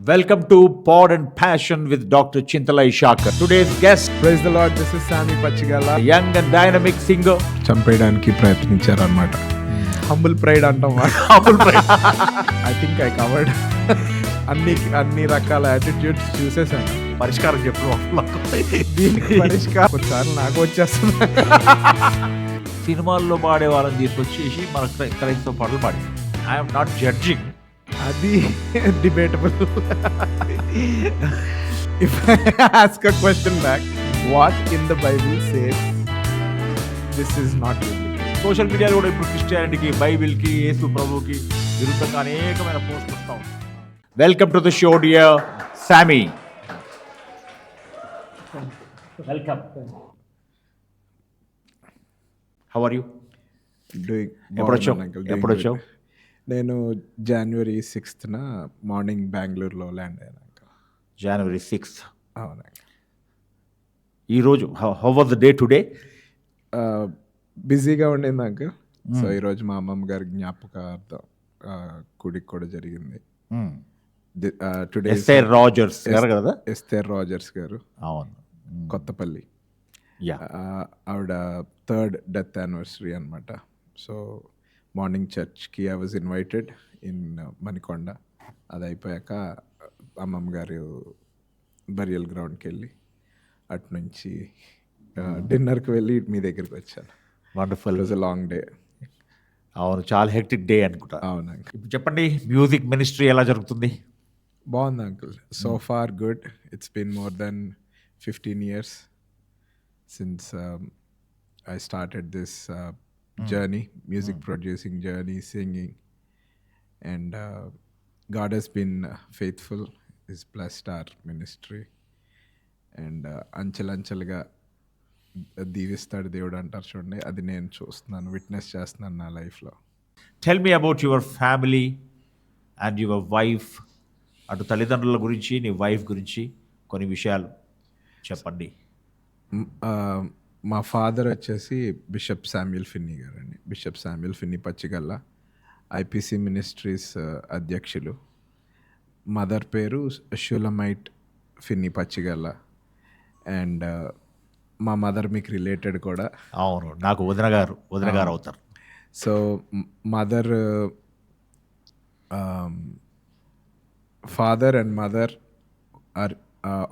Welcome to Pod and Passion with Dr. Chintalai Shakar. Today's guest, praise the lord, this is Sami Pachigalla. a young and dynamic singer. చంపేయడానికి ప్రయత్నించారు అనమాట. Humble pride అంటాం. Humble pride. I think I covered అన్ని రకాల attitudes చూసేసాను. పరిష్కారం చెప్పు. దీనికి పరిష్కారం కొన్నిసార్లు నాకు వచ్చేస్తుంది. సినిమాల్లో పాడే వాళ్ళని తీసుకొచ్చేసి మన క్రైస్తవ పాటలు పాడి. I'm not judging. అది debatable. If I ask a question back, what in the Bible says this is not biblical? Social మీడియాలో కూడా ఇప్పుడు క్రిస్టియానిటీకి, బైబిల్కి, యేసు ప్రభుకి విరుద్ధంగా అనేకమైన పోస్టులు వస్తూ ఉంటాయి. Welcome to the show dear Sami. Welcome. How are you? ఎప్పుడు వచ్చావు? నేను జనవరి 6th మార్నింగ్ బెంగళూరులో ల్యాండ్ అయ్యాను. January 6th. అవునండి. ఈరోజు how was the day today? బిజీగా ఉండింది అంకుల్. సో ఈరోజు మా అమ్మమ్మ గారి జ్ఞాపకార్థం గుడికి కూడా జరిగింది. టుడే ఎస్తేర్ రాజర్స్ గారు కదా? ఎస్తేర్ రాజర్స్ గారు, అవును, కొత్తపల్లి. యా. ఆవిడ 3rd డెత్ యానివర్సరీ అనమాట. సో మార్నింగ్ చర్చ్కి I was invited in Manikonda. అది అయిపోయాక అమ్మమ్మ గారు బరియల్ గ్రౌండ్కి వెళ్ళి అటు నుంచి డిన్నర్కి వెళ్ళి మీ దగ్గరికి వచ్చాను. Wonderful. It was a long day. అవును, చాలా హెక్టిక్ డే అనుకుంటా. అవును అంకుల్. ఇప్పుడు చెప్పండి, మ్యూజిక్ మినిస్ట్రీ ఎలా జరుగుతుంది? బాగుంది uncle. So far good. It's been more than 15 years సిన్స్ I started this journey, music producing journey, singing, and God has been faithful. He's blessed our ministry, and అంచెలంచెలుగా దీవిస్తాడు దేవుడు అంటారు చూడండి, అది నేను చూస్తున్నాను, విట్నెస్ చేస్తున్నాను నా లైఫ్లో. Tell me about your family and your wife. అటు తల్లిదండ్రుల గురించి, నీ వైఫ్ గురించి కొన్ని విషయాలు చెప్పండి. మా ఫాదర్ వచ్చేసి బిషప్ శామ్యుల్ ఫిన్నీ గారు అండి. Bishop Samuel Finny Pachigalla IPC ministries అధ్యక్షులు. మదర్ పేరు షులమైట్ ఫిన్నీ పచ్చిగల్ల. అండ్ మా మదర్ మీకు రిలేటెడ్ కూడా. అవును, నాకు వదిన గారు అవుతారు. So mother, father and mother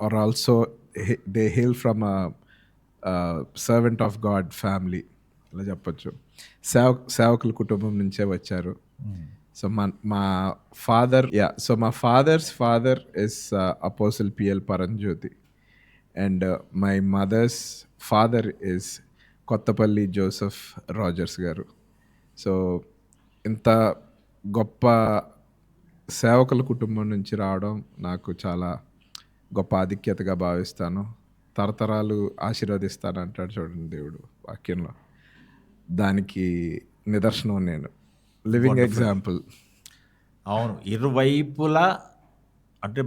are also they hail from servant of God family, అలా చెప్పచ్చు. సేవకుల కుటుంబం నుంచే వచ్చారు. సో మా ఫాదర్, సో మా father's father is apostle PL Paranjyothi, and my mother's father is Kothapalli Joseph Rogers garu. So ఇంత గొప్ప సేవకుల కుటుంబం నుంచి రావడం నాకు చాలా గొప్ప ఆధిక్యతగా భావిస్తాను. తరతరాలు ఆశీర్వదిస్తాను అంటాడు చూడండి దేవుడు వాక్యంలో, దానికి నిదర్శనం నేను, లివింగ్ ఎగ్జాంపుల్. అవును, ఇరువైపులా అంటే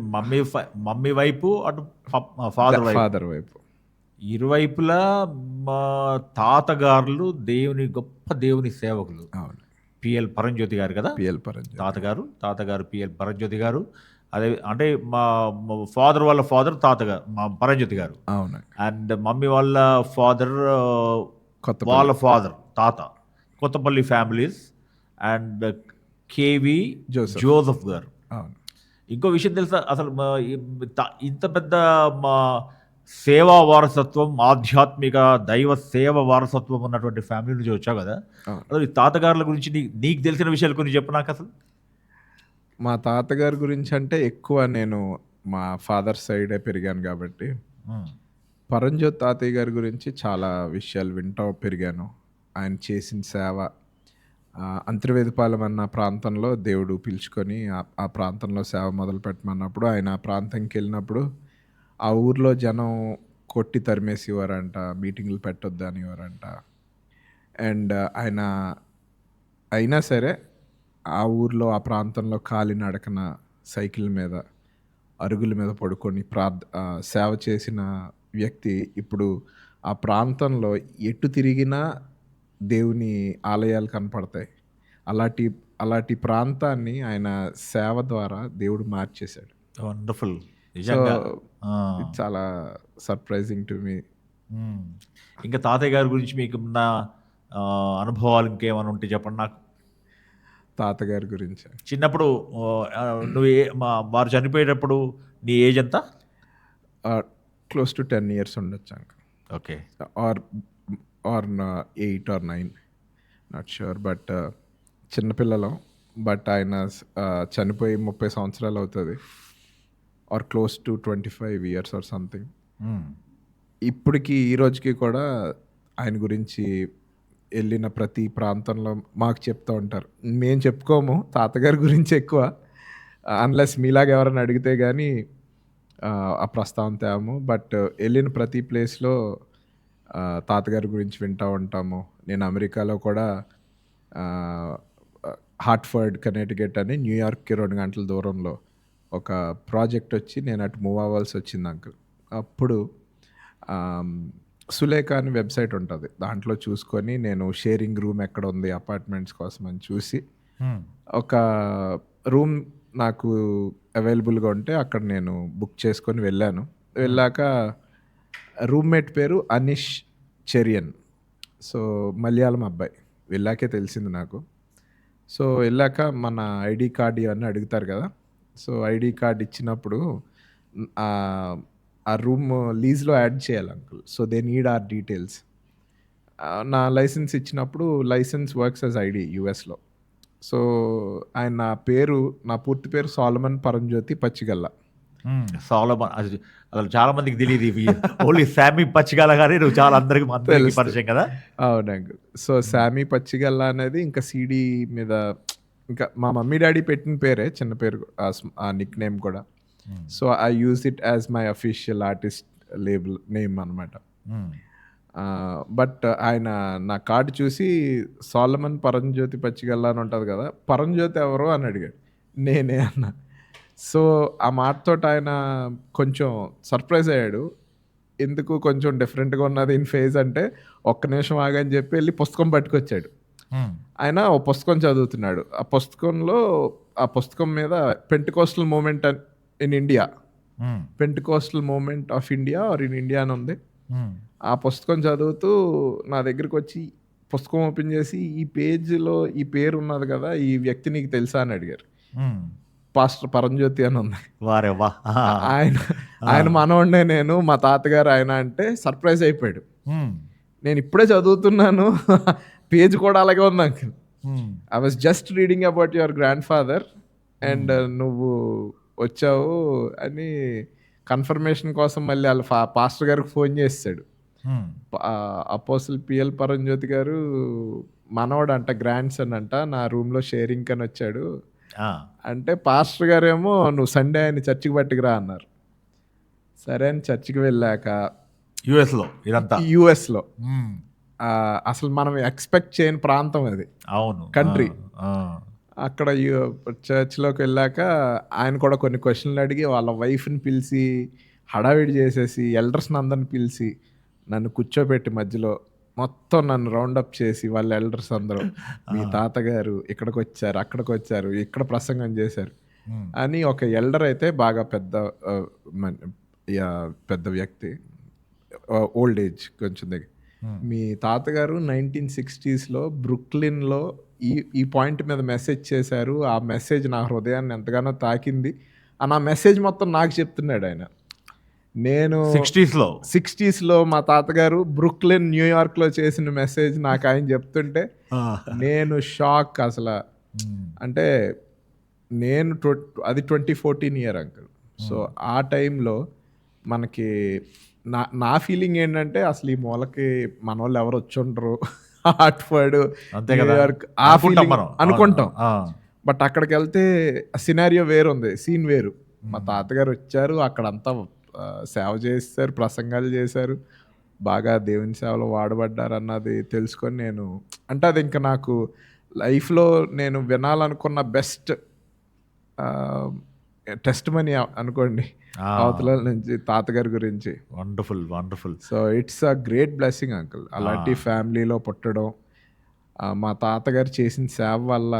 మమ్మీ వైపు, అటు ఫాదర్ వైపు ఇరువైపులా మా తాతగారులు గొప్ప దేవుని సేవకులు. అవును, పిఎల్ పరంజ్యోతి గారు కదా? పిఎల్ పరంజ్యోతి తాతగారు పిఎల్ పరంజ్యోతి గారు. అదే అంటే మా ఫాదర్ వాళ్ళ ఫాదర్ తాతగారు మా పరంజ్యోతి గారు. అవును. అండ్ మమ్మీ వాళ్ళ ఫాదర్ వాళ్ళ ఫాదర్ తాత Kothapalli families. And K V Joseph గారు. అవును. ఇంకో విషయం తెలుసా, అసలు ఇంత పెద్ద మా సేవా వారసత్వం, ఆధ్యాత్మిక దైవ సేవ వారసత్వం ఉన్నటువంటి ఫ్యామిలీ నుంచి వచ్చావు కదా, అసలు ఈ తాతగారుల గురించి నీకు తెలిసిన విషయాలు కొన్ని చెప్పు నాకు. అసలు మా తాతగారి గురించి అంటే ఎక్కువ నేను మా ఫాదర్ సైడే పెరిగాను కాబట్టి పరంజ్యోత్ తాతయ్య గారి గురించి చాలా విషయాలు వింటూ పెరిగాను. ఆయన చేసిన సేవ, అంతర్వేదిపాలెం అన్న ప్రాంతంలో దేవుడు పిలుచుకొని ఆ ప్రాంతంలో సేవ మొదలు పెట్టమన్నప్పుడు ఆయన ఆ ప్రాంతంకి వెళ్ళినప్పుడు ఆ ఊర్లో జనం కొట్టి తరిమేసేవారంట, మీటింగ్లు పెట్టొద్దు అనేవారంట. అండ్ ఆయన అయినా సరే ఆ ఊర్లో, ఆ ప్రాంతంలో కాలినడకన సైకిల్ మీద, అరుగుల మీద పడుకొని సేవ చేసిన వ్యక్తి ఇప్పుడు ఆ ప్రాంతంలో ఎటు తిరిగినా దేవుని ఆలయాలు కనపడతాయి. అలాంటి ప్రాంతాన్ని ఆయన సేవ ద్వారా దేవుడు మార్చేశాడు. వండర్ఫుల్. సో నిజంగా. ఆ! ఇది చాలా సర్ప్రైజింగ్ టు మీ. హ్మ్. ఇంకా తాతయ్య గారి గురించి మీకున్న అనుభవాలు ఇంకేమైనా ఉంటే చెప్పండి నాకు? తాతగారి గురించి చిన్నప్పుడు నువ్వు వారు చనిపోయేటప్పుడు నీ ఏజ్ ఎంత? క్లోజ్ టు 10 ఇయర్స్ ఉండొచ్చు uncle. Okay. Or or 8 or 9 not sure. But చిన్నపిల్లలం. బట్ ఆయన చనిపోయి 30 సంవత్సరాలు అవుతుంది, or close to 25 years or something. Hmm. ఇప్పటికి ఈ రోజుకి కూడా ఆయన గురించి వెళ్ళిన ప్రతి ప్రాంతంలో మాకు చెప్తూ ఉంటారు. మేము చెప్పుకోము తాతగారి గురించి ఎక్కువ, అన్లెస్ మీలాగా ఎవరైనా అడిగితే కానీ ఆ ప్రస్తావన తేము. బట్ వెళ్ళిన ప్రతి ప్లేస్లో తాతగారి గురించి వింటూ ఉంటాము. నేను అమెరికాలో కూడా హార్ట్ఫర్డ్ కనెటికట్ అని న్యూయార్క్కి 2 గంటల దూరంలో ఒక ప్రాజెక్ట్ వచ్చి నేను అటు మూవ్ అవ్వాల్సి వచ్చింది అంకుల్. అప్పుడు సులేఖ అని వెబ్సైట్ ఉంటుంది, దాంట్లో చూసుకొని నేను షేరింగ్ రూమ్ ఎక్కడ ఉంది అపార్ట్మెంట్స్ కోసం అని చూసి హ్మ్. ఒక రూమ్ నాకు అవైలబుల్గా ఉంటే అక్కడ నేను బుక్ చేసుకొని వెళ్ళాను. వెళ్ళాక రూమ్మేట్ పేరు అనిష్ చెరియన్. సో మలయాళం అబ్బాయి. వెళ్ళాకే తెలిసింది నాకు. సో వెళ్ళాక మన ఐడి కార్డ్ ఇవన్నీ అడుగుతారు కదా. సో ఐడి కార్డ్ ఇచ్చినప్పుడు ఆ రూమ్ లీజ్లో యాడ్ చేయాలి uncle. So they need our details. నా లైసెన్స్ ఇచ్చినప్పుడు లైసెన్స్ వర్క్స్ యాజ్ ఐడి యూఎస్లో. సో ఆయన నా పూర్తి పేరు సోలమన్ పరంజ్యోతి పచ్చిగల్ల. సోలమన్ అసలు చాలా మందికి తెలియదు ఇవి. ఓన్లీ శామీ పచ్చిగల గానే నువ్వు చాలా అందరికి పరిచయం కదా. అవునండి. సో శామీ పచ్చిగల్ల అనేది ఇంకా సీడీ మీద, ఇంకా మా మమ్మీ డాడీ పెట్టిన పేరే, చిన్న పేరు, ఆ నిక్ నేమ్ కూడా. So I use it as my official artist label name అనమాట. బట్ ఆయన నా కార్డు చూసి సోలమన్ పరంజ్యోతి పచ్చిగల్ల అని ఉంటుంది కదా, పరంజ్యోతి ఎవరు అని అడిగాడు. నేనే అన్నా. సో ఆ మాటతో ఆయన కొంచెం సర్ప్రైజ్ అయ్యాడు. ఎందుకు కొంచెం డిఫరెంట్గా ఉన్నది ఇన్ ఫేజ్ అంటే, ఒక్క నిమిషం ఆగని చెప్పి వెళ్ళి పుస్తకం పట్టుకొచ్చాడు. ఆయన ఓ పుస్తకం చదువుతున్నాడు. ఆ పుస్తకం మీద Pentecostal movement in India, Pentecostal movement of India or in India అని ఉంది. ఆ పుస్తకం చదువుతూ నా దగ్గరికి వచ్చి పుస్తకం ఓపెన్ చేసి, ఈ పేజీలో ఈ పేరు ఉన్నది కదా, ఈ వ్యక్తి నీకు తెలుసా అని అడిగారు. పాస్టర్ పరంజ్యోతి అని ఉంది. ఆయన మనవాడినే నేను, మా తాతగారు ఆయన అంటే సర్ప్రైజ్ అయిపోయాడు. నేను ఇప్పుడే చదువుతున్నాను, పేజ్ కూడా అలాగే ఉంది uncle. I was just reading about your grand father and నువ్వు వచ్చావు అని కన్ఫర్మేషన్ కోసం మళ్ళీ వాళ్ళ పాస్టర్ గారికి ఫోన్ చేసాడు. అపోస్టల్ పిఎల్ పరంజ్యోతి గారు మనవాడు అంట, గ్రాండ్ సన్ అంట, నా రూమ్లో షేరింగ్ అని వచ్చాడు అంటే, పాస్టర్ గారేమో నువ్వు సండే అని చర్చికి పట్టుకురా అన్నారు. సరే అని చర్చికి వెళ్ళాక యుఎస్లో అసలు మనం ఎక్స్పెక్ట్ చేయని ప్రాంతం అది, అవును, కంట్రీ. అక్కడ చర్చ్లోకి వెళ్ళాక ఆయన కూడా కొన్ని క్వశ్చన్లు అడిగి వాళ్ళ వైఫ్ని పిలిచి హడావిడి చేసేసి ఎల్డర్స్ని అందరిని పిలిచి నన్ను కూర్చోబెట్టి మధ్యలో మొత్తం నన్ను రౌండప్ చేసి, వాళ్ళ ఎల్డర్స్ అందరూ మీ తాతగారు ఇక్కడికి వచ్చారు, అక్కడికి వచ్చారు, ఇక్కడ ప్రసంగం చేశారు అని. ఒక ఎల్డర్ అయితే బాగా పెద్ద వ్యక్తి, ఓల్డ్ ఏజ్ కొంచెం దగ్గర, మీ తాతగారు 1960s బ్రుక్లిన్లో ఈ పాయింట్ మీద మెసేజ్ చేశారు, ఆ మెసేజ్ నా హృదయాన్ని ఎంతగానో తాకింది అని ఆ మెసేజ్ మొత్తం నాకు చెప్తున్నాడు ఆయన. నేను 60s మా తాతగారు బ్రుక్లిన్ న్యూయార్క్లో చేసిన మెసేజ్ నాకు ఆయన చెప్తుంటే నేను షాక్ అసలు. అంటే నేను అది 2014 ఇయర్ అంకుల్. సో ఆ టైంలో మనకి నా ఫీలింగ్ ఏంటంటే, అసలు ఈ మూలకి మన వాళ్ళు ఎవరు వచ్చి ఉండరు, హార్ట్ఫర్డ్, న్యూయార్క్, ఆ ఫీలింగ్ అనుకుంటాం. బట్ అక్కడికి వెళ్తే సినారియో వేరు ఉంది, సీన్ వేరు. మా తాతగారు వచ్చారు, అక్కడంతా సేవ చేశారు, ప్రసంగాలు చేశారు, బాగా దేవుని సేవలో వాడబడ్డారు అన్నది తెలుసుకొని నేను, అంటే అది ఇంకా నాకు లైఫ్లో నేను వినాలనుకున్న బెస్ట్ టెస్ట్ మనీ అనుకోండి అవతల నుంచి తాతగారి గురించి. Wonderful. So it's a great blessing uncle, అలాంటి ఫ్యామిలీలో పుట్టడం. మా తాతగారు చేసిన సేవ వల్ల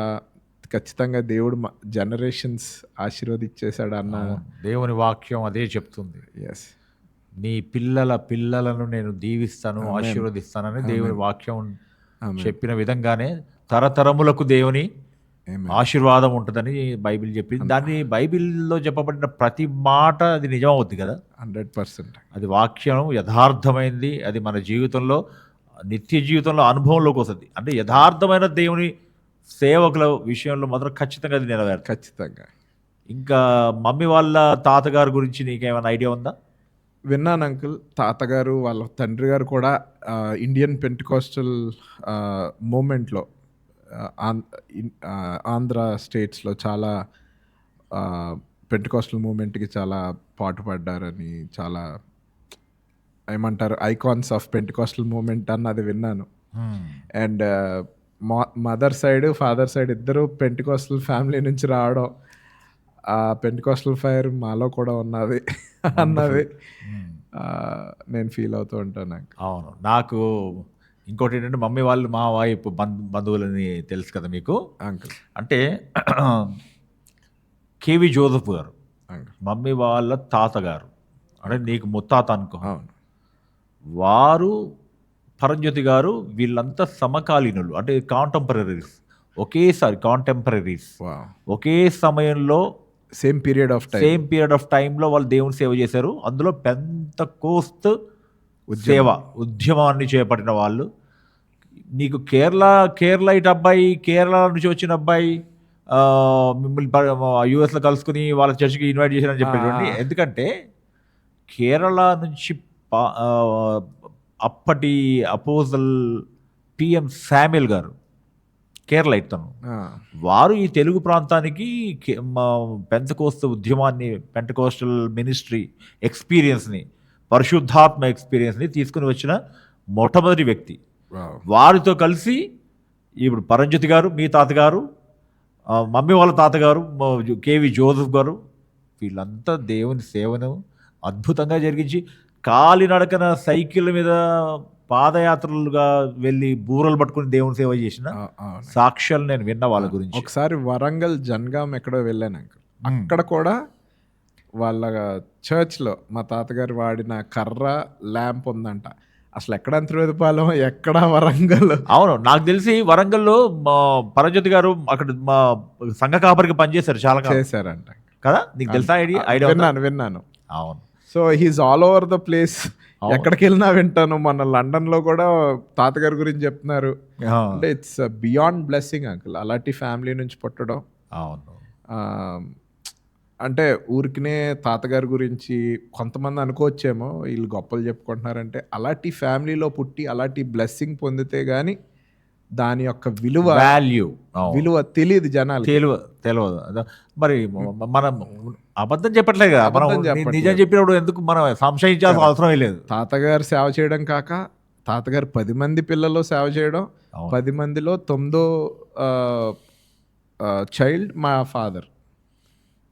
ఖచ్చితంగా దేవుడు జనరేషన్స్ ఆశీర్వదించేశాడు అన్న. దేవుని వాక్యం అదే చెప్తుంది. ఎస్. నీ పిల్లల పిల్లలను నేను దీవిస్తాను, ఆశీర్వదిస్తానని దేవుని వాక్యం చెప్పిన విధంగానే తరతరములకు దేవుని ఆశీర్వాదం ఉంటుందని బైబిల్ చెప్పింది. దాన్ని బైబిల్లో చెప్పబడిన ప్రతి మాట అది నిజం అవుద్ది కదా. 100%. అది వాక్యం యథార్థమైంది. అది మన జీవితంలో నిత్య జీవితంలో అనుభవంలోకి వస్తుంది. అంటే యథార్థమైన దేవుని సేవకుల విషయంలో మాత్రం ఖచ్చితంగా అది నెరవేరు. ఖచ్చితంగా. ఇంకా మమ్మీ వాళ్ళ తాతగారి గురించి నీకేమైనా ఐడియా ఉందా? విన్నాను అంకుల్. తాతగారు వాళ్ళ తండ్రి గారు కూడా ఇండియన్ పెంటికోస్టల్ మూమెంట్లో ఆంధ్ర స్టేట్స్లో చాలా పెంటికోస్టల్ మూమెంట్కి చాలా పాటుపడ్డారని, చాలా ఏమంటారు ఐకాన్స్ ఆఫ్ పెంటికోస్టల్ మూమెంట్ అన్నది విన్నాను. And mother side father side ఇద్దరు పెంటికోస్టల్ ఫ్యామిలీ నుంచి రావడం, ఆ పెంటికోస్టల్ ఫైర్ మాలో కూడా ఉన్నది అన్నది నేను ఫీల్ అవుతూ ఉంటాను. అవును. నాకు ఇంకోటి ఏంటంటే మమ్మీ వాళ్ళు మా వైపు బంధువులని తెలుసు కదా మీకు అంకుల్. అంటే కేవి జోసెఫ్ గారు మమ్మీ వాళ్ళ తాతగారు, అంటే నీకు ముత్తాత అనుకో. వారు పరంజ్యోతి గారు వీళ్ళంతా సమకాలీనులు, అంటే కాంటెంపరీస్. ఒకే సమయంలో సేమ్ పీరియడ్ ఆఫ్ టైంలో వాళ్ళు దేవుని సేవ చేశారు. అందులో పెంతెకోస్తు సేవ ఉద్యమాన్ని చేపట్టిన వాళ్ళు. నీకు కేరళ అబ్బాయి, కేరళ నుంచి వచ్చిన అబ్బాయి మిమ్మల్ని యూఎస్లో కలుసుకుని వాళ్ళ చర్చికి ఇన్వైట్ చేశారని చెప్పేటువంటి. ఎందుకంటే కేరళ నుంచి అప్పటి అపోజల్ పిఎం శామ్యుల్ గారు కేరళ తను, వారు ఈ తెలుగు ప్రాంతానికి పెంతెకోస్తు ఉద్యమాన్ని, పెంటెకోస్టల్ మినిస్ట్రీ ఎక్స్పీరియన్స్ని, పరిశుద్ధాత్మ ఎక్స్పీరియన్స్ని తీసుకుని వచ్చిన మొట్టమొదటి వ్యక్తి. వారితో కలిసి ఇప్పుడు పరంజ్యోతి గారు, మీ తాతగారు, మమ్మీ వాళ్ళ తాతగారు కేవి జోసెఫ్ గారు, వీళ్ళంతా దేవుని సేవను అద్భుతంగా జరిగించి కాలినడకన సైకిల్ మీద పాదయాత్రలుగా వెళ్ళి బూరలు పట్టుకుని దేవుని సేవ చేసిన సాక్ష్యాలు నేను విన్న వాళ్ళ గురించి. ఒకసారి వరంగల్ జన్గాం ఎక్కడో వెళ్ళాను. అక్కడ కూడా వాళ్ళ చర్చ్లో మా తాతగారు వాడిన కర్ర ల్యాంప్ ఉందంట. అసలు ఎక్కడ అంతర్వేదపాలెం, ఎక్కడ వరంగల్. అవును, నాకు తెలిసి వరంగల్లో మా పరంజ్యోతి గారు అక్కడ మా సంఘ కాపరికి పనిచేశారు, చాలా చేశారంట కదా. నీకు తెలుసా? ఐడియా విన్నాను. అవును. So he's all over the place. ఎక్కడికి వెళ్ళినా వింటాను. మన లండన్లో కూడా తాతగారి గురించి చెప్తున్నారు. అంటే ఇట్స్ బియాండ్ బ్లెస్సింగ్ అంకుల్, అలాంటి ఫ్యామిలీ నుంచి పుట్టడం. అవును. అంటే ఊరికినే తాతగారి గురించి కొంతమంది అనుకోవచ్చేమో వీళ్ళు గొప్పలు చెప్పుకుంటున్నారంటే, అలాంటి ఫ్యామిలీలో పుట్టి అలాంటి బ్లెస్సింగ్ పొందితే కానీ దాని యొక్క విలువ తెలియదు జనాలు, తెలియదు. మరి మనం అబద్ధం చెప్పట్లేదు కదా, మనం నిజం చెప్పినప్పుడు ఎందుకు మనం సంశయించాల్సిన అవసరం లేదు. తాతగారు సేవ చేయడం కాక తాతగారు 10 మంది పిల్లల్లో సేవ చేయడం, 10 మందిలో 9వ చైల్డ్ మా ఫాదర్,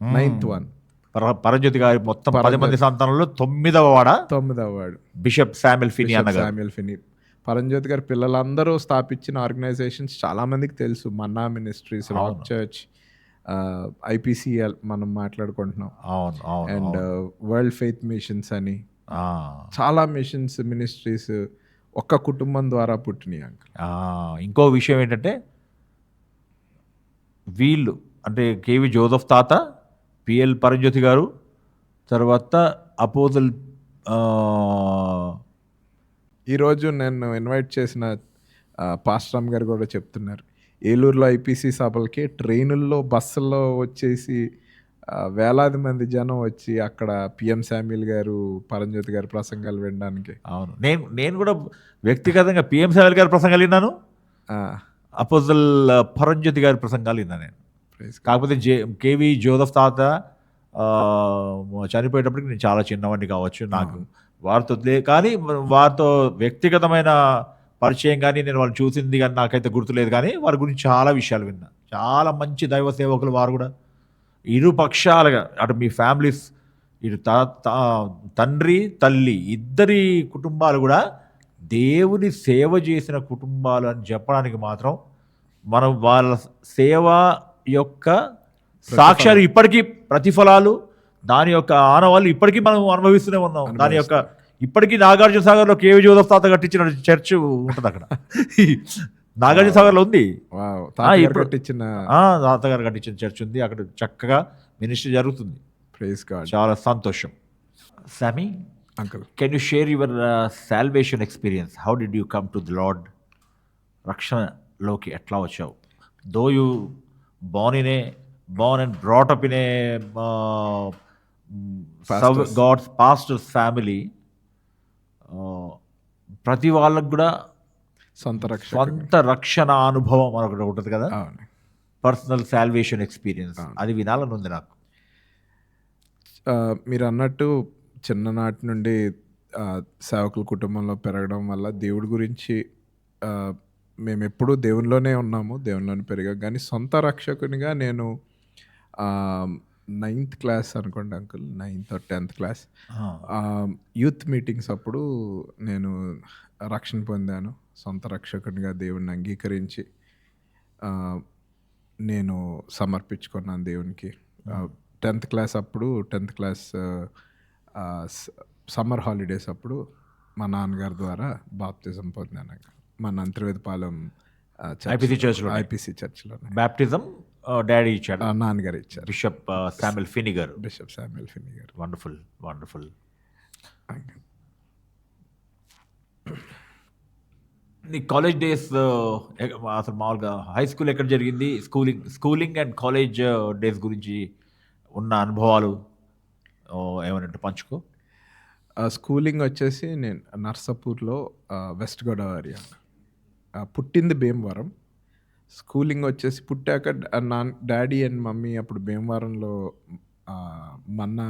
9th one. పరంజ్యోతి గారి మొత్తం 10 మంది సంతానంలో 9వ వాడు బిషప్ శామ్యుల్ ఫినీ. పరంజ్యోతి గారి పిల్లలందరూ స్థాపించిన ఆర్గనైజేషన్స్ చాలా మందికి తెలుసు. మన్నా మినిస్ట్రీస్, రాక్ చర్చ్, IPCL మనం మాట్లాడుకుంటున్నాం, అండ్ వరల్డ్ ఫెయిత్ మిషన్స్ అని చాలా మిషన్స్, మినిస్ట్రీస్ ఒక్క కుటుంబం ద్వారా పుట్టినాయి అంకుల్. ఇంకో విషయం ఏంటంటే వీళ్ళు అంటే కేవి జోసెఫ్ తాత, పిఎల్ పరంజ్యోతి గారు, తర్వాత అపోజల్. ఈరోజు నేను ఇన్వైట్ చేసిన పాస్టరామ్ గారు కూడా చెప్తున్నారు, ఏలూరులో IPC సభలకి ట్రైనుల్లో, బస్సుల్లో వచ్చేసి వేలాది మంది జనం వచ్చి అక్కడ పిఎం శామ్యుల్ గారు, పరంజ్యోతి గారి ప్రసంగాలు వినడానికి. అవును, నేను కూడా వ్యక్తిగతంగా పిఎం శామ్యుల్ గారి ప్రసంగాలు విన్నాను, అపోజల్ పరంజ్యోతి గారి ప్రసంగాలు విన్నాను నేను. కాకపోతే కేవి జోసెఫ్ తాత చనిపోయేటప్పటికి నేను చాలా చిన్నవాడిని కావచ్చు, నాకు వారితో కానీ వారితో వ్యక్తిగతమైన పరిచయం కానీ నేను వాళ్ళు చూసింది కానీ నాకైతే గుర్తులేదు. కానీ వారి గురించి చాలా విషయాలు విన్నా. చాలా మంచి దైవ సేవకులు వారు కూడా. ఇరు పక్షాలుగా, అటు మీ ఫ్యామిలీస్, ఇటు తండ్రి తల్లి ఇద్దరి కుటుంబాలు కూడా దేవుని సేవ చేసిన కుటుంబాలు అని చెప్పడానికి మాత్రం మనం వాళ్ళ సేవ యొక్క సాక్ష్యాలు ఇప్పటికీ, ప్రతిఫలాలు, దాని యొక్క ఆనవాళ్ళు ఇప్పటికీ మనం అనుభవిస్తూనే ఉన్నాం. దాని యొక్క ఇప్పటికీ నాగార్జున సాగర్లో కేవీ జోసెఫ్ తాత కట్టించిన చర్చ్ ఉంటుంది అక్కడ. నాగార్జున సాగర్లో ఉంది. కట్టించిన తాతగారు కట్టించిన చర్చ్ ఉంది అక్కడ. చక్కగా మినిస్ట్రీ జరుగుతుంది. Praise God. చాలా సంతోషం. Sami, uncle, can you share your salvation experience? How did you come to the Lord? రక్షణలోకి ఎట్లా వచ్చావు? Though you born and brought up in a God's pastor's family, ప్రతి వాళ్ళకు కూడా సొంత రక్షణ అనుభవం ఒకటి ఉంటుంది కదా, పర్సనల్ సాల్వేషన్ ఎక్స్పీరియన్స్. అది వినాలని ఉంది నాకు. మీరు అన్నట్టు చిన్ననాటి నుండి సేవకుల కుటుంబంలో పెరగడం వల్ల దేవుడి గురించి మేము ఎప్పుడూ దేవునిలోనే ఉన్నాము, దేవునిలోనే పెరిగాం. కానీ సొంత రక్షకునిగా నేను 9th క్లాస్ అనుకోండి uncle, 9th or 10th class youth meetings అప్పుడు నేను రక్షణ పొందాను. సొంత రక్షకునిగా దేవుడిని అంగీకరించి నేను సమర్పించుకున్నాను దేవునికి. 10th క్లాస్ అప్పుడు, 10th క్లాస్ సమ్మర్ హాలిడేస్ అప్పుడు మా నాన్నగారి ద్వారా బాప్తిజం పొందాను. మా నంతివేదపాలెం ఐపీసీ చర్చ్లో. బాప్టిజం డాడీ ఇచ్చాడు, నాన్నగారు ఇచ్చారు. బిషప్ శామ్యుయల్ ఫినీ గారు. వండర్ఫుల్. నీ కాలేజ్ డేస్ అసలు మామూలుగా హై స్కూల్ ఎక్కడ జరిగింది? స్కూలింగ్ అండ్ కాలేజ్ డేస్ గురించి ఉన్న అనుభవాలు ఏమనంటే పంచుకో. స్కూలింగ్ వచ్చేసి నేను నర్సాపూర్లో, వెస్ట్ గోదావరి. పుట్టింది భీమవరం. స్కూలింగ్ వచ్చేసి పుట్టాక డాడీ అండ్ మమ్మీ అప్పుడు భీమవరంలో మన్నా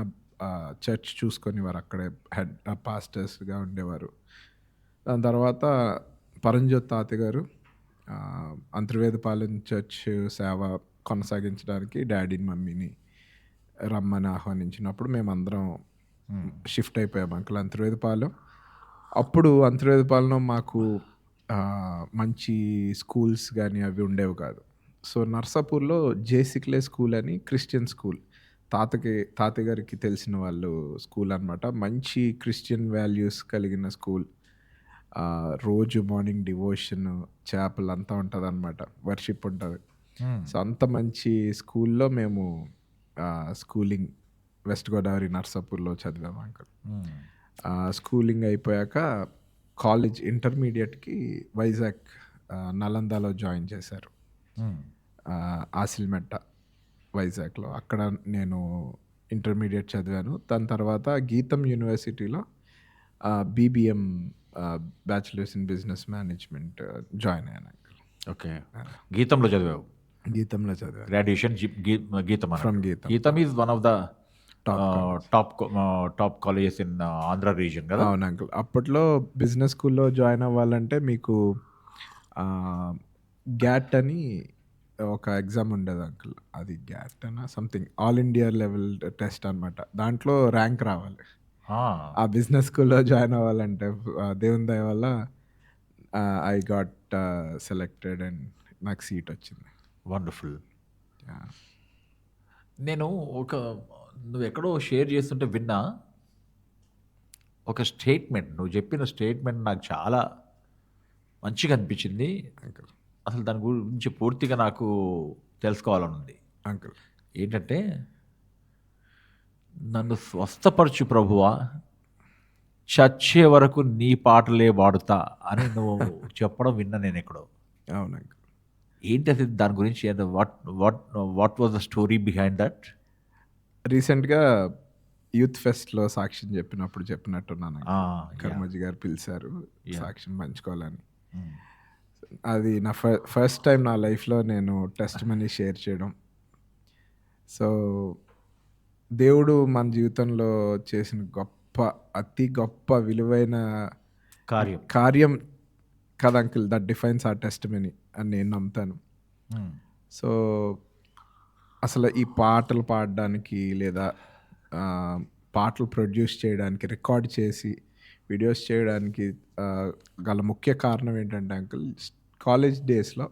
చర్చ్ చూసుకునేవారు. అక్కడే హెడ్ పాస్టర్స్గా ఉండేవారు. దాని తర్వాత పరంజ్యోత్ తాతయ్య గారు అంతర్వేదపాలెం చర్చ్ సేవ కొనసాగించడానికి డాడీని మమ్మీని రమ్మని ఆహ్వానించినప్పుడు మేమందరం షిఫ్ట్ అయిపోయాం అంకుల్ అంతర్వేదపాలెం. అప్పుడు అంతర్వేదపాలెంలో మాకు మంచి స్కూల్స్ కానీ అవి ఉండేవి కాదు. సో నర్సాపూర్లో జేసిక్లే స్కూల్ అని క్రిస్టియన్ స్కూల్, తాతయ్య గారికి తెలిసిన వాళ్ళు స్కూల్ అనమాట. మంచి క్రిస్టియన్ వాల్యూస్ కలిగిన స్కూల్. రోజు మార్నింగ్ డివోషన్, చేపలు అంతా ఉంటుంది అనమాట, వర్షిప్ ఉంటుంది. సో అంత మంచి స్కూల్లో మేము స్కూలింగ్ వెస్ట్ గోదావరి నర్సాపూర్లో చదివాము అంకుల్. స్కూలింగ్ అయిపోయాక కాలేజ్ ఇంటర్మీడియట్కి వైజాగ్ నలందాలో జాయిన్ చేశారు, ఆసిల్మెట్ట వైజాగ్లో. అక్కడ నేను ఇంటర్మీడియట్ చదివాను. దాని తర్వాత గీతం యూనివర్సిటీలో BBM bachelors in business management join అయ్యాను. ఓకే, గీతంలో చదివావు? గీతంలో చదివాను. గ్రాడ్యుయేషన్ గీతం. ఫ్రమ్ గీతం. గీతం is one of the top colleges in Andhra reason కదా. అవును అంకుల్. అప్పట్లో బిజినెస్ స్కూల్లో జాయిన్ అవ్వాలంటే మీకు గ్యాట్ అని ఒక ఎగ్జామ్ ఉండేది అంకుల్. అది గ్యాట్ అన్న something, all India level test అనమాట. దాంట్లో ర్యాంక్ రావాలి. ఆ బిజినెస్ స్కూల్లో జాయిన్ అవ్వాలంటే దేవుని దయ వల్ల ఐ గాట్ సెలెక్టెడ్ అండ్ నాకు సీట్ వచ్చింది. వండర్ఫుల్. నేను నువ్వు ఎక్కడో షేర్ చేస్తుంటే విన్నా ఒక స్టేట్మెంట్, నువ్వు చెప్పిన స్టేట్మెంట్ నాకు చాలా మంచిగా అనిపించింది అంకుల్. అసలు దాని గురించి పూర్తిగా నాకు తెలుసుకోవాలని ఉంది అంకుల్. ఏంటంటే, నన్ను స్వస్థపరచు ప్రభువా, చచ్చే వరకు నీ పాటలే పాడుతా అని నువ్వు చెప్పడం విన్నా నేను ఎక్కడో. అవును అంకుల్. ఏంటి అది, దాని గురించి what was the story behind that? రీసెంట్గా యూత్ ఫెస్ట్లో సాక్ష్యం చెప్పినప్పుడు చెప్పినట్టున్నాను. కర్మజీ గారు పిలిచారు సాక్ష్యం పంచుకోవాలని. అది నా ఫస్ట్ టైం నా లైఫ్లో నేను టెస్ట్ మనీ షేర్ చేయడం. సో దేవుడు మన జీవితంలో చేసిన అతి గొప్ప విలువైన కార్యం కదా అంకుల్, దట్ డిఫైన్స్ ఆ టెస్ట్ మనీ అని నేను నమ్ముతాను. సో అసలు ఈ పాటలు పాడడానికి లేదా పాటలు ప్రొడ్యూస్ చేయడానికి, రికార్డ్ చేసి వీడియోస్ చేయడానికి గల ముఖ్య కారణం ఏంటంటే అంకుల్, కాలేజ్ డేస్లో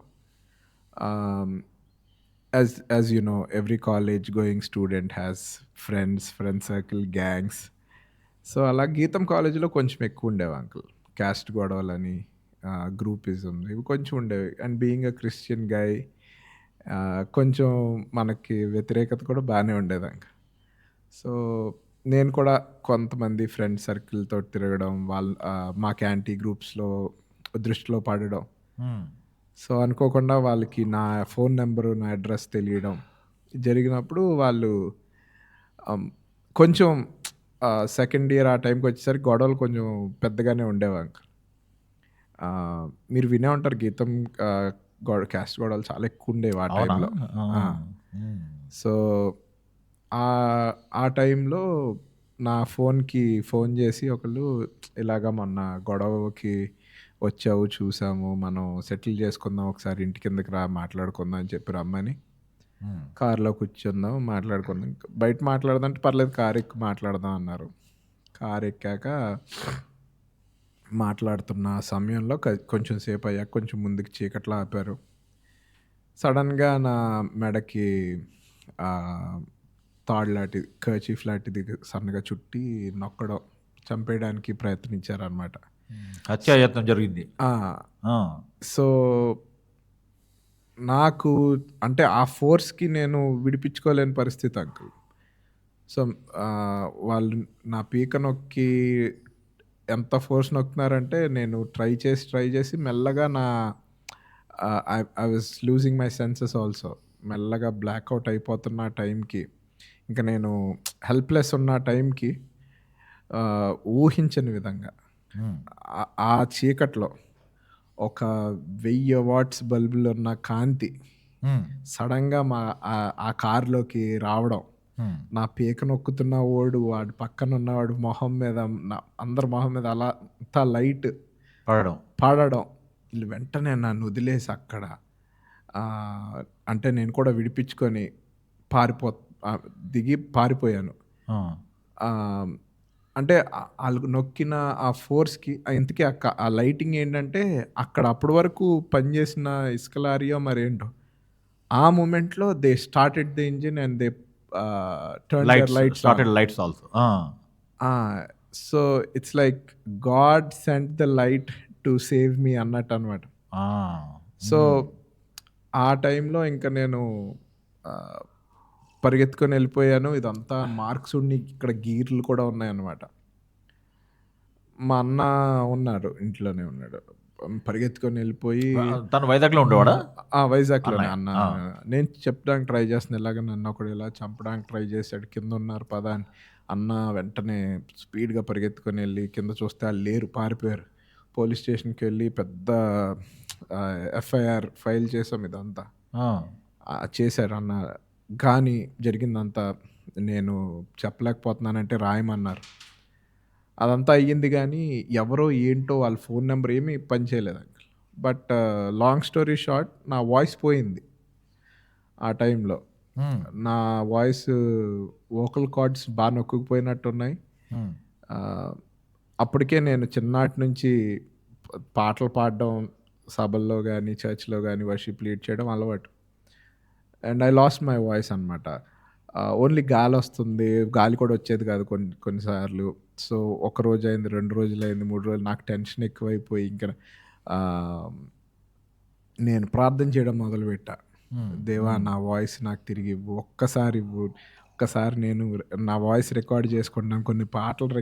as you know, every college going student has friend circle, gangs. So, అలా గీతం కాలేజీలో కొంచెం ఎక్కువ ఉండేవి అంకుల్. క్యాస్ట్ గొడవలని, గ్రూపిజం ఇవి కొంచెం ఉండేవి. అండ్ బీయింగ్ ఎ క్రిస్టియన్ గై కొంచెం మనకి వ్యతిరేకత కూడా బానే ఉండేది అంకుల్. సో, నేను కూడా కొంతమంది ఫ్రెండ్ సర్కిల్‌తో తిరగడం, మాకు యాంటీ గ్రూప్స్‌లో దృష్టిలో పడడం. సో, అనుకోకుండా వాళ్ళకి నా ఫోన్ నంబరు, నా అడ్రెస్ తెలియడం జరిగినప్పుడు వాళ్ళు కొంచెం సెకండ్ ఇయర్ ఆ టైంకి వచ్చేసరికి గొడవలు కొంచెం పెద్దగానే ఉండేవి అంకుల్. మీరు వినే ఉంటారు గీతం క్యాస్ట్ గొడవలు చాలా ఎక్కువ ఉండేవి ఆ అవునా? టైంలో. ఆ! హ్మ్. సో, ఆ టైంలో నా ఫోన్‌కి ఫోన్ చేసి ఒకళ్ళు ఇలాగ మొన్న గొడవకి వచ్చావు చూసాము. మనం సెటిల్ చేసుకుందాం ఒకసారి ఇంటి కిందకి రా మాట్లాడుకుందాం అని చెప్పి రమ్మని హ్మ్. కార్‌లో కూర్చుందాం మాట్లాడుకుందాం. బయట మాట్లాడదంటే పర్లేదు కార్ ఎక్కి మాట్లాడదాం అన్నారు. కార్ ఎక్కాక మాట్లాడుతున్న సమయంలో కొంచెం సేపు అయ్యాక కొంచెం ముందుకు చీకట్లో ఆపారు. సడెన్‌గా నా మెడకి తాడు లాంటిది కర్చీఫ్ లాంటిది సన్నగా చుట్టి నొక్కడం, చంపేయడానికి ప్రయత్నించారనమాట. హత్యాయత్నం జరిగింది. ఆ! ఆ! సో, నాకు అంటే ఆ ఫోర్స్‌కి నేను విడిపించుకోలేని పరిస్థితి అంకుల్. సో, వాళ్ళు నా పీక నొక్కి ఎంత ఫోర్స్ నొక్కుతున్నారంటే నేను ట్రై చేసి మెల్లగా I was losing my senses also. మెల్లగా బ్లాక్‌ఔట్ అయిపోతున్న టైంకి ఇంక నేను హెల్ప్‌లెస్ ఉన్న టైంకి ఊహించని విధంగా హ్మ్. ఆ చీకట్లో ఒక 1000 వాట్స్ బల్బులున్న కాంతి హ్మ్. సడెన్‌గా ఆ కారులోకి రావడం. హ్మ్. నా పీక నొక్కుతున్న వాడి పక్కనున్నవాడు మొహం మీద అందరి మొహం మీద అలా అంతా లైట్ పడడం. పడడం. ఈళ్ళు వెంటనే నన్నొదిలేసి అక్కడ అంటే నేను కూడా విడిపించుకొని పారిపో దిగి పారిపోయాను. ఆ! ఆహ్, అంటే ఆళ్ళు నొక్కిన ఆ ఫోర్స్‌కి ఇంతకీ ఆ లైటింగ్ ఏంటంటే అక్కడ అప్పటి వరకు పనిచేసిన ఇసుక లారీయో మరేంటో ఆ మొమెంట్‌లో they started the engine and they turn their lights lights on. Started lights also. Ah! Ah! So, it's like God sent the light to save me అన్నట్టనమాట. ఆ! సో, హ్మ్. ఆ టైంలో ఇంక నేను ఆహ్, పరిగెత్తుకొనెళ్ళిపోయాను. ఇదంతా మార్క్స్ ఉండి ఇక్కడ గీర్లు కూడా ఉన్నాయన్నమాట. మా అన్న ఉన్నాడు. ఇంట్లోనే ఉన్నాడు. పరిగెత్తుకొనెళ్ళిపోయి తను వైజాగ్‌లో ఉండేవాడా? వైజాగ్‌లోనే అన్నయ్య. అన్న ఆ! నేను చెప్పడానికి ట్రై చేస్తున్నా. ఇలాగ నన్నొకడు ఇలా చంపడానికి ట్రై చేసాడు. కిందున్నారు పద అని. అన్న వెంటనే స్పీడ్‌గా పరిగెత్తుకొనెళ్ళి కింద చూస్తే ఆళ్ళు లేరు పారిపోయారు. పోలీస్ స్టేషన్‌కెళ్ళి పెద్ద ఎఫ్ఐఆర్ ఫైల్ చేసాం ఇదంతా. ఆ! చేశారు అన్న. కానీ జరిగిందంతా నేను చెప్పలేకపోతున్నానంటే రాయమన్నారు. అదంతా అయ్యింది గానీ, ఎవరో ఏంటో వాళ్ళ ఫోన్ నంబర్ ఏమి పనిచేయలేదు uncle. But long story short నా వాయిస్ పోయింది ఆ టైంలో. హ్మ్. నా వాయిస్ వోకల్ కార్డ్స్ నొక్కుకుపోయినట్టున్నాయి. హ్మ్. ఆహ్, అప్పటికే నేను చిన్ననాటి నుంచి పాటలు పాడడం సభల్లో గాని, చర్చ్‌లో గాని వర్షిప్ లీడ్ చేయడం అలవాటు. And I lost my voice అనమాట. ఓన్లీ గాలొస్తుంది. గాలి కూడా వచ్చేది కాదు కొన్ని సార్లు. సో, ఒక రోజయింది, 2 రోజులయింది, 3 రోజులు నాకు టెన్షన్ ఎక్కువైపోయి ఇంక ఆహ్, నేను ప్రార్థన చేయడం మొదలుపెట్టా. హ్మ్. దేవా! హ్మ్. నా వాయిస్ నాకు తిరిగివ్వు. ఒక్కసారివ్వు. ఒక్కసారి నేను నా వాయిస్ రికార్డ్ చేసుకుంటున్నాను. కొన్ని పాటలు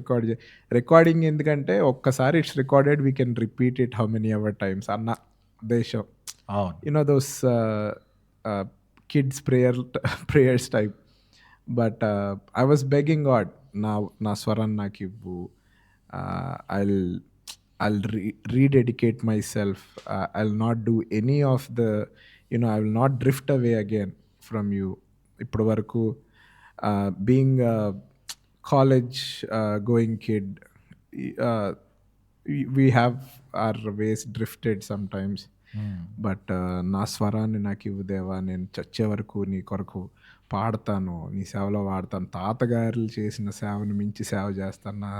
రికార్డింగ్ ఎందుకంటే ఒక్కసారి it's recorded we can repeat it how many ever times అన్న ఉద్దేశం. అవును. You know those uh, kids prayers type. But I was begging God, నా స్వరాన్ని నాకివ్వు. I'll rededicate myself. I'll not do any of the, I will not drift away again from you. ఇప్పటి వరకు being college going kid, we have our ways drifted sometimes. హ్మ్. But నా స్వరాన్ని నాకివ్వు దేవా! నేను చచ్చే వరకు నీ కొరకు పాడతాను. నీ సేవలో వాడతాను. తాతగారులు చేసిన సేవను మించి సేవ చేస్తాను. నా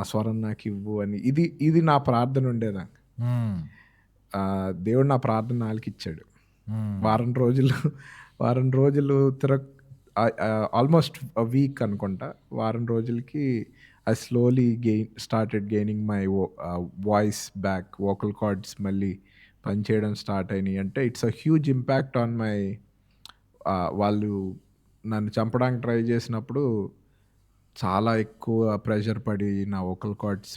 స్వరం నాకివ్వు అని ఇది నా ప్రార్థన ఉండేదండి. హ్మ్. దేవుడు నా ప్రార్థన ఆలకిచ్చాడు. హ్మ్. వారం రోజులు వారం రోజులు ఆల్మోస్ట్ వీక్ అనుకుంటా. వారం రోజులకి I slowly started gaining my voice back. Vocal cords మళ్ళీ పనిచేయడం స్టార్ట్ అయినాయి. అంటే it's a huge impact on my వాళ్ళు నన్ను చంపడానికి ట్రై చేసినప్పుడు చాలా ఎక్కువ ప్రెషర్ పడి నా వోకల్ కార్డ్స్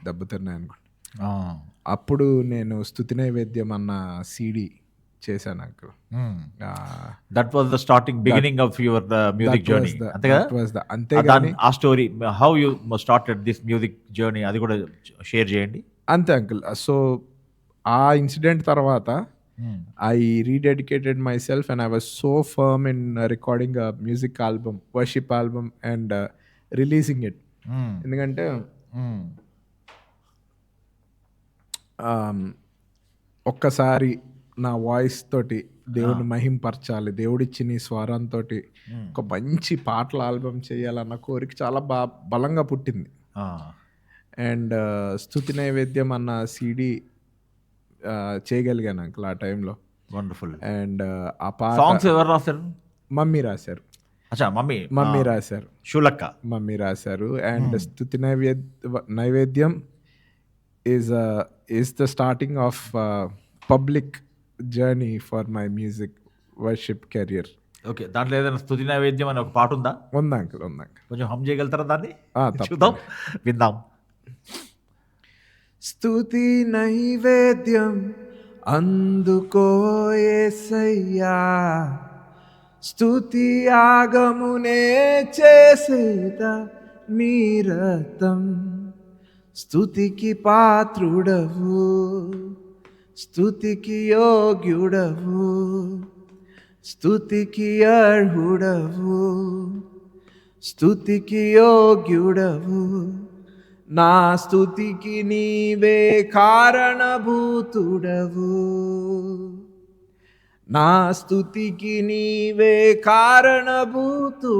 దెబ్బతిన్నాయి అనుకోండి. అప్పుడు నేను స్తుతి నైవేద్యం అన్న సీడీ చేశాను uncle. That was the starting beginning of your music journey, అంతే కదా? అంతేగాని ఆ story how you started this music journey అది కూడా షేర్ చేయండి. అంతే అంకుల్. సో ఆ ఇన్సిడెంట్ తర్వాత I rededicated myself and I was so firm in recording a music album, worship album and releasing it. ఎందుకంటే ఒక్కసారి నా voice తోటి దేవుని మహింపరచాలి, దేవుడిచ్చిన ఈ స్వరంతో ఒక మంచి పాటల ఆల్బమ్ చేయాలన్న కోరిక చాలా బలంగా పుట్టింది. అండ్ స్తుతి నైవేద్యం అన్న సీడీ చేయగలిగాను అంకుల్ ఆ టైంలో. వండర్ఫుల్. అండ్ ఆ పాట సాంగ్స్ ఎవరు రాశారు? మమ్మీ రాశారు. మమ్మీ రాశారు. షులక్క మమ్మీ రాశారు. అండ్ స్తుతి నైవేద్యం is the starting of public journey for my music worship career. Okay, దాంట్లో ఏదైనా స్తుతి నైవేద్యం అనే ఒక పాట ఉందా? ఉంది అంకుల్. కొంచెం హమ్ చేయగలుగుతారా దాన్ని? తప్పకుండా. చూద్దాం, విందాం. స్తుతి నైవేద్యం అందుకో యేసయ్యా, స్తుతి యాగమునే చేసేదా నీరతం, స్తుతికి పాత్రుడవు, స్తుతికి యోగ్యుడవు, స్తుతికి అర్హుడవు, స్తుతికి యోగ్యుడవు, నా స్తుతికి నీవే కారణభూతుడవు, నా స్తుతికి నీవే కారణభూతుడవు.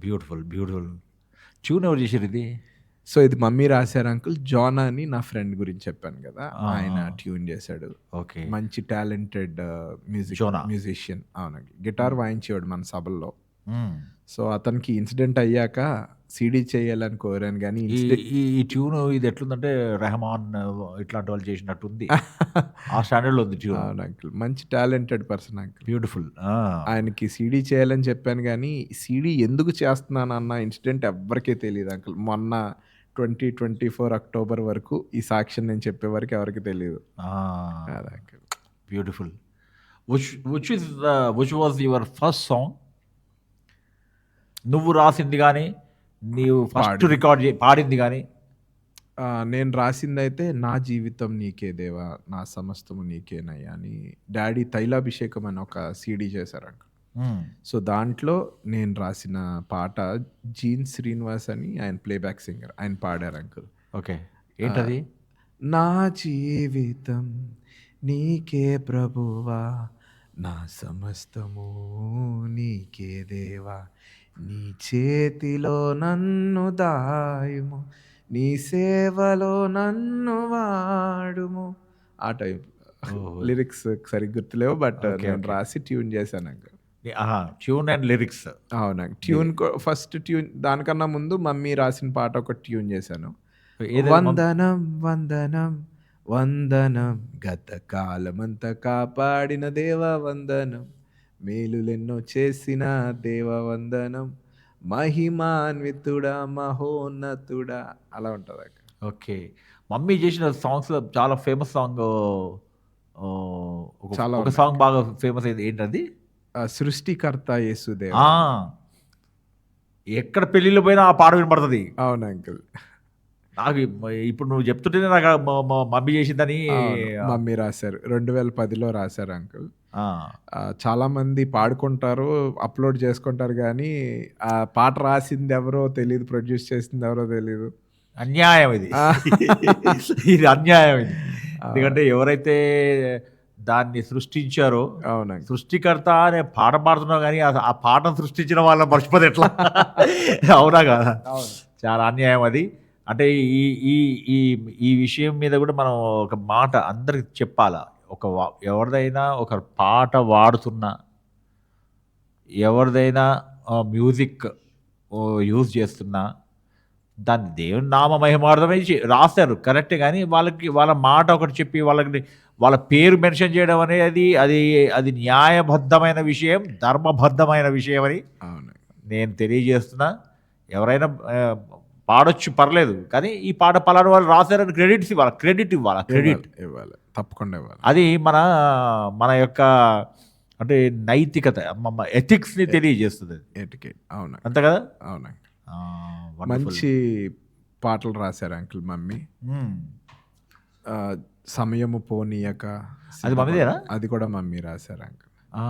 Beautiful beautiful. ట్యూన్ ఎవరు చేశారు ఇది? సో ఇది మమ్మీ రాశారు అంకుల్. జాన్ అని నా ఫ్రెండ్ గురించి చెప్పాను కదా, ఆయన ట్యూన్ చేశాడు. ఓకే, మంచి టాలెంటెడ్ మ్యూజిషియన్. అవునండి, గిటార్ వాయించేవాడు మన సభల్లో. సో అతనికి ఇన్సిడెంట్ అయ్యాక సీడీ చేయాలని కోరాను, కానీ ఈ ట్యూన్ ఇది ఎట్లుందంటే రెహమాన్ ఇట్లాంటి వాళ్ళు చేసినట్టు ఉంది. ఆ స్టాండర్డ్ లో ఉంది ట్యూన్. అవును అంకుల్, మంచి టాలెంటెడ్ పర్సన్ అంకుల్. బ్యూటిఫుల్. ఆయనకి సీడీ చేయాలని చెప్పాను, కానీ సీడీ ఎందుకు చేస్తున్నాను అన్న ఇన్సిడెంట్ ఎవ్వరికీ తెలియదు అంకుల్. మొన్న 2024 అక్టోబర్ వరకు ఈ సాక్ష్యం నేను చెప్పే వరకు ఎవరికి తెలియదు. Beautiful. Which was your first song? నువ్వు రాసింది కానీ నీవు ఫస్ట్ రికార్డ్ పాడింది కానీ? నేను రాసింది అయితే నా జీవితం నీకే దేవా, నా సమస్తము నీకేనయ్యా అని డాడీ తైలాభిషేకం అని ఒక సీడీ చేశారు అంకుల్. సో దాంట్లో నేను రాసిన పాట జీన్ శ్రీనివాస్ అని ఆయన ప్లేబ్యాక్ సింగర్, ఆయన పాడారు అంకుల్. ఓకే, ఏంటది? నా జీవితం నీకే ప్రభువా, నా సమస్తము నీకే దేవా, నీ చేతిలో నన్ను దాయుము, నీ సేవలో నన్ను వాడుము. ఆ టైప్ లిరిక్స్ సరిగ్గా గుర్తులేవు, బట్ నేను రాసి ట్యూన్ చేశాను అంకుల్. Tune and lyrics. అవునా, ట్యూన్ ఫస్ట్ ట్యూన్ దానికన్నా ముందు మమ్మీ రాసిన పాట ఒక ట్యూన్ చేశాను. వందనం వందనం వందనం గత కాలమంతా కాపాడిన దేవా వందనం, మేలులెన్నో చేసిన దేవా వందనం, మహిమాన్వితుడా మహోన్నతుడా, అలా ఉంటుంది. ఓకే, మమ్మీ చేసిన సాంగ్స్ చాలా ఫేమస్ సాంగ్, చాలా ఒక సాంగ్ బాగా ఫేమస్ అయింది, ఏంటది? సృష్టికర్త యేసుదేవా. ఎక్కడ పెళ్ళిళ్ళు పోయినా ఆ పాట వినపడుతుంది. అవును అంకుల్, నాకు ఇప్పుడు నువ్వు చెప్తుంటేనే నాకు మమ్మీ చేసిందని. మమ్మీ రాశారు, 2010లో రాశారు అంకుల్. చాలా మంది పాడుకుంటారు, అప్లోడ్ చేసుకుంటారు, కానీ ఆ పాట రాసింది ఎవరో తెలియదు, ప్రొడ్యూస్ చేసింది ఎవరో తెలియదు. అన్యాయం ఇది. ఇది అన్యాయం ఇది. ఎందుకంటే ఎవరైతే దాన్ని సృష్టించారో, సృష్టికర్త అనే పాట పాడుతున్నావు, కానీ ఆ పాటను సృష్టించిన వాళ్ళని మర్చిపోతే ఎట్లా? అవునా కదా? చాలా అన్యాయం అది. అంటే ఈ ఈ ఈ విషయం మీద కూడా మనం ఒక మాట అందరికి చెప్పాలా. ఎవరిదైనా ఒక పాట వాడుతున్నా, ఎవరిదైనా మ్యూజిక్ యూజ్ చేస్తున్నా, దాన్ని దేవుని నామ మహిమార్థమై రాస్తారు కరెక్టే. కానీ వాళ్ళకి వాళ్ళ మాట ఒకటి చెప్పి వాళ్ళ పేరు మెన్షన్ చేయడం అనేది అది న్యాయబద్ధమైన విషయం, ధర్మబద్ధమైన విషయం అని అవును. నేను తెలియజేస్తున్నా. ఎవరైనా పాడొచ్చు, పర్లేదు. కానీ ఈ పాట పలానా వాళ్ళు రాశారని క్రెడిట్ ఇవ్వాలి. ఇవ్వాలి, తప్పకుండా ఇవ్వాలి. అది మన యొక్క అంటే నైతికత, ఎథిక్స్ని తెలియజేస్తుంది. ఎటికేట్. అవును, అంతే కదా. అవును. wonderful. మంచి పాటలు రాశారు అంకుల్ మమ్మీ. మ్మ్. సమయము పోనీయక, అది మమ్మీదేనా? అది కూడా మమ్మీ రాశారు అంకుల్. ఆ,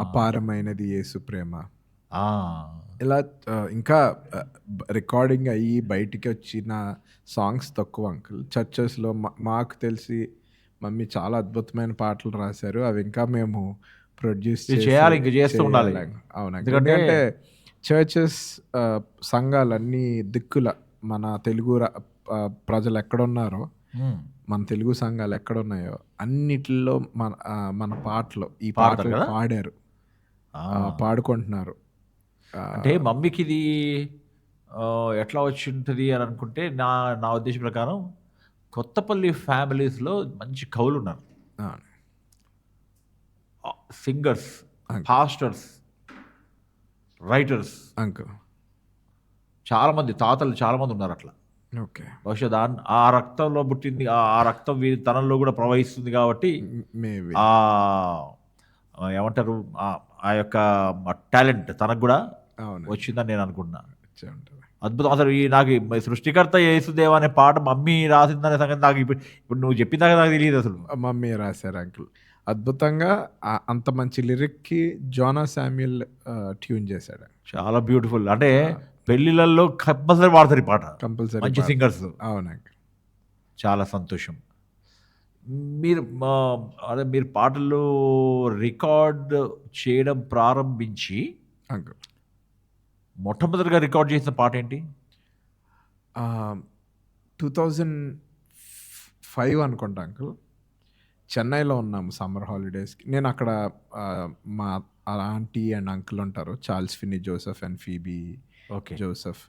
అపారమైనది యేసు ప్రేమ. ఆ, ఇలా ఇంకా రికార్డింగ్ అయ్యి బయటికి వచ్చిన సాంగ్స్ తక్కువ అంకుల్. చర్చెస్లో మాకు తెలిసి మమ్మీ చాలా అద్భుతమైన పాటలు రాశారు. అవి ఇంకా మేము ప్రొడ్యూస్ చేయాలి, ఇంకా చేస్తూ ఉండాలి. అవును, ఎందుకంటే ఎందుకంటే చర్చెస్ సంఘాలన్నీ దిక్కుల మన తెలుగు ప్రజలు ఎక్కడున్నారో, మ్మ్. మన తెలుగు సంఘాలు ఎక్కడున్నాయో అన్నిటిలో మన పాటలు ఈ పాడతారు పాటలు కదా? పాడారు, ఆ. పాడుకుంటున్నారు. అంటే మమ్మీకి ఇది ఎట్లా వచ్చి ఉంటుంది అని అనుకుంటే, నా ఉద్దేశం ప్రకారం కొత్తపల్లి ఫ్యామిలీస్లో మంచి కవులు ఉన్నారు, సింగర్స్, పాస్టర్స్, రైటర్స్ అంకుల్. చాలామంది, తాతలు చాలామంది ఉన్నారు అట్లా. ఓకే, బహుశా ఆ రక్తంలో పుట్టింది, ఆ రక్తం వీరి తనంలో కూడా ప్రవహిస్తుంది కాబట్టి మేబీ. ఏమంటారు, ఆ యొక్క టాలెంట్ తనకు కూడా అవును, వచ్చిందని నేను అనుకుంటున్నా. వచ్చే ఉంటుంది. అద్భుతం. అసలు నాకు ఈ సృష్టికర్త యేసుదేవ అనే పాట మమ్మీ రాసిందనే సంగతి నాకు ఇప్పుడు నువ్వు చెప్పినాక నాకు తెలియదు అసలు. మమ్మీ రాశారు అంకుల్ అద్భుతంగా. అంత మంచి లిరిక్కి జోనా శామ్యూల్ ట్యూన్ చేశాడు. చాలా బ్యూటిఫుల్. అంటే పెళ్ళిళ్ళల్లో కంపల్సరీ పాడతారు ఈ పాట, కంపల్సరీ మంచి సింగర్స్. అవును అంకుల్. చాలా సంతోషం. మీరు పాటలు రికార్డ్ చేయడం ప్రారంభించి అంకుల్ మొట్టమొదటిగా రికార్డ్ చేసిన పాట ఏంటి? 2005 అనుకుంటా అంకుల్. చెన్నైలో ఉన్నాము సమ్మర్ హాలిడేస్కి. నేను అక్కడ మా ఆంటీ అండ్ అంకుల్ ఉంటారు, Charles Finny Joseph and Phoebe okay. Joseph,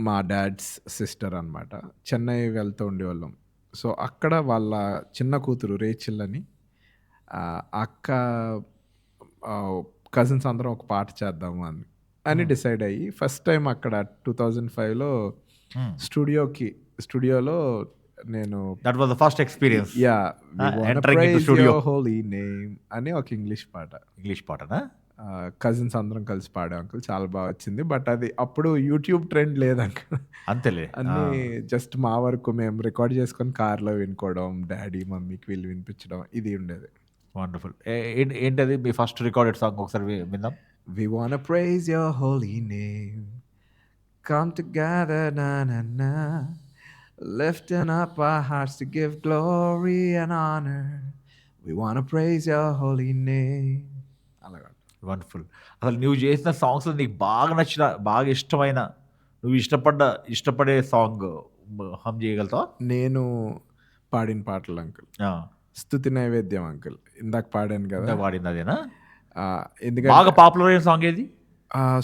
మా డాడ్స్ సిస్టర్ అనమాట. చెన్నై వెళ్తూ ఉండేవాళ్ళం. సో అక్కడ వాళ్ళ చిన్న కూతురు రేచిల్ అని, అక్క కజిన్స్ అందరం ఒక పాట చేద్దాము అని డిసైడ్ అయ్యి ఫస్ట్ టైం అక్కడ 2005లో స్టూడియోలో నేను that was the first experience. entering into studio holy name అని ఒక ఇంగ్లీష్ పాటనా? కజిన్స్ అందరం కలిసి పాడాం అంకుల్. చాలా బాగా వచ్చింది. బట్ అది అప్పుడు యూట్యూబ్ ట్రెండ్ లేదు అంకుల్. అంతేలే. అన్నీ జస్ట్ మా వరకు మేము రికార్డ్ చేసుకొని కార్లో వినుకోవడం, డాడీ మమ్మీకి వీళ్ళు వినిపించడం, ఇది ఉండేది. వండర్ఫుల్. ఏంటది మీ ఫస్ట్ రికార్డెడ్ సాంగ్? ఒకసారి విందాం. We wanna praise your holy name, come together, na na na, lifting up our hearts to give glory and honor. We wanna praise your holy name. అలాగా. Wonderful. అసలు నువ్వు చేసిన songs నీకు బాగా నచ్చిన, బాగా ఇష్టమైన, నువ్వు ఇష్టపడే సాంగ్ హమ్ చేయగలుగుతావా? నేను పాడిన పాటలు అంకుల్, స్తుతి నైవేద్యం అంకుల్. ఇందాక పాడాను కదా, పాడింది అదేనా? ఎందుకంటే బాగా పాపులర్ అయిన సాంగ్ ఏది?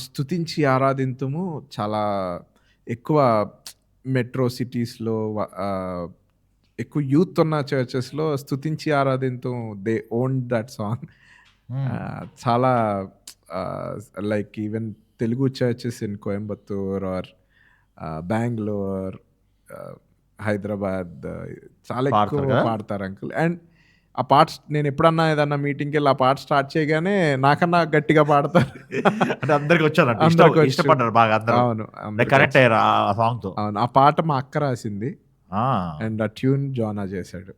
స్తుతించి ఆరాధింతుము చాలా ఎక్కువ మెట్రో సిటీస్లో, ఎక్కువ యూత్ ఉన్న చర్చెస్లో స్తుతించి ఆరాధింతుం, దే ఓన్ దట్ సాంగ్. చాలా like even Telugu churches in Coimbatore or Bangalore, Hyderabad చాలా ఎక్కువ పాడతారు అంకుల్. అండ్ ఆ పాట నేను ఎప్పుడన్నా ఏదన్నా మీటింగ్కి వెళ్ళి ఆ పాట స్టార్ట్ చేయగానే నాకన్నా గట్టిగా పాడతారు. అంటే అందరికి వచ్చారు, ఇష్టపడ్డారు బాగా అందరూ. అవును, కనెక్ట్ అయ్యారు ఆ సాంగ్తో. అవును, ఆ పాట మా అక్క రాసింది అండ్ ఆ ట్యూన్ జోనా చేశాడు.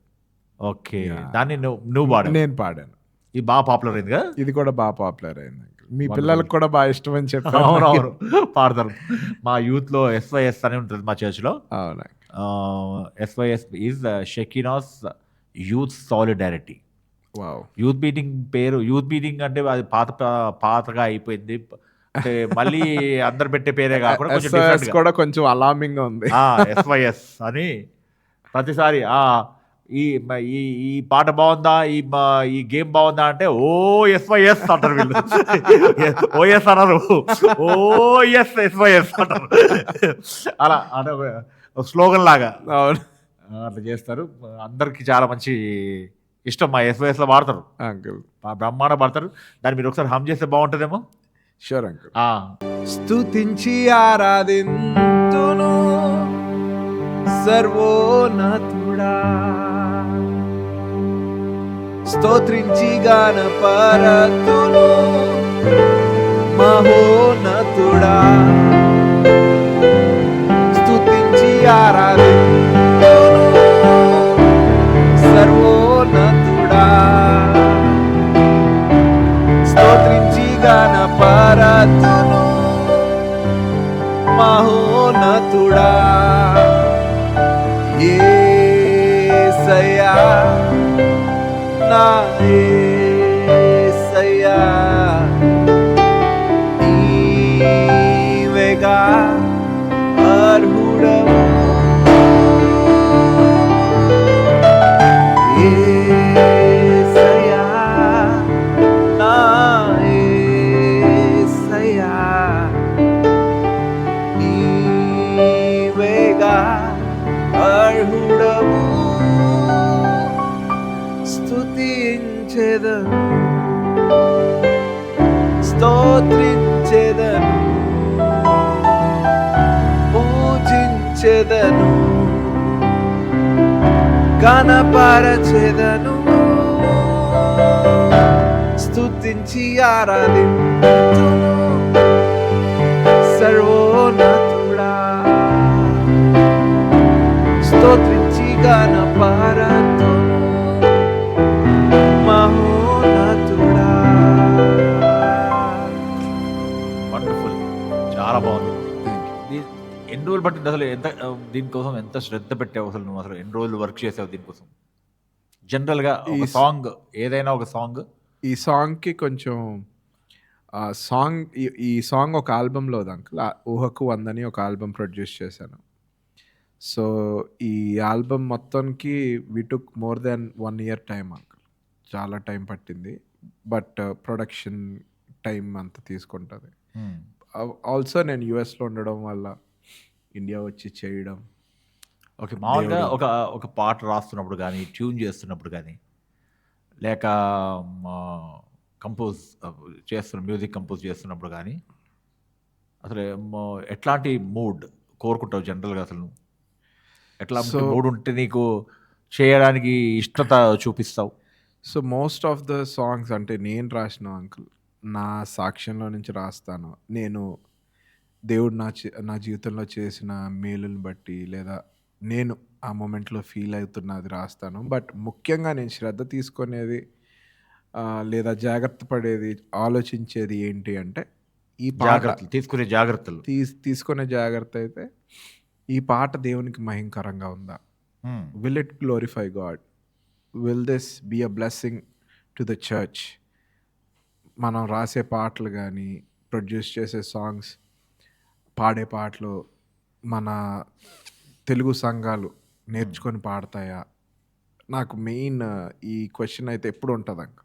ఓకే, దాన్ని నువ్వు పాడావు? నేను పాడాను. ఇది బాగా పాపులర్ అయింది కదా? ఇది కూడా బాగా పాపులర్ అయింది. మీ పిల్లలకు కూడా బాగా ఇష్టం అని చెప్పారు. అవునవును, పాడతారు. మా యూత్లో SYS అని ఉంటుంది మా చర్చ్లో. అవునా? SYS is Shekinah's youth solidarity. Wow. Youth meeting పేరు, యూత్ మీటింగ్ అంటే అది పాతగా అయిపోయింది. అంటే మళ్ళీ అందరు పెట్టే పేరే కాకుండా కూడా కొంచెం అలార్మింగ్ గా ఉంది. SYS అని ప్రతిసారి ఈ ఈ పాట బాగుందా, ఈ గేమ్ బాగుందా అంటే ఎస్ అంటారు వీళ్ళు. ఓఎస్ అన్నారు, ఎస్ అంటారు. అలా అంటే స్లోగన్ లాగా అవును అట్లా చేస్తారు. అందరికి చాలా మంచి ఇష్టం. మా ఎస్వైఎస్లో వాడతారు, అంకుల్. బ్రహ్మాండ పడతారు. దాన్ని మీరు ఒకసారి హమ్ చేస్తే బాగుంటుందేమో. Sure uncle. స్తుతించి ఆరాధింతును సర్వోన్నతుడా, స్తోత్రించి గానపరతును మహోన్నతుడా, స్తుతించి ఆరాధింతును సర్వోన్నతుడా, స్తోత్రించి గానపరతును మహోన్నతుడా. యేసయ్యా నా యేసయ్యా, నీవేగా అర్హుడవు. యేసయ్యా నా యేసయ్యా, నీవేగా అర్హుడవు. స్తుతించెదను స్తోత్రించెదను పూజించెదను కనపరచెదను, స్తుతించి ఆరాధింతును సర్వోన్నతుడా, స్తోత్రించి గణపరతును మహోన్నతుడా. వండర్ఫుల్, చాలా బాగుంది. ఎన్ని రోజులు పట్టింది అసలు? దీనికోసం ఎంత శ్రద్ధ పెట్టావు అసలు? నువ్వు అసలు ఎన్ని రోజులు వర్క్ చేసావు దీనికోసం? జనరల్గా ఒక సాంగ్, ఏదైనా ఒక సాంగ్, ఈ సాంగ్కి కొంచెం ఈ సాంగ్ ఒక ఆల్బంలో అంకుల్, ఊహకు వందని ఒక ఆల్బమ్ ప్రొడ్యూస్ చేశాను. సో ఈ ఆల్బమ్ మొత్తానికి we took more than 1 year time uncle. చాలా టైం పట్టింది, బట్ ప్రొడక్షన్ టైం అంత తీసుకుంటుంది. ఆల్సో నేను యుఎస్లో ఉండడం వల్ల ఇండియా వచ్చి చేయడం. ఓకే. మామూలుగా ఒక పాట రాస్తున్నప్పుడు కానీ, ట్యూన్ చేస్తున్నప్పుడు కానీ, లేక కంపోజ్ మ్యూజిక్ కంపోజ్ చేస్తున్నప్పుడు కానీ, అసలు ఎట్లాంటి మూడ్ కోరుకుంటావు జనరల్గా? అసలు నువ్వు ఎట్లా మూడ్ ఉంటే నీకు చేయడానికి ఇష్టత చూపిస్తావు? So most of the songs అంటే నేను రాసిన అంకుల్, నా సాక్ష్యంలో నుంచి రాస్తాను. నేను దేవుడు నా జీవితంలో చేసిన మేలుని బట్టి, లేదా నేను ఆ మూమెంట్లో ఫీల్ అవుతున్నది రాస్తాను. బట్ ముఖ్యంగా నేను శ్రద్ధ తీసుకునేది లేదా జాగ్రత్త పడేది, ఆలోచించేది ఏంటి అంటే, ఈ పాట తీసుకునే జాగ్రత్తలు తీసుకునే జాగ్రత్త అయితే, ఈ పాట దేవునికి మహిమకరంగా ఉందా? Will it glorify God? Will this be a blessing to the church? మనం రాసే పాటలు కానీ, ప్రొడ్యూస్ చేసే సాంగ్స్, పాడే పాటలు మన తెలుగు సంఘాలు నేర్చుకొని పాడతాయా? నాకు మెయిన్ ఈ క్వశ్చన్ అయితే ఎప్పుడు ఉంటుంది అంక.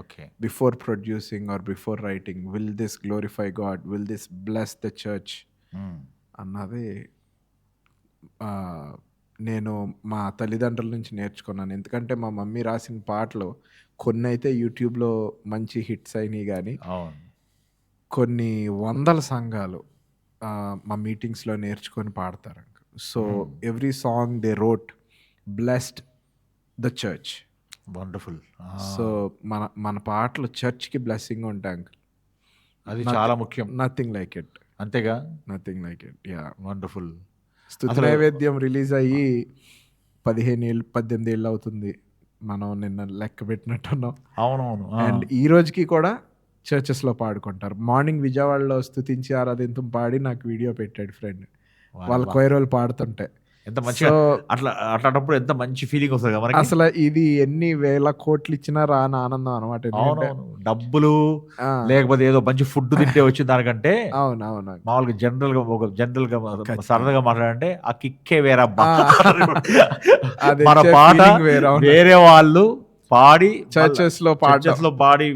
Okay. Before producing are before writing, will this glorify God? Will this bless the church అన్నది నేను మా తల్లిదండ్రుల నుంచి నేర్చుకున్నాను. ఎందుకంటే మా మమ్మీ రాసిన పాటలు కొన్ని అయితే యూట్యూబ్లో మంచి హిట్స్ అయినాయి, కానీ కొన్ని వందల సంఘాలు మా మీటింగ్స్లో నేర్చుకొని పాడతారు. So every song they wrote blessed the church. Wonderful. So మన పాటలు చర్చ్కి బ్లెస్సింగ్ ఉంటాయి అంకుల్. అది చాలా ముఖ్యం. Nothing like it. అంతేగా? Nothing like it. Yeah, wonderful. స్తుతి నైవేద్యం రిలీజ్ అయ్యి 18 ఏళ్ళు అవుతుంది. మనం నిన్న లెక్క పెట్టినట్టున్నాం. అవునవును. అండ్ ఈ రోజుకి కూడా చర్చెస్లో పాడుకుంటారు. మార్నింగ్ విజయవాడలో స్తుతించి ఆరాధింతం పాడి నాకు వీడియో పెట్టాడు ఫ్రెండ్. వాళ్ళ కొయరోలు పాడుతుంటే ఎంత మంచిగా సో అట్లాంటప్పుడు ఎంత మంచి ఫీలింగ్ వస్తుంది కదా మనకి. అసలు ఇది ఎన్ని వేల కోట్లు ఇచ్చినా రాని ఆనందం అనమాట. ఎందుకంటే అవునవును. డబ్బులు ఆ! లేకపోతే ఏదో మంచి ఫుడ్ తింటే వచ్చిన దానికంటే అవునవును. మామూలుగా జనరల్‌గా ఖచ్చితంగా. సరదాగా మాట్లాడంటే ఆ కిక్కే వేరబ్బా. ఆ! మన అదిచ్చే పాట ఫీలింగ్ వేరు. అవును. వేరే వాళ్ళు పాడి చర్చెస్‌లో పాడడం. చర్చెస్‌లో పాడి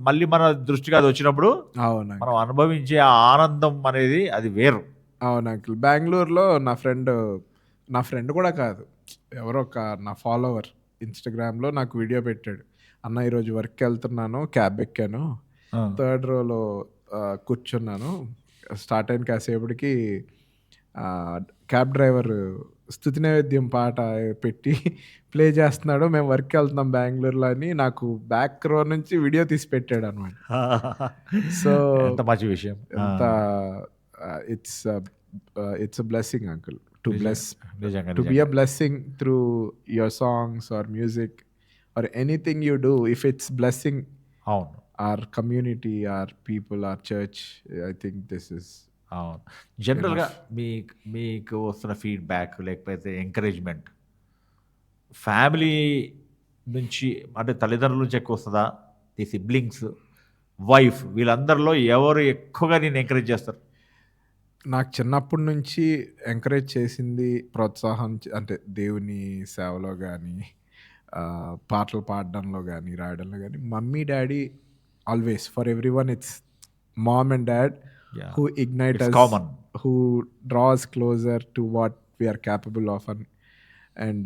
మళ్ళీ మన దృష్టికి అది వచ్చినప్పుడు అవును. మనం అనుభవించే ఆ ఆనందం అనేది అది వేరు. అవును అంకుల్. బెంగుళూరులో నా ఫ్రెండ్ కూడా కాదు. ఎవరో నా ఫాలోవర్ ఇన్‌స్టాగ్రామ్‌లో నాకు వీడియో పెట్టాడు. అన్న ఈరోజు వర్క్‌కెళ్తున్నాను. క్యాబ్ ఎక్కాను. ఆ! థర్డ్ రోలో కూర్చున్నాను. స్టార్ట్ అయిన కాసేపటికి క్యాబ్ డ్రైవర్ స్తుతి నైవేద్యం పాట పెట్టి ప్లే చేస్తున్నాడు. మేము వర్క్‌కెళ్తున్నాం బెంగుళూరులో అని నాకు బ్యాక్ రో నుంచి వీడియో తీసి పెట్టాడనమాట. సో ఎంత మంచి విషయం. ఆ! ఎంత it's it's a blessing uncle to bless నిజంగా. To be a blessing through your songs or music or anything you do if it's blessing అవును. our community, our people, our church. I think this is అవును. జనరల్‌గా enough. మీకు వస్తున్న feedback లేకపోతే encouragement family నుంచి అంటే తల్లిదండ్రుల నుంచి ఎక్కువ వస్తదా? నీ సిబ్లింగ్స్, వైఫ్ వీళ్ళందరిలో ఎవరు ఎక్కువగా నిన్ను ఎంకరేజ్ చేస్తారు? నాకు చిన్నప్పటి నుంచి ఎంకరేజ్ చేసింది ప్రోత్సాహం అంటే దేవుని సేవలో కానీ పాటలు పాడడంలో కానీ రాయడంలో కానీ mummy daddy always for every one it's mom and dad yeah! who ignite it's us, common. who draw us closer to what we are capable of. And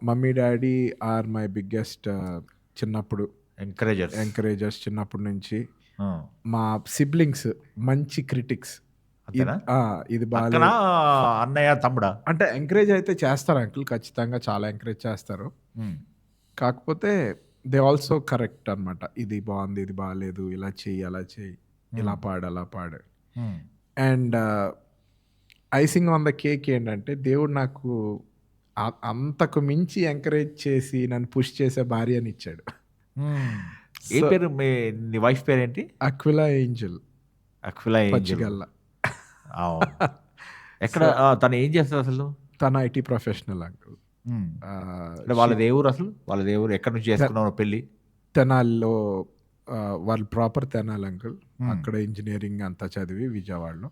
mummy, daddy are my biggest చిన్నప్పుడు ఎంకరేజర్స్. ఎంకరేజర్స్ చిన్నప్పటి నుంచి. ఆ! మా siblings మంచి critics. అంతేనా? ఇది అక్కనా? బాలేదు అన్నయ్య, తమ్ముడా? అంటే ఎంకరేజ్ అయితే చేస్తారు అంకుల్. ఖచ్చితంగా చాలా ఎంకరేజ్ చేస్తారు. హ్మ్. కాకపోతే దే ఆల్సో కరెక్ట్ అనమాట. ఇది బాగుంది, ఇది బాగాలేదు, ఇలా చెయ్యి, అలా చెయ్యి, ఇలా పాడు, అలా పాడు. హ్మ్. And icing on the cake ఏంటంటే దేవుడు నాకు అంతకు మించి ఎంకరేజ్ చేసి నన్ను పుష్ చేసే భార్యని ఇచ్చాడు. హ్మ్. ఏ సో పేరు నీ వైఫ్ పేరేంటి? Aquila Angel Aquila Angel. Pachigalla. అవును. ఎక్కడ సో తను ఏం చేస్తది అసలు? తన ఐటీ ప్రొఫెషనల్ అంకుల్. హ్మ్. అంటే వాళ్ళది ఏ ఊరు అసలు? వాళ్ళది ఏ ఊరు? ఎక్కడి నుంచి చేసుకున్నావు పెళ్లి? తెనాలిలో వాళ్ళు ప్రాపర్ తెనాలి అంకుల్. హ్మ్. అక్కడ ఇంజనీరింగ్ అంతా చదివి విజయవాడలో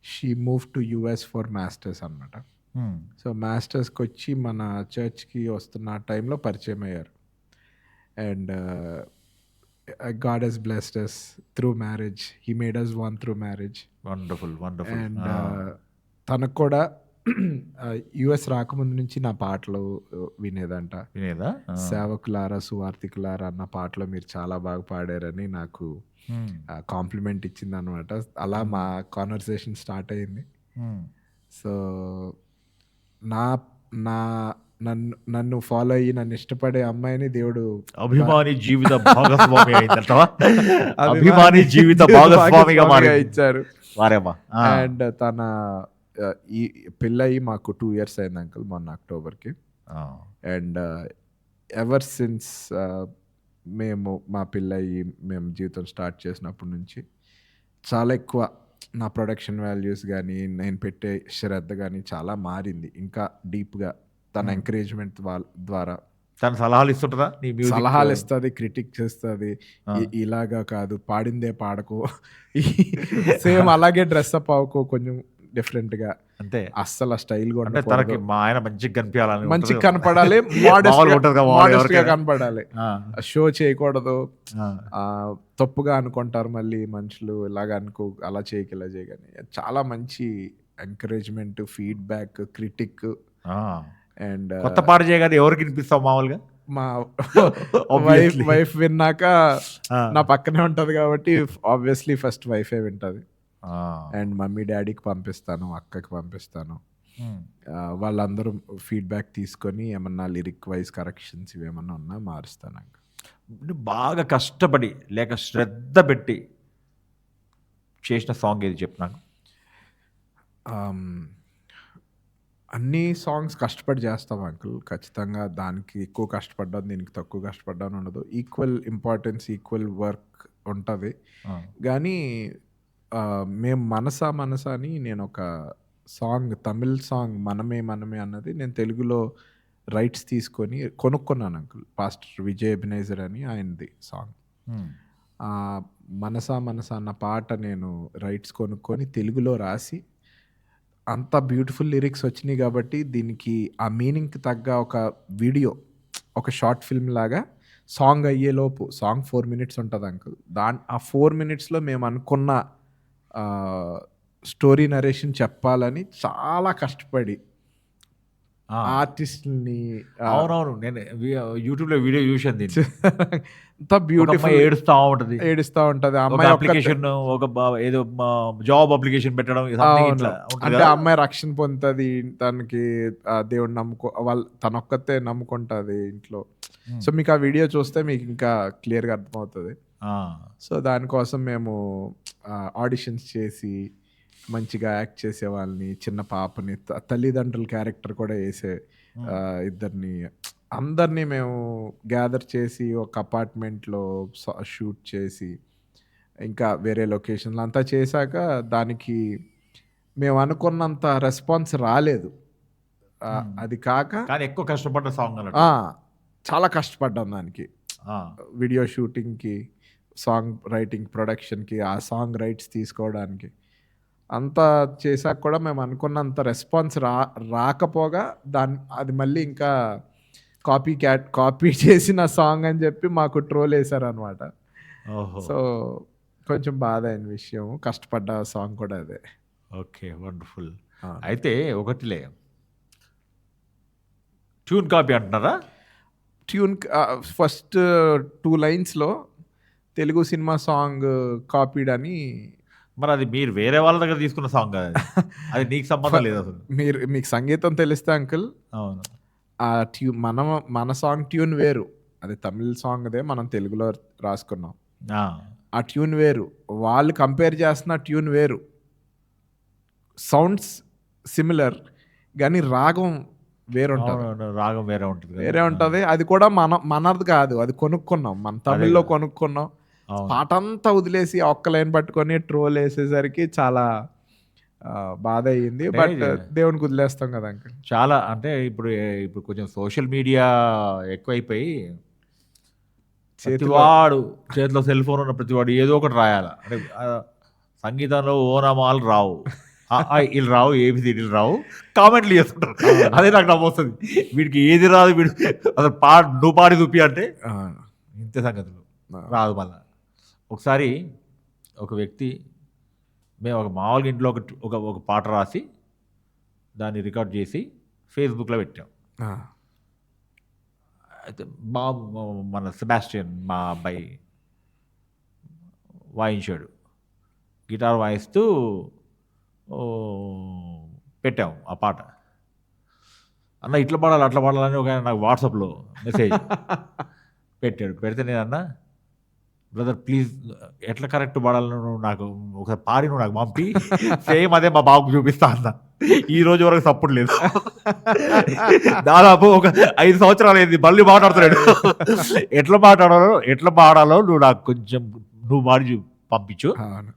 she move to US for masters అనమాట. హ్మ్. సో మాస్టర్స్కి వచ్చి మన చర్చ్కి వస్తున్న టైంలో పరిచయం అయ్యారు. And God he's blessed us through marriage. He made us one through marriage. Wonderful. Wonderful. And ఆ! తనకు కూడా యుఎస్ రాకముందు నుంచి నా పాటలు వినేదంట. వినేదా? ఆ! సేవకులారా సువార్థికులారా అన్న పాటలో మీరు చాలా బాగా పాడారని నాకు హ్మ్. కాంప్లిమెంట్ ఇచ్చిందనమాట. అలా మా కాన్వర్సేషన్ స్టార్ట్ అయింది. హ్మ్. సో నా నా నన్ను ఫాలో అయ్యి నన్ను ఇష్టపడే అమ్మాయిని దేవుడు అభిమాని జీవిత భాగస్వామి అయిందంటావా? అభిమాని అభిమాని జీవిత జీవిత భాగస్వామిగా మారింది. ఇచ్చారు. వారేమ్మా! ఆ! అండ్ తన ఈ పెళ్ళయి మాకు 2 years అయింది అంకుల్ మొన్న అక్టోబర్‌కి. ఆ! అండ్ ఎవర్ సిన్స్ మా పెళ్ళయి మేము జీవితం స్టార్ట్ చేసినప్పటి నుంచి చాలా ఎక్కువ నా ప్రొడక్షన్ వాల్యూస్ గానీ, నేను పెట్టే శ్రద్ధ గానీ చాలా మారింది. ఇంకా డీప్‌గా తన ఎంకరేజ్‌మెంట్ ద్వారా. తను సలహాలు ఇస్తుంటదా? నీ మ్యూజిక్ సలహాలు ఇస్తది, క్రిటిక్ చేస్తది. ఆ! ఇలాగా కాదు, పాడిందే పాడకు. సేమ్ అలాగే డ్రెస్అప్ అవ్వకు, కొంచెం డిఫరెంట్‌గా. అంతే. అస్సల స్టైల్‌గా అంటే తనకి ఉండకూడదు. మా ఆయన మంచిగా కనిపియాలని మంచిగా ఉంటది. కనపడాలి. మామూలుగా ఉంటది కదా మామూలుగా మోడెస్ట్‌గా ఎవరికైనా. కనపడాలి. ఆ! షో చేయకూడదు. ఆ! తప్పుగా అనుకుంటారు మళ్ళీ మనుషులు. ఇలాగ అనుకో, అలా చేయకు, ఇలా చేయకు అని. చాలా మంచి ఎంకరేజ్‌మెంట్, ఫీడ్‌బ్యాక్, క్రిటిక్. ఆ! అండ్ కొత్త పాట చేయగానే ఎవరికి వినిపిస్తావు మామూలుగా? మా Obviously. వైఫ్ విన్నాక ఆ! నా పక్కనే ఉంటది కాబట్టి ఆబ్వియస్లీ ఫస్ట్ వైఫే వింటది. ఆ! అండ్ మమ్మీ డాడీకి పంపిస్తాను, అక్కకి పంపిస్తాను. హ్మ్. వాళ్ళందరూ ఫీడ్‌బ్యాక్ తీసుకొని ఏమన్నా లిరిక్ వైస్ కరెక్షన్స్ ఇవేమన్నా ఉన్నా మారుస్తాను. నువ్వు బాగా కష్టపడి లేక శ్రద్ధ పెట్టి చేసిన సాంగ్ ఏది చెప్పు నాకు? అన్ని సాంగ్స్ కష్టపడి చేస్తాం అంకుల్. ఖచ్చితంగా దానికి ఎక్కువ కష్టపడ్డాను, దీనికి తక్కువ కష్టపడ్డాను ఉండదు. ఈక్వల్ ఇంపార్టెన్స్, ఈక్వల్ వర్క్ ఉంటది. ఆ! గానీ మేము మనసా అని నేనొక సాంగ్ తమిళ్ సాంగ్ 'మనమే మనమే' అన్నది నేను తెలుగులో రైట్స్ తీసుకొని కొనుక్కున్నాను అంకుల్. పాస్టర్ విజయ్ ఎబినైజర్ అని ఆయనది సాంగ్. హ్మ్. 'మనసా మనసా' అన్న పాట నేను రైట్స్ కొనుక్కొని తెలుగులో రాసి, అంత బ్యూటిఫుల్ లిరిక్స్ వచ్చినాయి కాబట్టి దీనికి ఆ మీనింగ్‌కి తగ్గ ఒక వీడియో, ఒక షార్ట్ ఫిల్మ్ లాగా సాంగ్ అయ్యేలోపు, సాంగ్ 4 మినిట్స్ ఉంటది అంకుల్. ఆ 4 మినిట్స్‌లో మేము అనుకున్న స్టోరీ నరేషన్ చెప్పాలని చాలా కష్టపడి ఆ! ఆర్టిస్ట్‌ని అవునవును. నేను యూట్యూబ్‌లో వీడియో చూశాను దీన్ని. అంత ఒక బ్యూటిఫుల్ అమ్మాయి ఏడుస్తా ఉంటది. ఏడుస్తా ఉంటది. ఆ ఒక అమ్మాయి ఒక్కతే. అప్లికేషన్ ఒక ఏదో జాబ్ అప్లికేషన్ పెట్టడం సంథింగ్ అవును. ఇట్లా ఉంటది అంటే కదా! ఆ అమ్మాయి రక్షణ పొందుతది. తనకి దేవుడిని తనొక్కతే నమ్ముకుంటది ఇంట్లో. హ్మ్. సో, మీకు ఆ వీడియో చూస్తే మీకింకా క్లియర్‌గా అర్థమవుతది. ఆ! సో, దానికోసం మేము ఆడిషన్స్ చేసి, మంచిగా యాక్ట్ చేసే వాళ్ళని, చిన్న పాపని, తల్లిదండ్రుల క్యారెక్టర్ కూడా ఏసే హ్మ్. ఇద్దరిని, అందరిని మేము గ్యాదర్ చేసి ఒక అపార్ట్మెంట్‌లో షూట్ చేసి, ఇంకా వేరే లొకేషన్‌లో అంతా చేశాక దానికి మేము అనుకున్నంత రెస్పాన్స్ రాలేదు. హ్మ్. అది కాక కానీ ఎక్కువ కష్టపడ్డ సాంగ్ అన్నట్టు. ఆ! చాలా కష్టపడ్డాం దానికి. ఆ! వీడియో షూటింగ్‌కి, సాంగ్ రైటింగ్, ప్రొడక్షన్‌కి, ఆ సాంగ్ రైట్స్ తీసుకోవడానికి. అంతా చేశాక కూడా మేము అనుకున్నంత రెస్పాన్స్ రాకపోగా అది మళ్ళీ ఇంకా కాపీ చేసిన సాంగ్ అని చెప్పి మాకు ట్రోలేసారనమాట. ఓహో! సో, కొంచెం బాధైన విషయం. కష్టపడ్డ సాంగ్ కూడా అదే. ఓకే. వండర్‌ఫుల్. అవును. అయితే ఒకటిలే ట్యూన్ కాపీ అంటున్నారా? ఫస్ట్ 2 లైన్స్‌లో తెలుగు సినిమా సాంగ్ కాపీడ్ అని మరి అది మీరు వేరే వాళ్ళ దగ్గర తీసుకున్న సాంగ్ కాదది. అది నీకు ఫ సంబంధం లేదసలు. మీకు సంగీతం తెలిస్తే అంకుల్, అవును. ఆ మన సాంగ్ ట్యూన్ వేరు. అది తమిళ్ సాంగ్‌దే మనం తెలుగులో రాసుకున్నాం. ఆ! ఆ ట్యూన్ వేరు. వాళ్ళు కంపేర్ చేస్తున్న ట్యూన్ వేరు. సౌండ్స్ సిమిలర్ గానీ రాగం వేరుంటది. అవునవును. రాగం వేరే ఉంటది కదా! వేరే ఆ! ఉంటది. అది కూడా మనది కాదు. అది కొనుక్కున్నాం. మన అదే తమిళ్లో కదా! కొనుక్కున్నాం. అవును. పాటంతా వదిలేసి ఆ ఒక్క లైన్ పట్టుకొని ట్రోలేసేసరికి చాలా బాధయింది. అంటే బట్ దేవునికి వదిలేస్తాం కదా అంకుల్. చాలా అంటే ఇప్పుడు కొంచెం సోషల్ మీడియా ఎక్కువైపోయి చేతిలో ప్రతివాడు చేతిలో సెల్ ఫోన్ ఉన్న ప్రతివాడు ఏదో ఒకటి రాయాల. అంటే సంగీతంలో ఓనమాలు రావు. ఈళ్ళు రావు, ఏబీసీడీలు రావు. కామెంట్లు చేస్తుంటారు. అవును. అదే నాకు నవ్వొస్తది. వీడికి ఏది రాదు వీడు అసలు నువ్వు పాడి చూపి అంటే అవును. ఇంతే సంగతులు. అవును. రాదు మళ్ళా. ఒకసారి ఒక వ్యక్తి మేము ఒక మామూలుగా ఇంట్లో ఒక పాట రాసి దాన్ని రికార్డ్ చేసి ఫేస్‌బుక్‌లో పెట్టాం. ఆ! అయితే మన సెబాస్టియన్ మా అబ్బాయి వాయించాడు. గిటార్ వాయిస్తూ ఓహ్, పెట్టాం ఆ పాట. అన్న ఇట్లా పాడాలి, అట్లా పాడాలని ఒకాయన నాకు వాట్సాప్‌లో మెసేజ్ పెట్టాడు. పెడితే నేనన్నా, బ్రదర్ ప్లీజ్ ఎట్లా కరెక్ట్ పాడాలో నువ్వు నాకు ఒకసారి పాడి నువ్వు నాకు పంపి సేమ్ అదే మా బాబుకి చూపిస్తా అన్న. ఈ రోజు వరకు సపోర్ట్ లేదు. దాదాపు ఒక 5 సంవత్సరాలయింది. మళ్ళీ మాట్లాడుతున్నాడు. ఎట్లా పాడాలో నువ్వు నాకు కొంచెం నువ్వు పాడి పంపించు. అవును.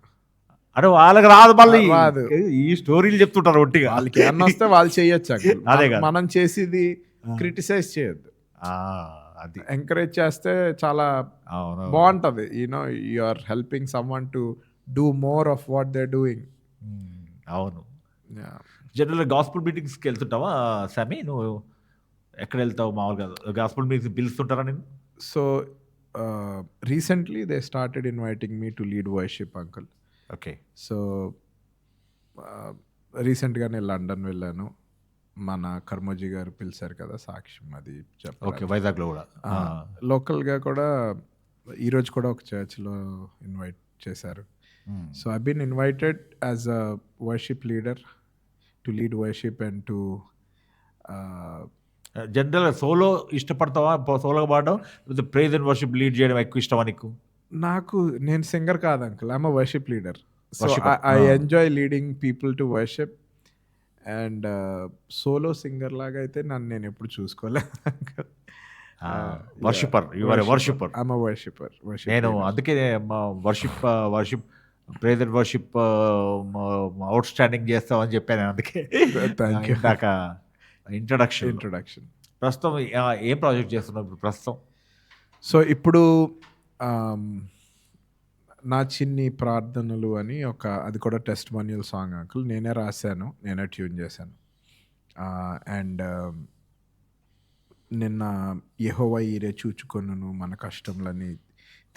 అంటే వాళ్ళకి రాదు మళ్ళీ. రాదు. ఈ స్టోరీలు చెప్తుంటారు ఒట్టిగా. వాళ్ళకేమన్నొస్తే వాళ్ళు చేయొచ్చు అంకుల్. అదే కదా! మనం చేసేది ఆ! క్రిటిసైజ్ చేయొద్దు. ఆ! అది. ఎంకరేజ్ చేస్తే చాలా అవునవును. బావుంటది. You are helping someone to do more of what they are doing. Hmm. అవును. యాహ్! జనరల్‌గా గాస్పుల్ మీటింగ్స్‌కి వెళ్తుంటావా సామి? నువ్వు ఎక్కడెళ్తావు మామూలుగా? గాస్పుల్ మీటింగ్స్‌కి పిలుస్తుంటారా నిన్ను? So, recently they started inviting me to lead worship uncle. Okay. So, రీసెంట్‌గానే లండన్ వెళ్ళాను. మన కర్మోజీ గారు పిలిచారు కదా! సాక్ష్యం అది ఓకే. చెప్పడానికి. వైజాగ్‌లో గూడా. ఆ! ఆ! లోకల్‌గా కూడా ఈరోజు కూడా ఒక చర్చ్‌లో ఇన్వైట్ చేశారు. Hmm. So, I been invited as a worship leader to lead worship and to ah, జనరల్‌గా సోలో ఇష్టపడతావా? సోలోగా పాడడం లేకపోతే ప్రైజ్ అండ్ వర్షిప్ లీడ్ చేయడం ఎక్కువ ఇష్టమా నీకు? నేను సింగర్ కాదు uncle. I am a worship leader. So, worshipper. I ah! Enjoy leading people to worship and solo singer లాగా అయితే నన్ను నేను ఎప్పుడు చూసుకోలేదు uncle. Ah! Yeah! Worshipper. You are a worshipper. I am a worshipper. Worship నేను leader. అందుకే worship praise and worship outstanding చేస్తామని చెప్పాను నేను అందుకే థ్యాంక్ యూ. ఇందాక ఇంట్రడక్షన్. ఇంట్రొడక్షన్. ప్రస్తుతం ఏం ప్రాజెక్ట్ చేస్తున్నావు ఇప్పుడు ప్రస్తుతం? సో ఇప్పుడు నా చిన్ని ప్రార్థనలు అని అది కూడా టెస్టిమోనియల్ సాంగ్ అంకుల్. నేనే రాశాను, నేనే ట్యూన్ చేశాను. అండ్ నిన్న యెహోవా ఈరే చూచుకొనును మన కష్టములని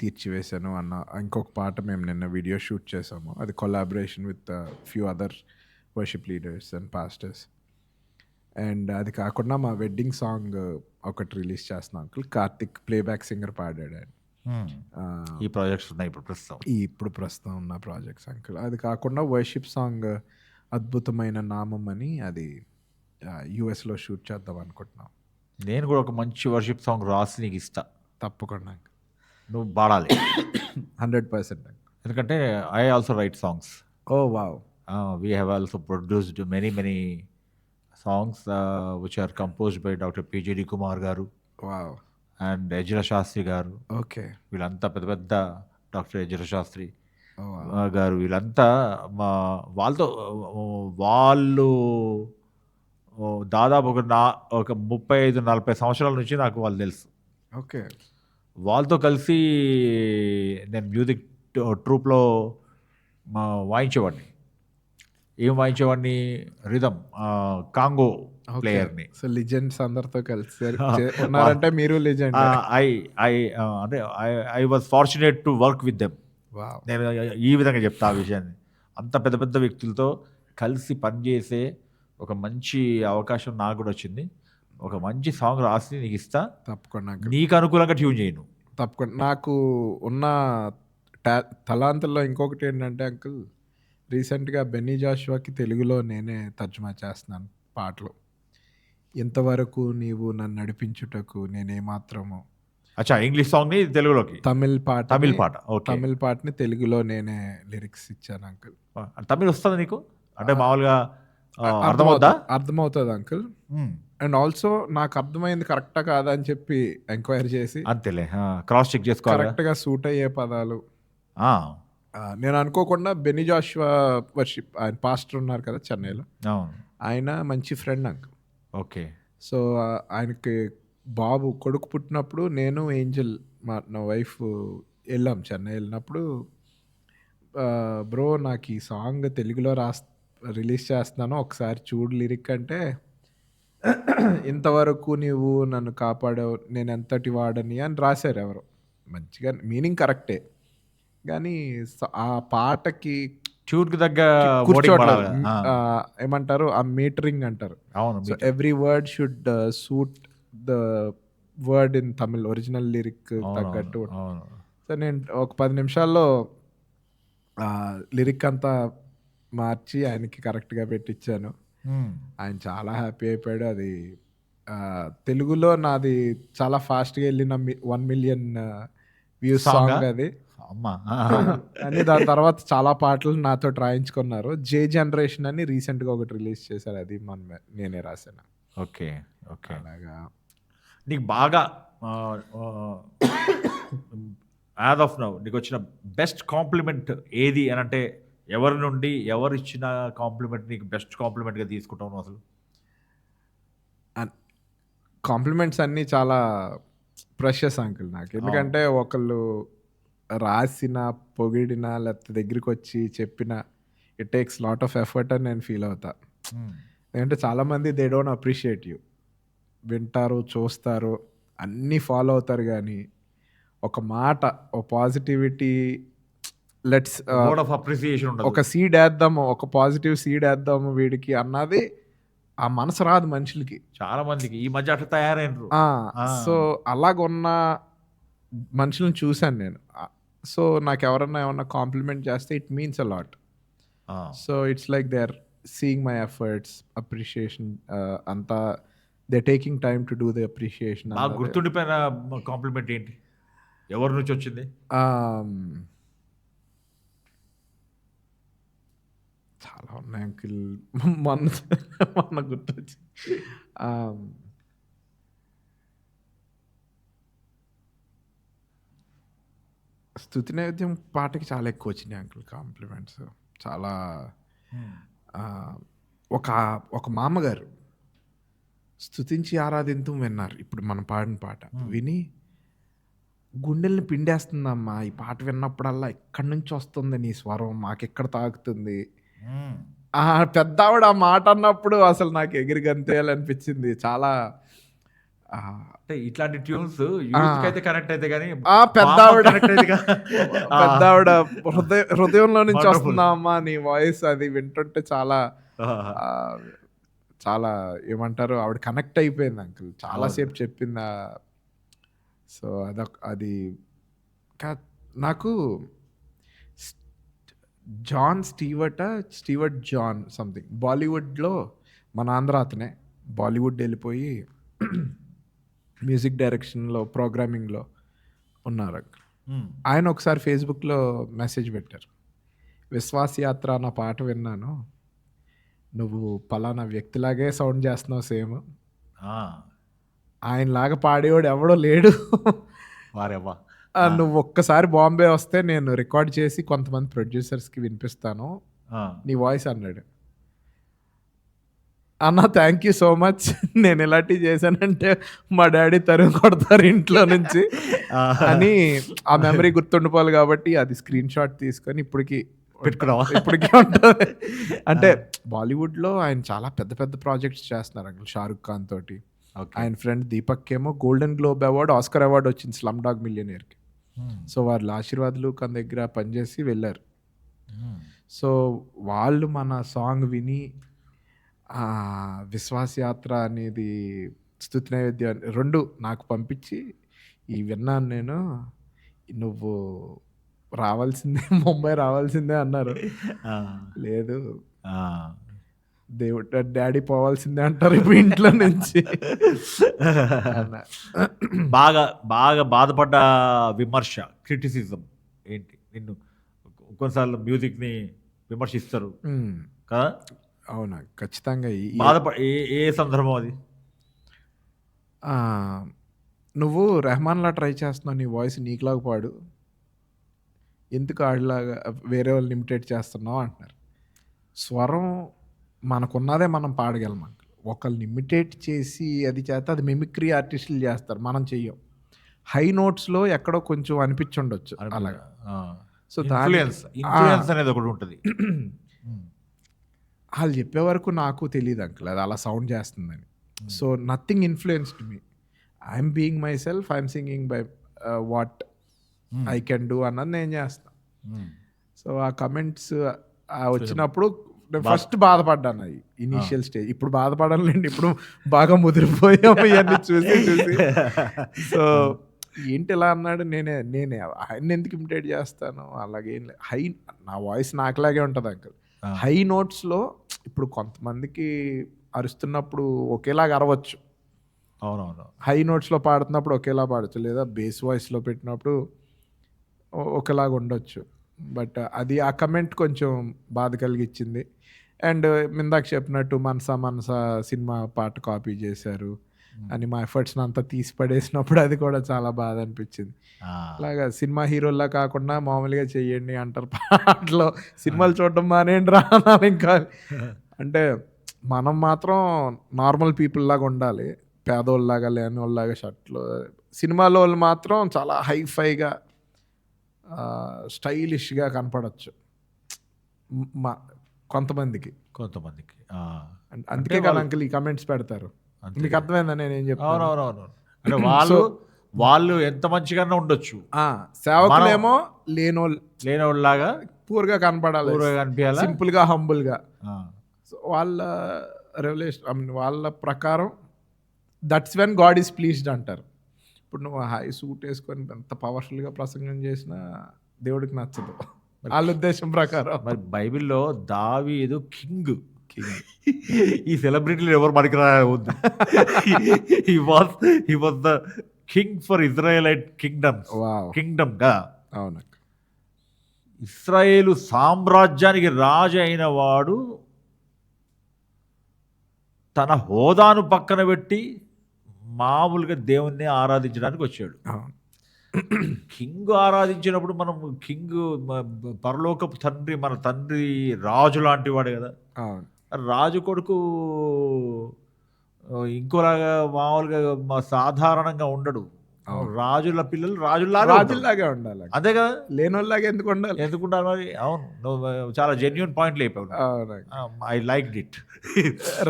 తీర్చివేశాను అన్న ఇంకొక పాట మేము నిన్న వీడియో షూట్ చేసాము. అది collaboration with few other worship leaders and pastors. And అది కాకుండా మా వెడ్డింగ్ సాంగ్ ఒకటి రిలీజ్ చేస్తున్నాం అంకుల్. కార్తిక్ ప్లేబ్యాక్ సింగర్ పాడాడు ఆయన. ఈ ప్రాజెక్ట్స్ ఉన్నాయి ఇప్పుడు ప్రస్తుతం. ఇప్పుడు ప్రస్తుతం ఉన్న ప్రాజెక్ట్స్ అంకుల్. అది కాకుండా వర్షిప్ సాంగ్ అద్భుతమైన నామం అని అది యూఎస్లో షూట్ చేద్దాం అనుకుంటున్నాం. నేను కూడా ఒక మంచి వర్షిప్ సాంగ్ రాసి నీకు ఇస్తా, తప్పకుండా అంకుల్. నువ్వు పాడాలి. 100% అంకుల్. ఎందుకంటే I also write songs. Oh wow. We have also produced many songs which are composed by Dr. P.J.D. Kumar garu wow. and Ejra Shastri garu. Okay. వీళ్ళంతా పెద్ద డాక్టర్ ఎజ్రా శాస్త్రి ఓ wow. గారు వీళ్ళంతా వాళ్ళతో వాళ్ళు దాదాపు ఒక 35-40 సంవత్సరాల నుంచి నాకు వాళ్ళు తెలుసు. ఓకే. వాళ్ళతో కలిసి నేను మ్యూజిక్ ట్రూప్లో వాయించేవాడిని. ఏం వాయించేవాడిని? రిథమ్, కాంగో ప్లేయర్ని. సో లిజెండ్స్ అందరితో కలిసి ఉన్నారంటే మీరు legend. I was fortunate to work with them. Wow. నేను ఈ విధంగా చెప్తా ఆ విషయాన్ని. అంత పెద్ద వ్యక్తులతో కలిసి పనిచేసే ఒక మంచి అవకాశం నాకు కూడా వచ్చింది. ఒక మంచి సాంగ్ రాసి నీకు ఇస్తా, తప్పకుండా అంకుల్. నీకు అనుకూలంగా ట్యూన్ చేయను. తప్పకుండా. నాకు ఉన్న తలాంతుల్లో ఇంకొకటి ఏంటంటే అంకుల్, రీసెంట్గా బెన్నీ జాషువాకి తెలుగులో నేనే తర్జుమా చేస్తున్నాను పాటలు. ఇంతవరకు నీవు నన్ను నడిపించుటకు నేనేమాత్రము. అచ్చా, ఇంగ్లీష్ సాంగ్ని తెలుగులోకి. తమిళ్ పాట. ఓకే. తమిళ్ పాటని తెలుగులో నేనే లిరిక్స్ ఇచ్చాను అంకుల్. తమిళ్ వస్తుంది నీకు? అంటే మామూలుగా అర్థమవుతా? అర్థమవుతుంది అంకుల్. అండ్ ఆల్సో నాకు అర్థమైంది కరెక్టా కాదా అని చెప్పి ఎంక్వైరీ చేసి అంతేలే, క్రాస్ చెక్ చేసుకోవాలి. కరెక్ట్గా సూట్ అయ్యే పదాలు. నేను అనుకోకుండా బెన్నీ జాషువా వర్షిప్ ఆయన పాస్టర్ ఉన్నారు కదా చెన్నైలో, ఆయన మంచి ఫ్రెండ్ అంకుల్. ఓకే. సో ఆయనకి కొడుకు పుట్టినప్పుడు నేను ఏంజల్ నా వైఫ్ వెళ్ళాం చెన్నై. వెళ్ళినప్పుడు బ్రో నాకు ఈ సాంగ్ తెలుగులో రిలీజ్ చేస్తున్నాను, ఒకసారి చూడు లిరిక్ అంటే, ఇంతవరకు నీవు నన్ను కాపాడావు నేను ఎంతటి వాడని అని రాశారు ఎవరు. మంచిగా మీనింగ్ కరెక్టే, కానీ ఆ పాటకి ట్యూన్కి తగ్గ ఏమంటారు ఆ మీటరింగ్ అంటారు. So every word should suit the word in Tamil original lyric తగ్గట్టు. సో నేను ఒక 10 నిమిషాల్లో లిరిక్ అంతా మార్చి ఆయనకి కరెక్ట్గా పెట్టించాను. ఆయన చాలా హ్యాపీ అయిపోయాడు. అది తెలుగులో నాది చాలా ఫాస్ట్గా వెళ్ళిన 1 మిలియన్ వ్యూస్ సాంగ్ అది. అని దాని తర్వాత చాలా పాటలు నాతో రాయించుకున్నారు. జే జనరేషన్ అని రీసెంట్గా ఒకటి రిలీజ్ చేశారు, అది నేనే రాశాను. ఓకే. ఓకే. అలాగా నీకు బాగా యాజ్ ఆఫ్ నౌ నీకు వచ్చిన బెస్ట్ కాంప్లిమెంట్ ఏది అని అంటే, ఎవరి నుండి ఎవరు ఇచ్చిన కాంప్లిమెంట్ నీకు బెస్ట్ కాంప్లిమెంట్గా తీసుకుంటావు అసలు? కాంప్లిమెంట్స్ అన్నీ చాలా ప్రెషియస్ అంకుల్ నాకు. ఎందుకంటే ఒకళ్ళు రాసిన, పొగిడిన, లేకపోతే దగ్గరికి వచ్చి చెప్పిన, it takes lot of effort అని నేను ఫీల్ అవుతా. ఎందుకంటే చాలామంది దే డోంట్ అప్రిషియేట్ యూ. వింటారు, చూస్తారు, అన్నీ ఫాలో అవుతారు, కానీ ఒక మాట, ఒక పాజిటివిటీ, లెట్స్ ఒక సీడ్ వేద్దాము, ఒక పాజిటివ్ సీడ్ వేద్దాము వీడికి అన్నది ఆ మనసు రాదు మనుషులకి. చాలా మందికి ఈ మధ్య అట్లా తయారైనరు. సో అలాగున్న మనుషులను చూశాను నేను. సో నాకు ఎవరన్నా ఏమన్నా కాంప్లిమెంట్ చేస్తే it means a lot. So it's like they are seeing my efforts, appreciation అంతా, they taking time to do the appreciation. నాకు గుర్తుండిపోయిన కాంప్లిమెంట్ ఏంటి? ఎవరి నుంచి వచ్చింది? చాలా ఉన్నాయి అంకిల్. మొన్న గుర్తొచ్చి స్తుతి నైవేద్యం పాటకి చాలా ఎక్కువ వచ్చినాయి అంకుల్ కాంప్లిమెంట్స్. చాలా ఆహ్, ఒక ఒక మామగారు స్తుతించి ఆరాధింతుం విన్నారు. ఇప్పుడు మనం పాడిన పాట. విని గుండెల్ని పిండేస్తుందమ్మా! ఈ పాట విన్నప్పుడల్లా ఎక్కడి నుంచొస్తుంది నీ స్వరం మాకెక్కడ తాకుతుంది. పెద్దావిడ ఆ మాట అన్నప్పుడు అసలు నాకు ఎగిరి గంతేయాలనిపించింది. చాలా అంటే ఇట్లాంటి ట్యూన్స్ ఆ! యూత్‌కి అయితే కనెక్ట్ అయితే గానీ పెద్దావిడ కనెక్ట్ అయితే పెద్దావిడ హృదయంలో నుంచి వండర్‌ఫుల్. వస్తుందా అమ్మా నీ వాయిస్ అది వింటుంటే చాలా ఆహ్, చాలా ఏమంటారు ఆవిడ కనెక్ట్ అయిపోయింది అంకుల్. చాలా అవును. సేపు చెప్పింది. సో, అది కా నాకు స్ స్టీవర్ట్ జాన్ సంథింగ్ బాలీవుడ్‌లో మన ఆంధ్ర అతనే. బాలీవుడ్ ఎళ్ళిపోయి మ్యూజిక్ డైరెక్షన్‌లో, ప్రోగ్రామింగ్‌లో ఉన్నారు అంకుల్. ఆయన ఒకసారి ఫేస్‌బుక్‌లో మెసేజ్ పెట్టారు. 'విశ్వాస్ యాత్ర' అన్న పాట విన్నాను. నువ్వు పలానా వ్యక్తిలాగే సౌండ్ చేస్తున్నావు సేమ్. ఆయనలాగా పాడేవాడు ఎవడో లేడు. వారెవ్వా! నువ్వు ఒక్కసారి బాంబే వస్తే నేను రికార్డ్ చేసి కొంతమంది ప్రొడ్యూసర్స్‌కి వినిపిస్తాను. నీ వాయిస్ అన్నాడు. అన్న థ్యాంక్ యూ సో మచ్. నేను ఇలాంటివి చేశానంటే మా డ్యాడీ తరిమి కొడతారు ఇంట్లో నుంచి అని ఆ మెమరీ గుర్తుండిపోవాలి కాబట్టి అది స్క్రీన్ షాట్ తీసుకొని ఇప్పటికి పెట్టుకున్నావా? ఇప్పటికీ ఉంటుంది. అంటే బాలీవుడ్‌లో ఆయన చాలా పెద్ద పెద్ద ప్రాజెక్ట్స్ చేస్తున్నారు అంకుల్. 'షారుఖ్ ఖాన్' తోటి. ఆయన ఫ్రెండ్ దీపక్ ఏమో golden globe award, Oscar award వచ్చింది 'స్లమ్ డాగ్ మిలియనేర్‌కి'. సో వాళ్ళు ఆశీర్వాద్ ఖాన్ దగ్గర పనిచేసి వెళ్ళారు. సో వాళ్ళు మన సాంగ్ విని 'విశ్వాస్ యాత్ర' అనేది స్తుతి నైవేద్యం 2 నాకు పంపించి విన్నాను నేను. నువ్వు రావాల్సిందే ముంబై రావాల్సిందే అన్నారు. లేదు డ్యాడీ పోవాల్సిందే అంటారు ఇప్పుడు ఇంట్లో నుంచి. బాగా బాగా బాధపడ్డ విమర్శ, క్రిటిసిజం ఏంటి? నిన్ను కొన్నిసార్లు మ్యూజిక్‌ని విమర్శిస్తారు కదా! అవునా? ఖచ్చితంగా. ఏ సందర్భం అది? నువ్వు రెహమాన్‌లా ట్రై చేస్తున్నావు. నీ వాయిస్ నీకులాగా పాడు. ఎందుకు ఆడిలాగా వేరే వాళ్ళని ఇమిటేట్ చేస్తున్నావు అంటున్నారు. స్వరం మనకున్నదే మనం పాడగలం అంకుల్. ఒకళ్ళని ఇమిటేట్ చేసి అది చేస్తే అది మిమిక్రీ ఆర్టిస్టులు చేస్తారు. మనం చెయ్యం. హై నోట్స్‌లో ఎక్కడో కొంచెం అనిపించుండొచ్చు అలాగా. సో ఇన్‌ఫ్లూయెన్స్ అనేది ఒకటి ఉంటది. ఆళ్ళు చెప్పే వరకు నాకు తెలీదు అంకుల్. అది అలా సౌండ్ చేస్తుందని. So nothing influenced me. I'm being myself. I'm singing by what I can do అన్నది నేను చేస్తా. సో ఆ కమెంట్స్ వచ్చినప్పుడు ఫస్ట్ బాధపడ్డాను. అది ఇనీషియల్ స్టేజ్. ఇప్పుడు బాధపడనులేండి. ఇప్పుడు బాగా ముదిరిపోయాము ఇవన్నీ చూసి చూసి. సో ఏంటి ఇలా అన్నాడు. నేనే ఆయన్ని ఎందుకు ఇమిటేట్ చేస్తాను? అలాగేం లేదు. నా వాయిస్ నాకులాగే ఉంటుంది అంకుల్. హై నోట్స్‌లో ఇప్పుడు కొంతమందికి అరుస్తున్నప్పుడు ఒకేలాగా అరవచ్చు. అవునవును. హై నోట్స్‌లో పాడుతున్నప్పుడు ఒకేలా పాడొచ్చు. లేదా బేస్ వాయిస్‌లో పెట్టినప్పుడు ఒకలాగా ఉండొచ్చు. బట్ అది ఆ కమెంట్ కొంచెం బాధ కలిగించింది. అండ్ ఇందాక చెప్పినట్టు 'మనసా మనసా' సినిమా పాట కాపీ చేశారు అని మా ఎఫర్ట్స్‌ని అంతా తీసి పడేసినప్పుడు అది కూడా చాలా బాధ అనిపించింది. అలాగా సినిమా హీరోల్లా కాకుండా మామూలుగా చెయ్యండి అంటారు పాటలో. సినిమాలు చూడడం మానేయండి రా అనాలి ఇంకా. అంటే మనం మాత్రం నార్మల్ పీపుల్ లాగా ఉండాలి. పేదోళ్ళలాగా లేనోళ్ళలాగా షర్ట్లు. సినిమాలో వాళ్ళు మాత్రం చాలా హైఫైగా స్టైలిష్‌గా కనపడొచ్చు. కొంతమందికి. అందుకే కదా అంకుల్ ఈ కమెంట్స్ పెడతారు. మీకు అర్థమైందా నేనేం చెప్తాను? అవునవునవును. అంటే వాళ్ళు ఎంత మంచిగానే ఉండొచ్చు. సేవకులేమో లేనోళ్ళలాగా పూర్‌గా కనపడాలి. సింపుల్‌గా, హంబుల్‌గా. సో వాళ్ళ రెవల్యూషన్ వాళ్ళ ప్రకారం that's when God is pleased అంటారు. ఇప్పుడు నువ్వు హై సూట్ వేసుకొని ఎంత పవర్ఫుల్‌గా ప్రసంగం చేసినా దేవుడికి నచ్చదు. వాళ్ళ ఉద్దేశం ప్రకారం. మరి బైబిల్‌లో దావీదు కింగ్. ఈ సెలబ్రిటీలు ఎవరు పనికిరావద్దు. He was the king for Israelite కింగ్డమ్‌గా. అవును. ఇశ్రాయేలు సామ్రాజ్యానికి రాజు అయిన వాడు తన హోదాను పక్కన పెట్టి మామూలుగా దేవుణ్ణి ఆరాధించడానికి వచ్చాడు. కింగ్ ఆరాధించినప్పుడు మనం కింగ్ పరలోకపు తండ్రి, మన తండ్రి రాజు లాంటి వాడు కదా. అవును. రాజు కొడుకు ఇంకోలాగా మామూలుగా సాధారణంగా ఉండడు. అవును. రాజుల పిల్లలు రాజుల్లాగా ఉంటారు. రాజుల్లాగే ఉండాలి. అంతే కదా. లేనోళ్ళలాగా ఎందుకు ఉండాలి? ఎందుకుంటారు మరి. అవును, నువ్వు చాలా జెన్యూన్ పాయింట్ లేపావు. అవునండి. I like it.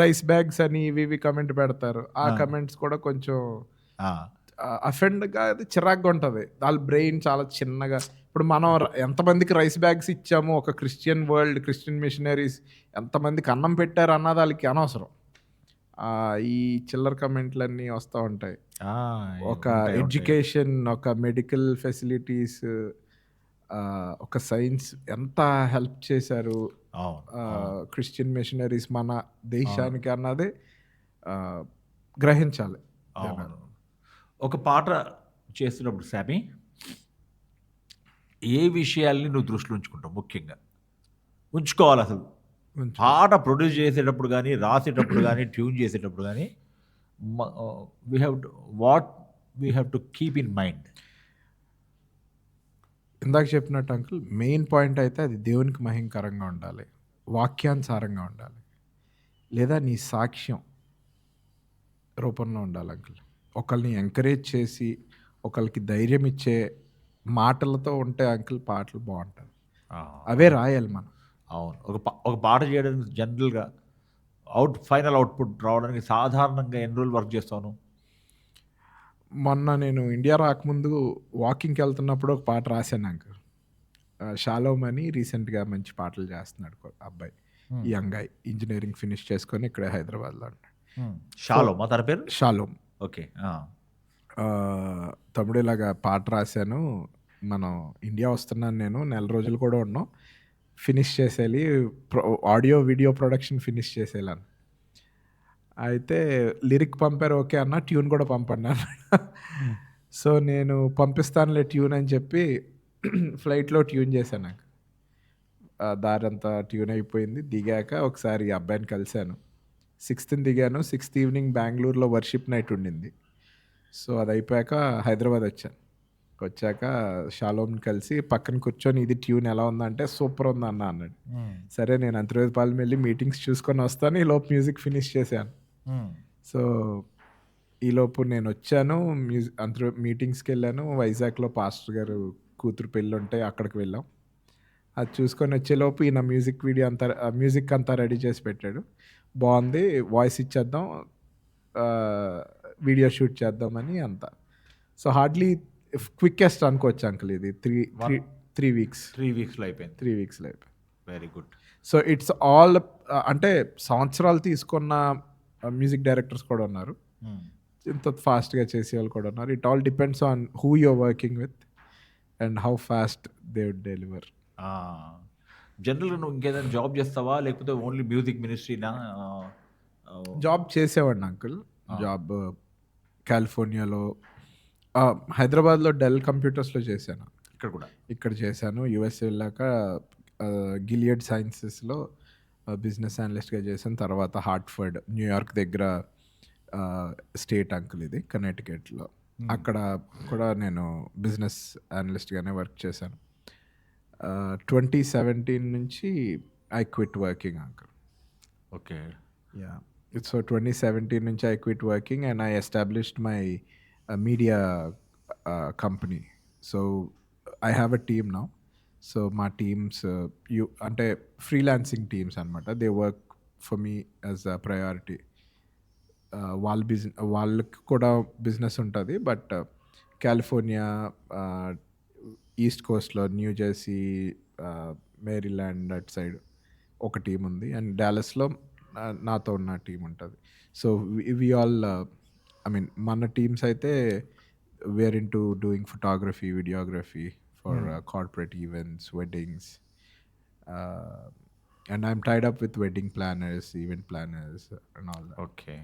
Rice bags అని ఇవి ఇవి కమెంట్ పెడతారు. ఆ ఆ. కమెంట్స్ కూడా కొంచెం అఫెండ్‌గా అది చిరాకుగా ఉంటది. ఆళ్ళ బ్రెయిన్ చాలా చిన్నగా ఇప్పుడు మనం ఎంతమందికి రైస్ బ్యాగ్స్ ఇచ్చాము, ఒక క్రిస్టియన్ వరల్డ్, క్రిస్టియన్ మిషనరీస్ ఎంతమందికి అన్నం పెట్టారు అన్నది ఆళ్ళకి అనవసరం. ఈ చిల్లర కమెంట్‌లన్నీ వస్తా ఉంటాయి. ఒక ఎడ్యుకేషన్, ఒక మెడికల్ ఫెసిలిటీస్, ఒక సైన్స్ ఎంత హెల్ప్ చేశారు క్రిస్టియన్ మిషనరీస్ మన దేశానికి అన్నది గ్రహించాలి. ఒక పాట చేస్తున్నప్పుడు శామి, ఏ విషయాల్ని నువ్వు దృష్టిలో ఉంచుకుంటావు ముఖ్యంగా? ఉంచుకోవాలి అసలు. పాట ప్రొడ్యూస్ చేసేటప్పుడు కానీ, రాసేటప్పుడు కానీ, ట్యూన్ చేసేటప్పుడు కానీ, we have to keep in mind. ఇందాక చెప్పినట్టు అంకుల్, మెయిన్ పాయింట్ అయితే అది దేవునికి మహిమకరంగా ఉండాలి, వాక్యానుసారంగా ఉండాలి, లేదా నీ సాక్ష్యం రూపంలో ఉండాలి అంకుల్. ఒకరిని ఎంకరేజ్ చేసి ఒకరికి ధైర్యం ఇచ్చే మాటలతో ఉంటే అంకుల్ పాటలు బాగుంటాయి. అవే రాయాలి మనం. అవును. ఒక పాట చేయడానికి జనరల్గా ఫైనల్ అవుట్పుట్ రావడానికి సాధారణంగా ఎన్ని రోజులు వర్క్ చేస్తాను? మొన్న నేను ఇండియా రాకముందు వాకింగ్కి వెళ్తున్నప్పుడు ఒక పాట రాశాను అంకుల్. షాలోమ్ అని రీసెంట్గా మంచి పాటలు చేస్తున్నాడు అబ్బాయి, యంగ్ అయ్, ఇంజనీరింగ్ ఫినిష్ చేసుకొని ఇక్కడే హైదరాబాద్లో ఉంటాడు. షాలోమ్ తన పేరు? షాలోమ్. ఓకే. తమ్ముడు ఇలాగా పాట రాశాను, మనం ఇండియా వస్తున్నాను, నేను నెల రోజులు కూడా ఉన్నాం, ఫినిష్ చేసేయాలి, ఆడియో వీడియో ప్రొడక్షన్ ఫినిష్ చేసేయాలని. అయితే లిరిక్ పంపారు, ఓకే అన్న, ట్యూన్ కూడా పంపండి అన్నాడు. సో నేను పంపిస్తానులే ట్యూన్ అని చెప్పి ఫ్లైట్లో ట్యూన్ చేశాను. నాకు దారంతా ట్యూన్ అయిపోయింది. దిగాక ఒకసారి ఈ అబ్బాయిని కలిశాను. 6th దిగాను. 6th ఈవినింగ్ బెంగళూరులో వర్షిప్ నైట్ ఉండింది. సో అది అయిపోయాక హైదరాబాద్ వచ్చాను. వచ్చాక షాలోమ్ని కలిసి పక్కన కూర్చొని ఇది ట్యూన్ ఎలా ఉందంటే సూపర్ ఉంది అన్న అన్నాడు. సరే నేను అంతర్వేదపాలెం వెళ్ళి మీటింగ్స్ చూసుకొని వస్తాను, ఈలోపు మ్యూజిక్ ఫినిష్ చేశాను. సో ఈలోపు నేను వచ్చాను, మీటింగ్స్కి వెళ్ళాను. వైజాగ్లో పాస్టర్ గారు కూతురు పెళ్ళి ఉంటే అక్కడికి వెళ్ళాం. అది చూసుకొని వచ్చేలోపు ఈయన మ్యూజిక్ అంతా రెడీ చేసి పెట్టాడు. బాగుంది, వాయిస్ ఇచ్చేద్దాం, వీడియో షూట్ చేద్దామని అంతా. సో హార్డ్లీ క్విక్కెస్ట్ అనుకోవచ్చు అంకుల్ ఇది. 3 వీక్స్. 3 వీక్స్లో అయిపోయింది. 3 వీక్స్లో అయిపోయింది. Very good. So it's all అంటే సంవత్సరాలు తీసుకున్న మ్యూజిక్ డైరెక్టర్స్ కూడా ఉన్నారు, ఇంత ఫాస్ట్గా చేసే వాళ్ళు కూడా ఉన్నారు. It all depends on who you're working with and how fast they would deliver. జనరల్గా నువ్వు ఇంకేదైనా జాబ్ చేస్తావా, లేకపోతే ఓన్లీ మ్యూజిక్ మినిస్ట్రీనా? జాబ్ చేసేవాడిని అంకుల్. జాబ్ కాలిఫోర్నియాలో, హైదరాబాద్లో డెల్ కంప్యూటర్స్లో చేశాను. ఇక్కడ చేశాను. యుఎస్ వెళ్ళాక గిలియడ్ సైన్సెస్లో బిజినెస్ అనలిస్ట్గా చేశాను. తర్వాత హార్ట్ఫర్డ్, న్యూయార్క్ దగ్గర స్టేట్ అంకుల్ ఇది, కనెక్టికట్లో, అక్కడ కూడా నేను బిజినెస్ అనలిస్ట్గానే వర్క్ చేశాను. 2017 నుంచి I quit working uncle. Okay. Yeah. So 2017 నుంచి I quit working and I established my media company. So I have a team now. So మా టీమ్స్ అంటే ఫ్రీలాన్సింగ్ టీమ్స్ అనమాట. They work for me as a priority. వాళ్ళకి కూడా business ఉంటుంది, but California, east కోస్ట్లో, New Jersey, Maryland అటు side ఒక team ఉంది, అండ్ డాలస్లో నాతో ఉన్న టీం ఉంటుంది. So we all, I mean మన టీమ్స్ అయితే we are in to doing photography, videography for corporate events, weddings, and I'm tied up with wedding planners, event planners and all. Okay.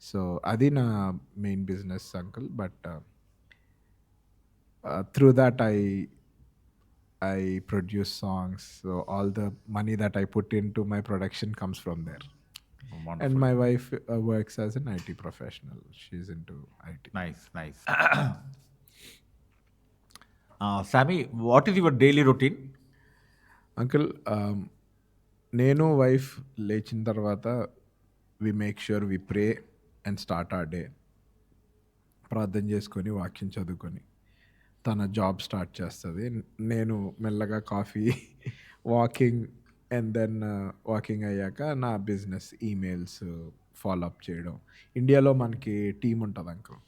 So అది నా main business uncle. But through that I produce songs, so all the money that I put into my production comes from there. Wonderful. And my wife works as an IT professional. She's into IT. Nice. Sami, what is your daily routine? Uncle, నేను wife లేచిన తర్వాత we make sure we pray and start our day. ప్రార్థన చేసుకొని వాక్యం చదువుకొని తన job start చేస్తుంది. నేను మెల్లగా coffee walking and then walking అయ్యాక నా బిజినెస్ ఈమెయిల్స్ ఫాలో అప్ చేయడం. ఇండియాలో మనకి టీం ఉంటుంది అంకుల్,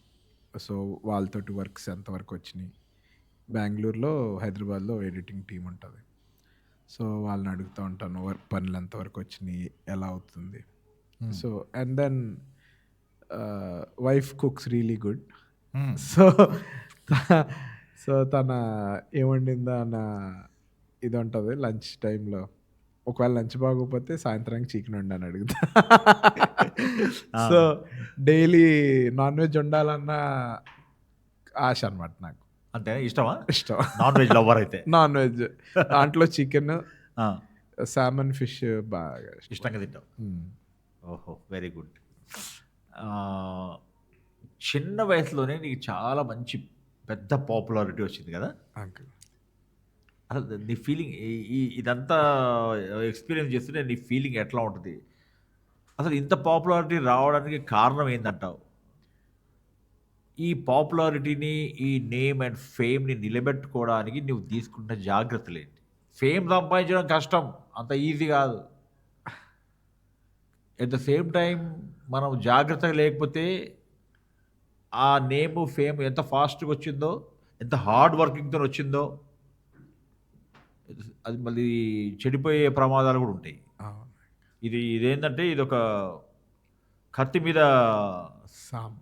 సో వాళ్ళతోటి వర్క్స్ ఎంతవరకు వచ్చినాయి. బెంగళూరులో, హైదరాబాద్లో ఎడిటింగ్ టీం ఉంటుంది. సో వాళ్ళని అడుగుతూ ఉంటాను పనులు ఎంతవరకు వచ్చినాయి, ఎలా అవుతుంది. So and then wife cooks really good. So so తన ఏమండిందా అన్న ఇది ఉంటుంది లంచ్ టైంలో. ఒకవేళ లంచ్ బాగోకపోతే సాయంత్రానికి చికెన్ వండని అడుగుతా. సో డైలీ నాన్ వెజ్ వండాలన్న ఆశ అనమాట నాకు. అంతే, ఇష్టమా? ఇష్టం. నాన్ వెజ్ లవర్ అయితే. నాన్ వెజ్ దాంట్లో చికెన్, సామన్, ఫిష్ బాగా ఇష్టంగా తింటాం. ఓహో, వెరీ గుడ్. చిన్న వయసులోనే నీకు చాలా మంచి పెద్ద పాపులారిటీ వచ్చింది కదా అంకుల్. అసలు నీ ఫీలింగ్, ఇదంతా ఎక్స్పీరియన్స్ చేస్తుంటే నీ ఫీలింగ్ ఎట్లా ఉంటుంది? అసలు ఇంత పాపులారిటీ రావడానికి కారణం ఏందంటావు? ఈ పాపులారిటీని, ఈ నేమ్ అండ్ ఫేమ్ని నిలబెట్టుకోవడానికి నువ్వు తీసుకున్న జాగ్రత్తలు ఏంటి? ఫేమ్ సంపాదించడం కష్టం, అంత ఈజీ కాదు. ఎట్ ద సేమ్ టైం మనం జాగ్రత్తగా లేకపోతే ఆ నేమ్ ఫేమ్ ఎంత ఫాస్ట్గా వచ్చిందో, ఎంత హార్డ్ వర్కింగ్తో వచ్చిందో, అది మళ్ళీ చెడిపోయే ప్రమాదాలు కూడా ఉంటాయి. ఇదేంటంటే ఇది ఒక కత్తి మీద సామ్,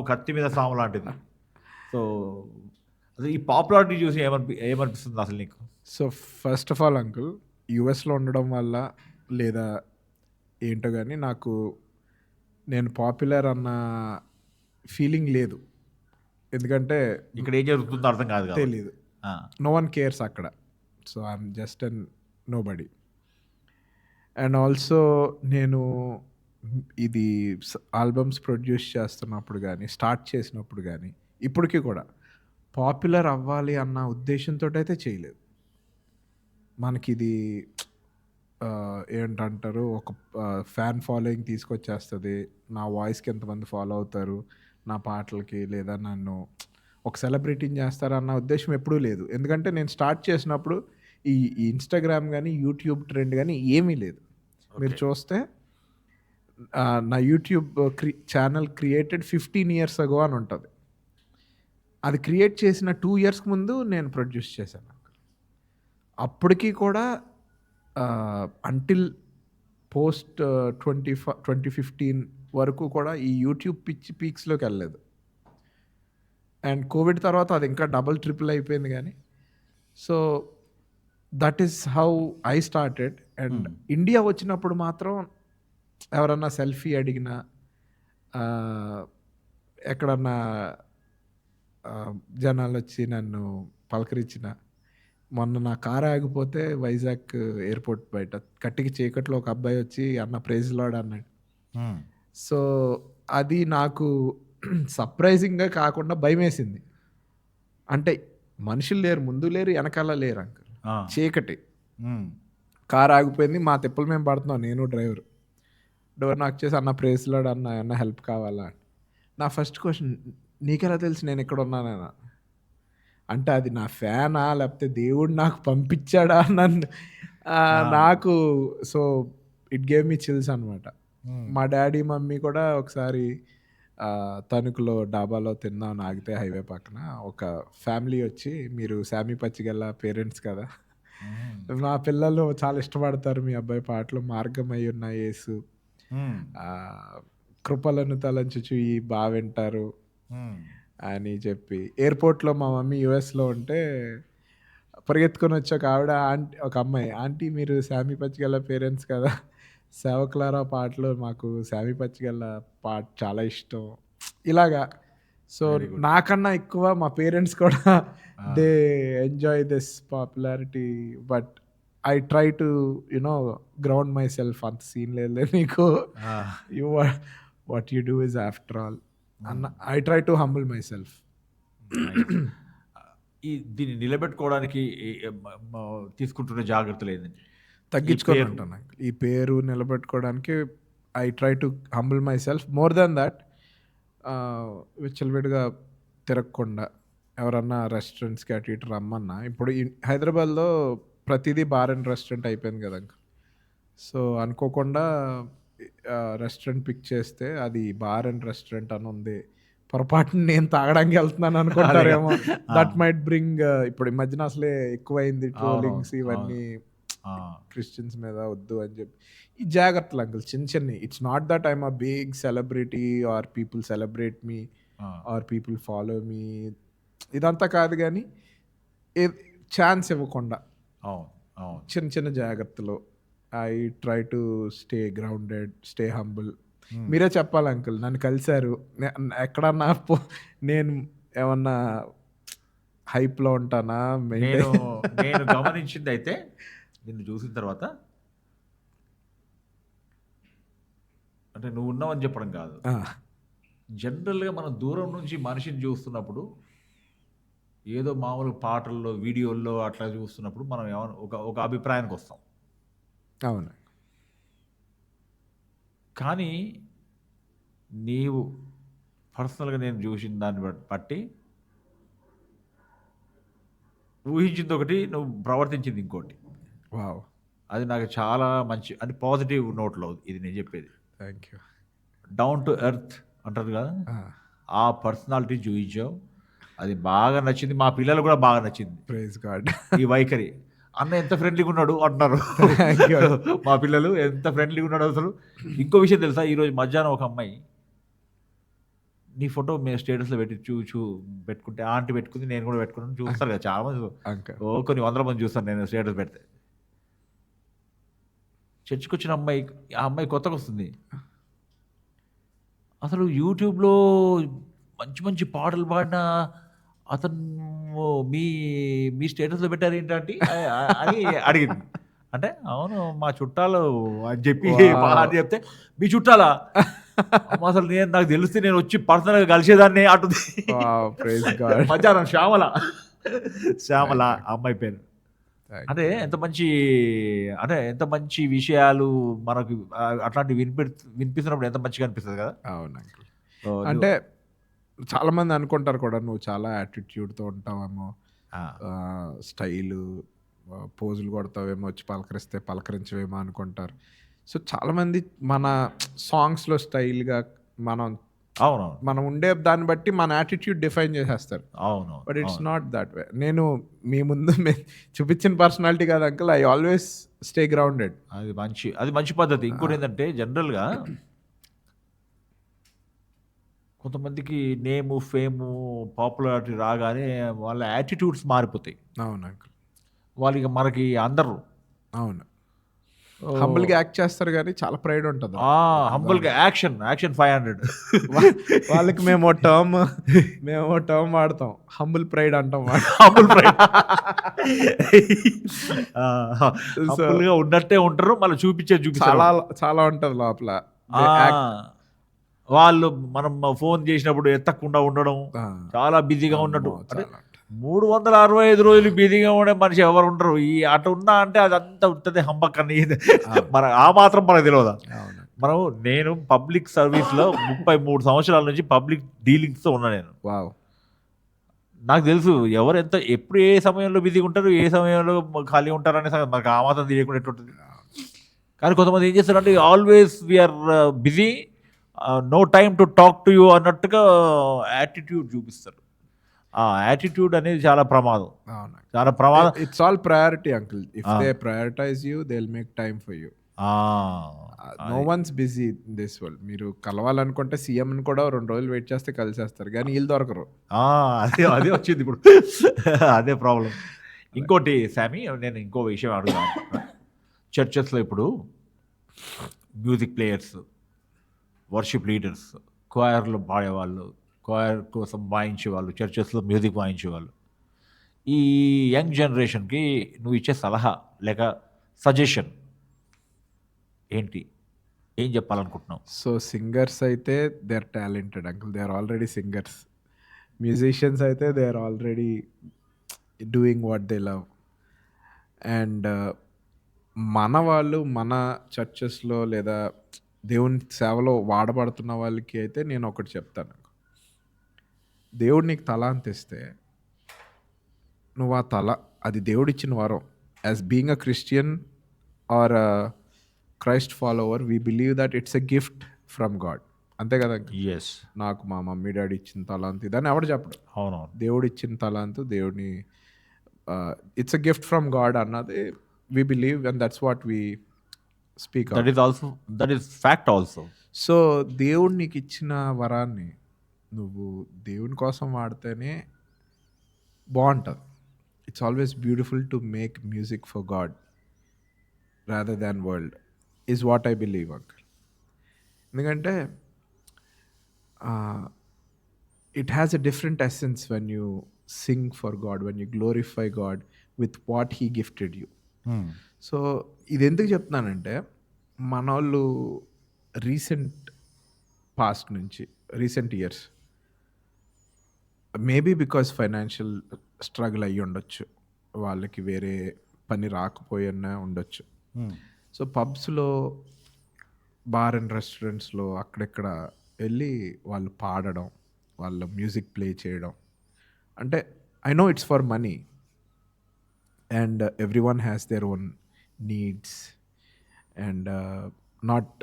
కత్తి మీద సాము లాంటిది. సో అసలు ఈ పాపులారిటీ చూసి ఏమనిపిస్తుంది అసలు నీకు? So first of all uncle, యుఎస్లో ఉండడం వల్ల లేదా ఏంటో కానీ నేను పాపులర్ అన్న ఫీలింగ్ లేదు. ఎందుకంటే ఇక్కడ ఏం జరుగుతుందో అర్థం కాదు కదా, తెలీదు. నో వన్ కేర్స్ అక్కడ. So I'm just an nobody. And also నేను ఇది ఆల్బమ్స్ ప్రొడ్యూస్ చేస్తున్నప్పుడు కానీ, స్టార్ట్ చేసినప్పుడు కానీ, ఇప్పటికీ కూడా పాపులర్ అవ్వాలి అన్న ఉద్దేశంతో అయితే చేయలేదు. మనకి ఇది ఏంటంటారు, ఒక ఫ్యాన్ ఫాలోయింగ్ తీసుకొచ్చేస్తుంది, నా వాయిస్కి ఎంతమంది ఫాలో అవుతారు, నా పాటలకి, లేదా నన్ను ఒక సెలబ్రిటీని చేస్తారన్న ఉద్దేశం ఎప్పుడూ లేదు. ఎందుకంటే నేను స్టార్ట్ చేసినప్పుడు ఈ ఇన్స్టాగ్రామ్ కానీ, యూట్యూబ్ ట్రెండ్ కానీ ఏమీ లేదు. మీరు చూస్తే నా YouTube channel created 15 years ago అని ఉంటుంది. అది క్రియేట్ చేసిన 2 years ముందు నేను ప్రొడ్యూస్ చేశాను. అప్పటికి కూడా అంటిల్ పోస్ట్ 2015 వరకు కూడా ఈ యూట్యూబ్ పీక్స్లోకి వెళ్ళలేదు. అండ్ కోవిడ్ తర్వాత అది ఇంకా డబుల్ ట్రిపుల్ అయిపోయింది. కానీ so that is how I started. And India వచ్చినప్పుడు మాత్రం ఎవరన్నా సెల్ఫీ అడిగినా, ఎక్కడన్నా జనాలు వచ్చి నన్ను పలకరించిన, మొన్న నా కారు ఆగిపోతే వైజాగ్ ఎయిర్పోర్ట్ బయట కట్టికి చీకట్లో ఒక అబ్బాయి వచ్చి అన్న ప్రైజ్ లాడ్ అన్నాడు. సో అది నాకు సర్ప్రైజింగ్గా కాకుండా భయమేసింది. అంటే మనుషులు లేరు, ముందు లేరు, వెనకాల లేరు అంకుల్, చీకటి, కారు ఆగిపోయింది, మా తిప్పలు మేము పడుతున్నాం, నేను డ్రైవర్. డోర్ నాకు చేసి అన్న ప్రైజ్ లాడ్ అన్న హెల్ప్ కావాలా. నా ఫస్ట్ క్వశ్చన్, నీకెలా తెలుసు నేను ఇక్కడ ఉన్నానైనా అంటే అది నా ఫ్యానా లేకపోతే దేవుడు నాకు పంపించాడా నన్ను నాకు. So it gave me chills అనమాట. మా డాడీ మమ్మీ కూడా ఒకసారి తణుకులో డాబాలో తిందాం ఆగితే హైవే పక్కన ఒక ఫ్యామిలీ వచ్చి, మీరు శామీ పచ్చిగల్ల పేరెంట్స్ కదా, నా పిల్లలు చాలా ఇష్టపడతారు మీ అబ్బాయి పాటలు, మార్గం అయి ఉన్న యేసు, కృపలను తలంచుచు ఈ బాగా వింటారు అని చెప్పి, ఎయిర్పోర్ట్లో మా మమ్మీ యుఎస్లో ఉంటే పరిగెత్తుకొని వచ్చి ఒక ఆవిడ, ఒక అమ్మాయి, ఆంటీ మీరు శామీ పచ్చిగల్ల పేరెంట్స్ కదా, సేవకులారా పాటలు మాకు శామీ పచ్చిగల్ల పాట చాలా ఇష్టం ఇలాగా. సో నాకన్నా ఎక్కువ మా పేరెంట్స్ కూడా they enjoy this popularity. But I try to ground my self. అంత సీన్ లేదు నీకు, you what you do is after all. I try to humble myself. దీన్ని నిలబెట్టుకోవడానికి తీసుకుంటున్న జాగ్రత్తలు ఏంటండి? తగ్గించుకొని పేరు. ఉంటాను అంకుల్. ఈ పేరు నిలబెట్టుకోవడానికి I try to humble myself more than that. విచ్చలవిడిగా తిరగకుండా ఎవరన్నా రెస్టారెంట్స్కి అటు ఇటు రమ్మన్నా, ఇప్పుడు ఈ హైదరాబాద్లో ప్రతిదీ బార్ అండ్ రెస్టారెంట్ అయిపోయింది కదా అంకుల్. సో అనుకోకుండా రెస్టారెంట్ పిక్ చేస్తే అది బార్ అండ్ రెస్టారెంట్ అని ఉంది, పొరపాటున నేను తాగడానికి వెళ్తున్నాను అనుకుంటారేమో. దట్ మైట్ బ్రింగ్, ఇప్పుడు ఈ మధ్యన అసలే ఎక్కువైంది ట్రోలింగ్స్ ఇవన్నీ క్రిస్టియన్స్ మీద వద్దు అని చెప్పి. ఈ జాగ్రత్తలు అంకుల్ చిన్న చిన్నవి. It's not that I'm a big celebrity or people celebrate me or people follow me, ఇదంతా కాదు. కానీ ఛాన్స్ ఇవ్వకుండా చిన్న చిన్న జాగ్రత్తలు I try to stay grounded, stay humble. మీరే చెప్పాలి అంకుల్, నన్ను కలిశారు, ఎక్కడన్నా నేను ఏమన్నా హైప్లో ఉంటానా? నేను గమనించింది అయితే నిన్ను చూసిన తర్వాత, అంటే నువ్వు ఉన్నావని చెప్పడం కాదు, జనరల్గా మనం దూరం నుంచి మనిషిని చూస్తున్నప్పుడు ఏదో మామూలు పాటల్లో వీడియోల్లో అట్లా చూస్తున్నప్పుడు మనం ఏమైనా ఒక అభిప్రాయానికి వస్తాం. అవును. కానీ నీవు పర్సనల్గా నేను చూసిన దాన్ని బట్టి ఊహించింది ఒకటి, నువ్వు ప్రవర్తించింది ఇంకోటి. వావ్, అది నాకు చాలా మంచి, అది పాజిటివ్ నోట్లో ఇది నేను చెప్పేది. Thank you. Down to earth అంటారు కదా, ఆ పర్సనాలిటీ చూపించావు, అది బాగా నచ్చింది. మా పిల్లలు కూడా బాగా నచ్చింది. Praise God. ఈ వైఖరి, అన్న ఎంత ఫ్రెండ్లీగా ఉన్నాడు అంటున్నారు మా పిల్లలు, ఎంత ఫ్రెండ్లీగా ఉన్నాడు అసలు. ఇంకో విషయం తెలుసా, ఈరోజు మధ్యాహ్నం ఒక అమ్మాయి నీ ఫోటో మేము స్టేటస్లో పెట్టి పెట్టుకుంటే, ఆంటీ పెట్టుకుంది, నేను కూడా పెట్టుకున్నాను, చూస్తారు కదా చాలా మంది, కొన్ని వందల మంది చూస్తాను నేను స్టేటస్ పెడితే. చర్చికి వచ్చిన అమ్మాయి, ఆ అమ్మాయి కొత్తగా వస్తుంది, అసలు యూట్యూబ్లో మంచి మంచి పాటలు పాడిన అతను మీ మీ స్టేటస్లో పెట్టారు ఏంటంటే అని అడిగింది. అంటే అవును మా చుట్టాలు అని చెప్పి అని చెప్తే, మీ చుట్టాలా? అసలు నాకు తెలిస్తే నేను వచ్చి పర్సనల్గా కలిసేదాన్ని అంటుంది. మధ్యాహ్నం శ్యామల అమ్మాయి పేరు. అంటే ఎంత మంచి విషయాలు మనకు అట్లాంటివి వినిపిస్తున్నప్పుడు ఎంత మంచిగా అనిపిస్తుంది కదా. అవును. అంటే చాలా మంది అనుకుంటారు కూడా నువ్వు చాలా యాటిట్యూడ్తో ఉంటావేమో, స్టైలు పోజులు కొడతావేమో, వచ్చి పలకరించవేమో అనుకుంటారు. సో చాలామంది మన సాంగ్స్లో స్టైల్గా మనం ఉండే దాన్ని బట్టి మన యాటిట్యూడ్ డిఫైన్ చేసేస్తారు. అవును, but it's not that way. నేను మీ ముందు చూపించిన పర్సనాలిటీ కాదు uncle, I always stay grounded. అది మంచి పద్ధతి. ఇంకోటి ఏంటంటే జనరల్గా కొంతమందికి నేము, ఫేము, పాపులారిటీ రాగానే వాళ్ళ యాటిట్యూడ్స్ మారిపోతాయి. అవును అంకుల్, వాళ్ళకి మనకి అందరు అవును హంబుల్గా యాక్ట్ చేస్తారు కానీ చాలా ప్రైడ్ ఉంటుంది. హంబుల్గా యాక్షన్ 500 వాళ్ళకి మేము టర్మ్ వాడతాం, హంబుల్ ప్రైడ్ అంటాం. హంబుల్ ప్రైడ్ హంబుల్గా ఉన్నట్టే ఉంటారు, మళ్ళీ చూపించారు చాలా ఉంటుంది లోపల. వాళ్ళు మనం ఫోన్ చేసినప్పుడు ఎత్తకుండా ఉండడం, చాలా బిజీగా ఉన్నట్టు. 365 రోజులు బిజీగా ఉండే మనిషి ఎవరు ఉండరు. ఈ అటు ఉన్నా అంటే అదంతా ఉంటుంది హంబక్కని, మన ఆ మాత్రం మనకు తెలియదా. నేను పబ్లిక్ సర్వీస్లో 33 సంవత్సరాల నుంచి పబ్లిక్ డీలింగ్స్తో ఉన్నా నేను. నాకు తెలుసు ఎవరు ఎప్పుడు ఏ సమయంలో బిజీగా ఉంటారు, ఏ సమయంలో ఖాళీ ఉంటారు అనే మనకు ఆ మాత్రం తెలియకుండా ఎట్లుంటుంది. కానీ కొంతమంది ఏం చేస్తారంటే always we are busy, no time to talk to you అన్నట్టుగా యాటిట్యూడ్ చూపిస్తారు. ఆ యాటిట్యూడ్ అనేది చాలా ప్రమాదం. It's all priority uncle. If they prioritize you they will make time for you. No one's busy in this world. మీరు కలవాలనుకుంటే సీఎంని కూడా 2 రోజులు వెయిట్ చేస్తే కలిసేస్తారు, కానీ వీళ్ళు దొరకరు. అదే వచ్చింది ఇప్పుడు, అదే ప్రాబ్లం. ఇంకోటి శామీ, నేను ఇంకో విషయం అడుగుతాను. చర్చెస్లో ఇప్పుడు మ్యూజిక్ ప్లేయర్స్, వర్షిప్ లీడర్స్, క్వైర్లో పాడేవాళ్ళు, క్వైర్ కోసం వాయించేవాళ్ళు, చర్చెస్లో మ్యూజిక్ వాయించేవాళ్ళు, ఈ యంగ్ జనరేషన్కి నువ్వు ఇచ్చే సలహా లేక సజెషన్ ఏంటి? ఏం చెప్పాలనుకుంటున్నావు? సో సింగర్స్ అయితే they are talented uncle, they are already singers. Musicians అయితే they are already doing what they love. And మన వాళ్ళు మన చర్చెస్లో లేదా దేవుని సేవలో వాడబడుతున్న వాళ్ళకి అయితే నేను ఒకటి చెప్తాను. దేవుడు నీకు తలాంత్ ఇస్తే నువ్వు ఆ అది దేవుడిచ్చిన వరం. As being a Christian or Christ follower we believe that it's a gift from God. అంతే కదా. ఎస్, నాకు మా మమ్మీ డాడీ ఇచ్చిన తలాంత్ ఇదని ఎవడు చెప్పడు. అవునవును. దేవుడు ఇచ్చిన తలాంతు దేవుడిని it's a gift from God అన్నది we believe and that's what we speak. That is fact also. So దేవుడు నీకు ఇచ్చిన వరాన్ని నువ్వు దేవుని కోసం వాడితేనే బాగుంటుంది. It's always beautiful to make music for God rather than world is what I believe uncle. ఎందుకంటే it has a different essence when you sing for God, when you glorify God with what he gifted you. So ఇది ఎందుకు చెప్తున్నానంటే మన వాళ్ళు recent past నుంచి recent years maybe because financial struggle అయ్యి ఉండొచ్చు, వాళ్ళకి వేరే పని రాకపోయినా ఉండొచ్చు. సో పబ్స్లో బార్ అండ్ రెస్టారెంట్స్లో అక్కడెక్కడ వెళ్ళి వాళ్ళు పాడడం, వాళ్ళ మ్యూజిక్ ప్లే చేయడం అంటే I know it's for money and every one has their own needs and not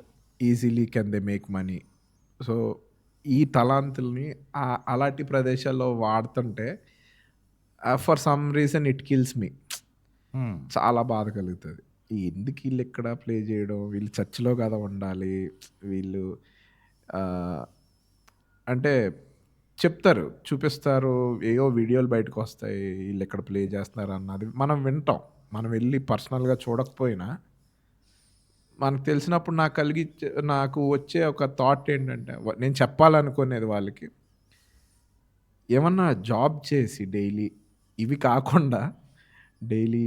easily can they make money. So ఈ తలాంతుల్ని అలాంటి ప్రదేశాల్లో వాడుతుంటే for some reason it kills me. చాలా బాధ కలుగుతుంది. ఎందుకు వీళ్ళు ఎక్కడ ప్లే చేయడం, వీళ్ళు చర్చిలో కదా ఉండాలి, వీళ్ళు అంటే చెప్తారు, చూపిస్తారు, ఏవో వీడియోలు బయటకు వస్తాయి వీళ్ళు ఎక్కడ ప్లే చేస్తున్నారు అన్నది మనం వింటాం. మనం వెళ్ళి పర్సనల్గా చూడకపోయినా మనకు తెలిసినప్పుడు నాకు వచ్చే ఒక థాట్ ఏంటంటే నేను చెప్పాలనుకునేది వాళ్ళకి, ఏమన్నా జాబ్ చేసి డైలీ ఇవి కాకుండా డైలీ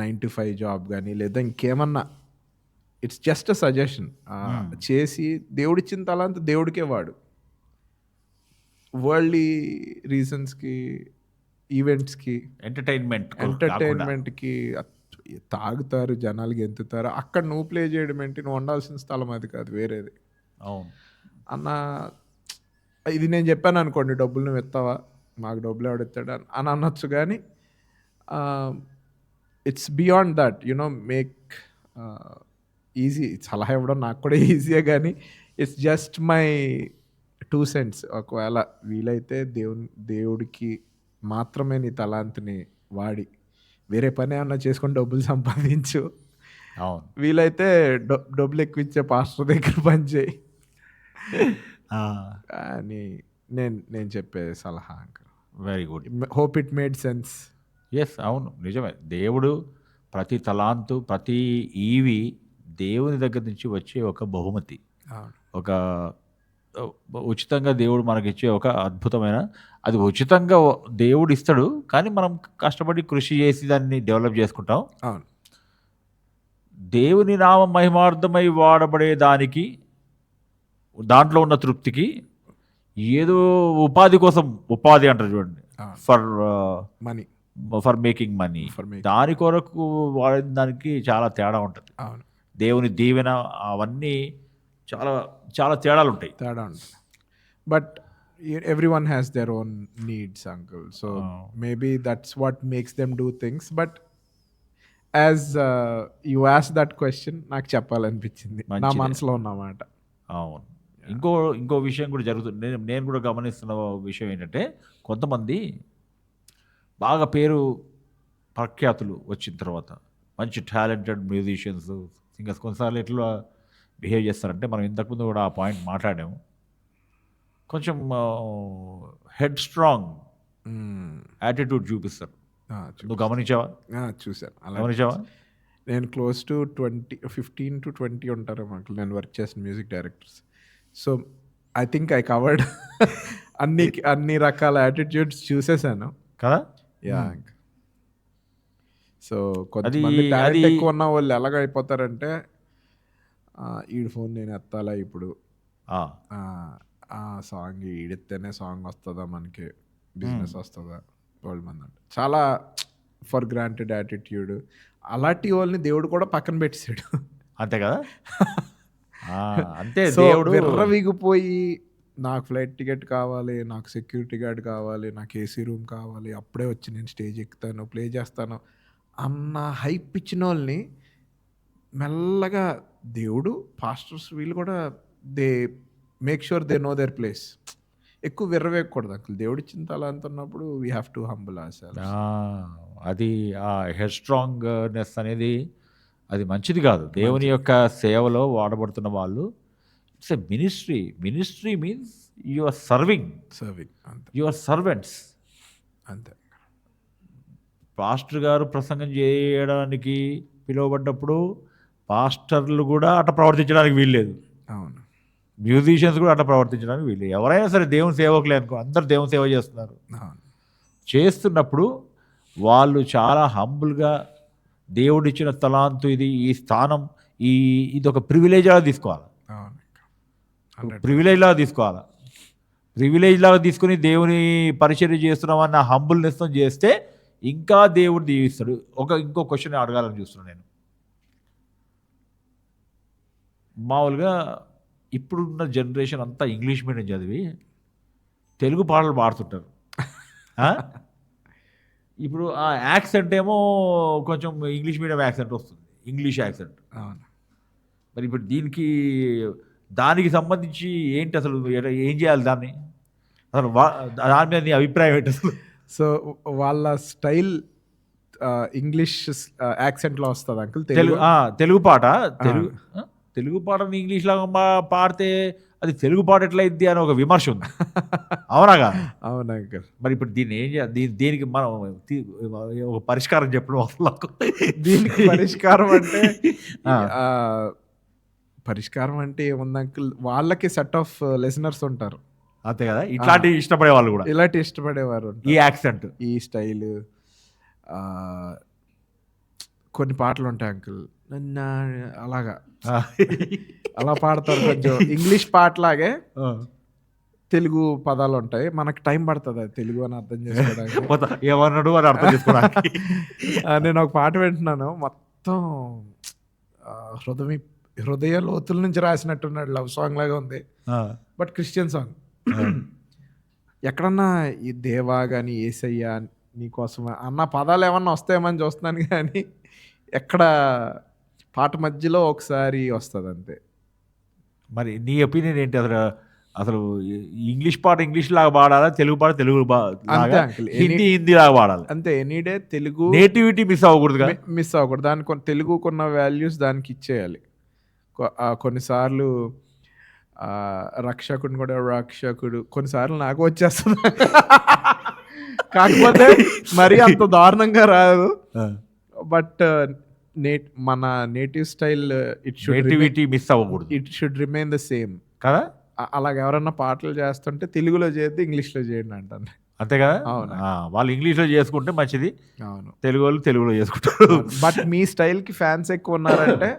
9 to 5 జాబ్ కానీ లేదా ఇంకేమన్నా, ఇట్స్ జస్ట్ అ సజెషన్, చేసి దేవుడిచ్చిన తలాంత దేవుడికే వాడు. వరల్డ్లీ రీజన్స్కి, ఈవెంట్స్కి, ఎంటర్టైన్మెంట్కి తాగుతారు, జనాలకి ఎంతుతారు. అక్కడ నువ్వు ప్లే చేయడం ఏంటి, నువ్వు ఉండాల్సిన స్థలం అది కాదు, వేరేది. అవును అన్న ఇది నేను చెప్పాను అనుకోండి, డబ్బులు నువ్వు ఎత్తావా, మాకు డబ్బులు ఎవడెత్తాడు అని అనొచ్చు. కానీ it's beyond that, make easy. సలహా ఇవ్వడం నాకు కూడా ఈజీయే, కానీ ఇట్స్ జస్ట్ మై 2 cents. ఒకవేళ వీలైతే దేవుడికి మాత్రమే నీ తలాంతిని వాడి వేరే పని ఏమన్నా చేసుకొని డబ్బులు సంపాదించు. అవును, వీలైతే డబ్బులు ఎక్కువ ఇచ్చే పాస్టర్ దగ్గర పని చేయి అని నేను చెప్పే సలహా uncle. Very good, hope it made sense. Yes, అవును, నిజమే. దేవుడు ప్రతి తలాంతు, ప్రతి ఈవి దేవుని దగ్గర నుంచి వచ్చే ఒక బహుమతి, ఒక ఉచితంగా దేవుడు మనకిచ్చే ఒక అద్భుతమైన, అది ఉచితంగా దేవుడు ఇస్తాడు, కానీ మనం కష్టపడి కృషి చేసి దాన్ని డెవలప్ చేసుకుంటాం. అవును, దేవుని నామ మహిమార్థమై వాడబడే దానికి, దాంట్లో ఉన్న తృప్తికి ఏదో ఉపాధి అంటారు చూడండి, ఫర్ మేకింగ్ మనీ, దాని కొరకు వాడిన దానికి చాలా తేడా ఉంటుంది. అవును, దేవుని దీవెన అవన్నీ చాలా చాలా తేడాలు ఉంటాయి. But every one has their own needs uncle. So maybe that's what makes them do things. But as you ask that question, నాకు చెప్పాలనిపించింది, నా మనసులో ఉన్నమాట. అవును, ఇంకో విషయం కూడా జరుగుతుంది. నేను కూడా గమనిస్తున్న విషయం ఏంటంటే, కొంతమంది బాగా పేరు ప్రఖ్యాతులు వచ్చిన తర్వాత మంచి టాలెంటెడ్ మ్యూజిషియన్స్, సింగర్స్ కొన్నిసార్లు ఎట్లా బిహేవ్ చేస్తారంటే, మనం ఇంతకుముందు కూడా ఆ పాయింట్ మాట్లాడాము, కొంచెం హెడ్ స్ట్రాంగ్ యాటిట్యూడ్ చూపిస్తారు. నువ్వు గమనించావా? చూసాను. గమనించావా? నేను క్లోజ్ టు 15 to 20 ఉంటారు మాకు, నేను వర్క్ చేసిన music directors. So I think I covered అన్ని రకాల యాటిట్యూడ్స్ చూసేసాను కదా. యా, సో కొంతమంది టాలెంట్ ఎక్కువ ఉన్న వాళ్ళు ఎలాగ అయిపోతారంటే, ఈడు ఫోన్ నేను ఎత్తాలా ఇప్పుడు, ఆ సాంగ్ ఈడెత్తేనే సాంగ్ వస్తుందా, మనకి బిజినెస్ వస్తుందా, బోల్డ్ మంది ఉంటారు. చాలా ఫర్ గ్రాంటెడ్ యాటిట్యూడ్. అలాంటి వాళ్ళని దేవుడు కూడా పక్కన పెట్టేశాడు. అంతే కదా. అంతే సో దేవుడు విర్రవీగిపోయి నాకు ఫ్లైట్ టికెట్ కావాలి, నాకు సెక్యూరిటీ గార్డ్ కావాలి, నాకు ఏసీ రూమ్ కావాలి, అప్పుడే వచ్చి నేను స్టేజ్ ఎక్కుతాను, ప్లే చేస్తాను అన్న హైప్ ఇచ్చిన వాళ్ళని మెల్లగా దేవుడు, పాస్టర్స్ వీళ్ళు కూడా they make sure they know their place. ఎక్కువ విర్రవేయకూడదు అంకుల్. దేవుడు ఇచ్చిన తలాంత ఉన్నప్పుడు we have to humble our అది ఆ హెడ్ స్ట్రాంగ్నెస్ అనేది అది మంచిది కాదు. దేవుని యొక్క సేవలో వాడబడుతున్న వాళ్ళు, it's a ministry means you are serving అంతే యువర్ సర్వెంట్స్. అంతే. పాస్టర్ గారు ప్రసంగం చేయడానికి పిలువబడ్డప్పుడు పాస్టర్లు కూడా అట్లా ప్రవర్తించడానికి వీల్లేదు, అవును. మ్యూజిషియన్స్ కూడా అట్లా ప్రవర్తించడానికి వీల్లేదు. ఎవరైనా సరే దేవుని సేవకులే అనుకో, అందరు దేవుని సేవ చేస్తున్నారు. అవును. చేస్తున్నప్పుడు వాళ్ళు చాలా హంబుల్గా దేవుడిచ్చిన తలాంతు ఇది, ఈ స్థానం, ఇది ఒక ప్రివిలేజ్ లాగా తీసుకోవాలి. ప్రివిలేజ్ లాగా తీసుకుని దేవుని పరిచర్య చేస్తున్నామన్న హంబుల్నెస్తో చేస్తే ఇంకా దేవుడు దీవిస్తాడు. ఇంకో క్వశ్చన్ అడగాలని చూస్తున్నాను నేను. మామూలుగా ఇప్పుడున్న జనరేషన్ అంతా ఇంగ్లీష్ మీడియం చదివి తెలుగు పాటలు పాడుతుంటారు. ఇప్పుడు ఆ యాక్సెంట్ ఏమో కొంచెం ఇంగ్లీష్ మీడియం యాక్సెంట్ వస్తుంది, ఇంగ్లీష్ యాక్సెంట్. మరి ఇప్పుడు దానికి సంబంధించి ఏంటి అసలు, ఏం చేయాలి దాన్ని? అసలు దాని మీద నీ అభిప్రాయం ఏంటి అసలు? సో వాళ్ళ స్టైల్ ఇంగ్లీష్ యాక్సెంట్లో వస్తుంది అంకుల్. తెలుగు పాటని ఇంగ్లీష్ లాగా పాడితే అది తెలుగు పాట ఎట్లయిద్ది అని ఒక విమర్శ ఉంది. అవునాగా? అవునా అంకుల్. మరి ఇప్పుడు దీన్ని ఏం చేయాలి? దీనికి మనం ఒక పరిష్కారం చెప్పడం అసలు దీనికి పరిష్కారం అంటే ఏముంది అంకుల్, వాళ్ళకి సెట్ ఆఫ్ లిసనర్స్ ఉంటారు. అంతే కదా. ఇట్లాంటి ఇష్టపడే వాళ్ళు కూడా, ఇలాంటి ఇష్టపడేవారు, ఈ యాక్సెంట్, ఈ స్టైల్. కొన్ని పాటలు ఉంటాయి అంకుల్, అలాగా అలా పాడతారు. కొంచెం ఇంగ్లీష్ పాటలాగే తెలుగు పదాలు ఉంటాయి. మనకు టైం పడుతుంది అది తెలుగు అని అర్థం చేసుకోవడానికి. ఏమన్నాడు అని అర్థం చేసుకోవడానికి. నేను ఒక పాట వింటున్నాను, మొత్తం హృదయ లోతుల నుంచి రాసినట్టున్నాడు, లవ్ సాంగ్ లాగా ఉంది, బట్ క్రిస్టియన్ సాంగ్. ఎక్కడన్నా ఈ దేవా కానీ ఏసయ్యా నీకోసం అన్న పదాలు ఏమన్నా వస్తాయేమని చూస్తున్నాను, కానీ ఎక్కడ పాట మధ్యలో ఒకసారి వస్తుంది అంతే. మరి నీ ఒపీనియన్ ఏంటి అసలు ఇంగ్లీష్ పాట ఇంగ్లీష్ లాగా పాడాలా, తెలుగు పాట తెలుగు హిందీ లాగా పాడాలి అంతే. ఎనీడే తెలుగు నేటివిటీ మిస్ అవ్వకూడదు, దానికి తెలుగుకున్న వాల్యూస్ దానికి ఇచ్చేయాలి. కొన్నిసార్లు రక్షకుడిని కూడా రక్షకుడు కొన్నిసార్లు నాకు వచ్చేస్తుంది, కాకపోతే మరీ అంత దారుణంగా రాదు. బట్ మన నేటివ్ స్టైల్ నేటివిటీ మిస్ అవ్వకూడదు, it should remain the same కదా. అలాగే ఎవరన్నా పాటలు చేస్తుంటే తెలుగులో చేస్తే ఇంగ్లీష్లో చేయండి అంటాను. అంతే కదా. అవును, వాళ్ళు ఇంగ్లీష్లో చేసుకుంటే మంచిది, అవును. తెలుగు వాళ్ళు తెలుగులో చేసుకుంటారు. బట్ మీ స్టైల్కి ఫ్యాన్స్ ఎక్కువ ఉన్నారంటే,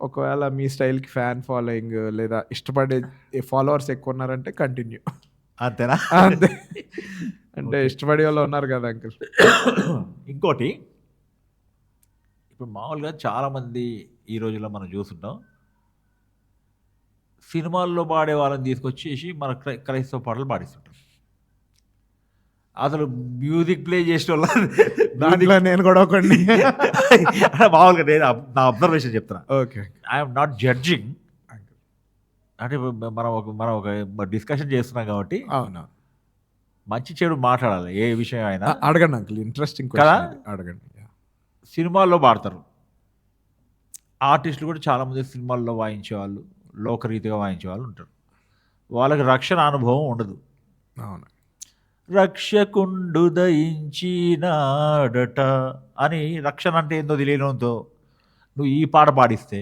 ఒకవేళ మీ స్టైల్కి ఫ్యాన్ ఫాలోయింగ్ లేదా ఇష్టపడే ఫాలోవర్స్ ఎక్కువ ఉన్నారంటే కంటిన్యూ. అంతేనా? అంతే. అంటే ఇష్టపడే వాళ్ళు ఉన్నారు కదా అంకుల్. ఇంకోటి, ఇప్పుడు మామూలుగా చాలామంది ఈ రోజుల్లో మనం చూస్తుంటాం, సినిమాల్లో పాడే వాళ్ళని తీసుకొచ్చేసి మన క్రైస్తవ పాటలు పాడిస్తుంటాం. అసలు మ్యూజిక్ ప్లే చేసే వాళ్ళ దాంట్లో నేను కూడా ఒకటి మామూలుగా నేను నా అబ్జర్వేషన్ చెప్తున్నా. ఓకే, ఐఎమ్ నాట్ జడ్జింగ్, అంటే మనం ఒక డిస్కషన్ చేస్తున్నాం కాబట్టి అవునా, మంచి చెడు మాట్లాడాలి ఏ విషయం అయినా. అడగండి అంకుల్, ఇంట్రెస్టింగ్ కదా. అడగండి. సినిమాల్లో పాడతారు ఆర్టిస్టులు కూడా చాలామంది, సినిమాల్లో వాయించేవాళ్ళు, లోకరీతిగా వాయించేవాళ్ళు ఉంటారు. వాళ్ళకి రక్షణ అనుభవం ఉండదు. అవును. రక్షకుండు దయించినాడట అని రక్షణ అంటే ఏందో తెలియడంతో నువ్వు ఈ పాట పాడిస్తే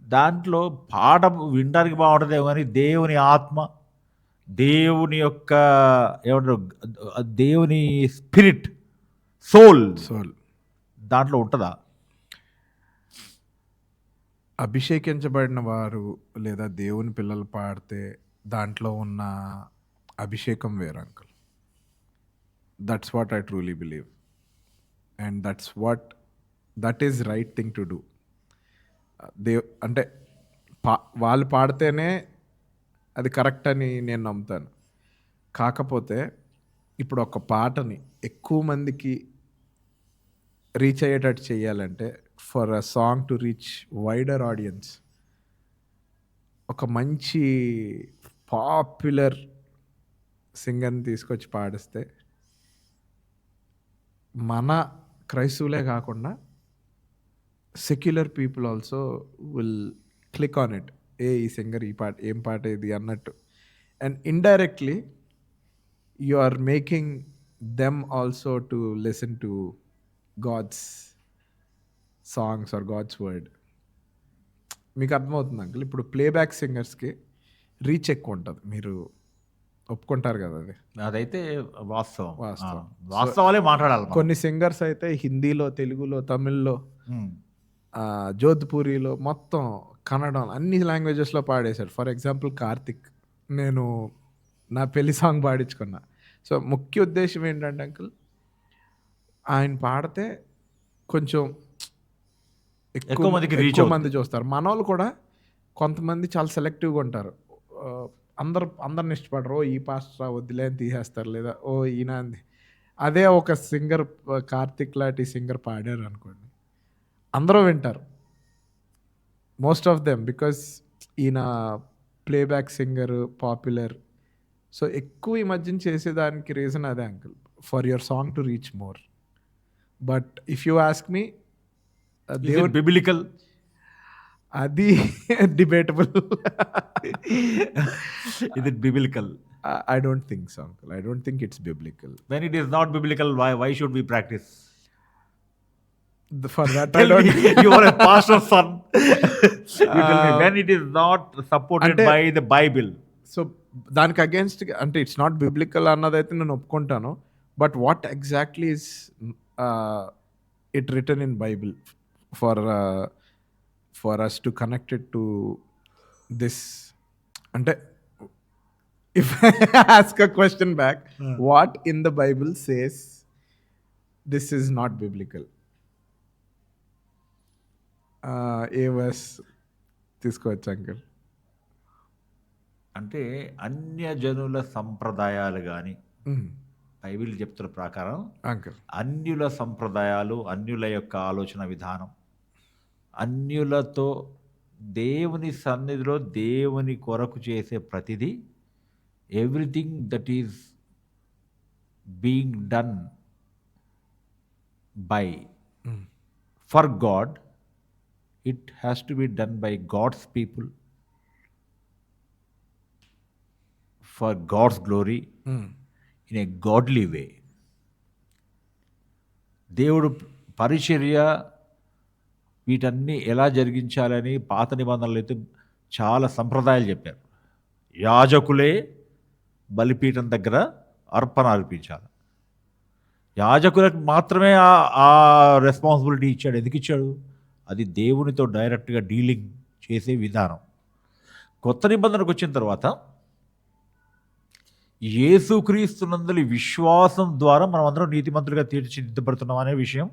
దాంట్లో పాట వినడానికి బాగుంటుందేమో, కానీ దేవుని ఆత్మ, దేవుని యొక్క ఏమంటారు, దేవుని స్పిరిట్, సోల్ దాంట్లో ఉంటుందా? అభిషేకించబడిన వారు లేదా దేవుని పిల్లలు పాడితే దాంట్లో ఉన్న అభిషేకం వేరు uncle. That's what I truly believe, and that is right thing to do. అంటే వాళ్ళు పాడితేనే అది కరెక్ట్ అని నేను నమ్ముతాను. కాకపోతే ఇప్పుడు ఒక పాటని ఎక్కువ మందికి రీచ్ అయ్యేటట్టు చేయాలంటే, for a song to reach wider audience, ఒక మంచి పాపులర్ సింగర్ని తీసుకొచ్చి పాడిస్తే మన క్రైస్తవులే కాకుండా secular people also will click on it. ఈ సింగర్ ఈ పాట ఏం పాట ఇది అన్నట్టు. And indirectly you are making them also to listen to God's songs or God's word. మీకు అర్థమవుతుంది అంకుల్. ఇప్పుడు ప్లేబ్యాక్ సింగర్స్కి రీచ్ ఎక్కువ ఉంటుంది, మీరు ఒప్పుకుంటారు కదా అది. అదైతే వాస్తవం. వాస్తవాలే మాట్లాడాలి. కొన్ని సింగర్స్ అయితే హిందీలో, తెలుగులో, తమిళ్లో, జోధ్పూరిలో, మొత్తం కన్నడం, అన్ని లాంగ్వేజెస్లో పాడేశారు. ఫర్ ఎగ్జాంపుల్ కార్తిక్, నేను నా పెళ్లి సాంగ్ పాడించుకున్నా. సో ముఖ్య ఉద్దేశం ఏంటంటే అంకుల్, ఆయన పాడితే కొంచెం ఎక్కువ మందికి ఎక్కువ మంది చూస్తారు. మనోళ్ళు కూడా కొంతమంది చాలా సెలెక్టివ్గా ఉంటారు. అందరిని ఇష్టపడరు. ఓ ఈ పాస్టర్ వద్దులే అని తీసేస్తారు, లేదా ఓ ఈయన. అదే ఒక సింగర్ కార్తిక్ లాంటి సింగర్ పాడారు అనుకోండి, అందరూ వింటారు, మోస్ట్ ఆఫ్ దెమ్, బికాస్ ఈయన ప్లేబ్యాక్ సింగర్, పాపులర్. సో ఎక్కువ ఈ మధ్యన చేసేదానికి రీజన్ అదే uncle, for your song to reach more. But if you ask me, biblical, అది డిబేటబుల్. ఇది biblical? I don't think so, uncle. I don't think it's biblical. When it is not biblical, why should we practice? For that, I don't. You are a pastor's son. You tell me when it is not supported by the Bible. So దానికి against అంటే it's not biblical అన్నదైతే నేను ఒప్పుకుంటాను. But what exactly is it return in Bible for us to connect it to this? అంటే if I ask a question back, what in the Bible says this is not biblical? ఏ verse తీసుకోవచ్చు uncle? అంటే అన్యజనుల సంప్రదాయాలు కానీ Bible చెప్తున్న ప్రకారం uncle, అన్యుల సంప్రదాయాలు, అన్యుల యొక్క ఆలోచన విధానం, అన్యులతో దేవుని సన్నిధిలో దేవుని కొరకు చేసే ప్రతిదీ, everything that is being done by for God, it has to be done by God's people for God's glory in a godly way. దేవుడు పరిచర్య వీటన్నీ ఎలా జరిగించాలని పాత నిబంధనలు అయితే చాలా సంప్రదాయాలు చెప్పారు. యాజకులే బలిపీఠం దగ్గర అర్పణ అర్పించాలి. యాజకులకు మాత్రమే ఆ రెస్పాన్సిబిలిటీ ఇచ్చాడు. ఎందుకు ఇచ్చాడు? అది దేవునితో డైరెక్ట్గా డీలింగ్ చేసే విధానం. కొత్త నిబంధనకు వచ్చిన తర్వాత యేసుక్రీస్తునందలి విశ్వాసం ద్వారా మనం అందరం నీతిమంతులుగా తీర్చిదిద్దబడుతున్నాం అనే విషయం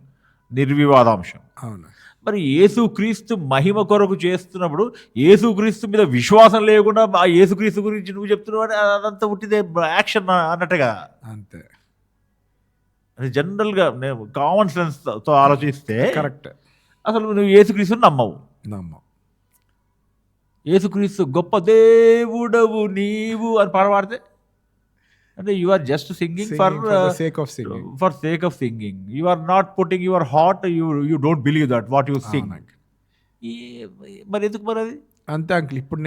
నిర్వివాదాంశం. అవును. మరి యేసుక్రీస్తు మహిమ కొరకు చేస్తున్నప్పుడు యేసుక్రీస్తు మీద విశ్వాసం లేకుండా ఆ యేసుక్రీస్తు గురించి నువ్వు చెప్తున్నావు అని అదంతా ఉట్టిదే యాక్షన్ అన్నట్టుగా. అంతే. అది జనరల్గా నేను కామన్ సెన్స్తో ఆలోచిస్తే కరెక్ట్. అసలు నువ్వు యేసుక్రీస్తుని నమ్మవు. యేసుక్రీస్తు గొప్ప దేవుడవు నీవు అని పాడవాడితే అంటే you are just singing for sake of singing. You are not putting your heart, you don't believe that what you sing. మరి ఎందుకు మరి అది? అంతే అంకుల్. ఇప్పుడు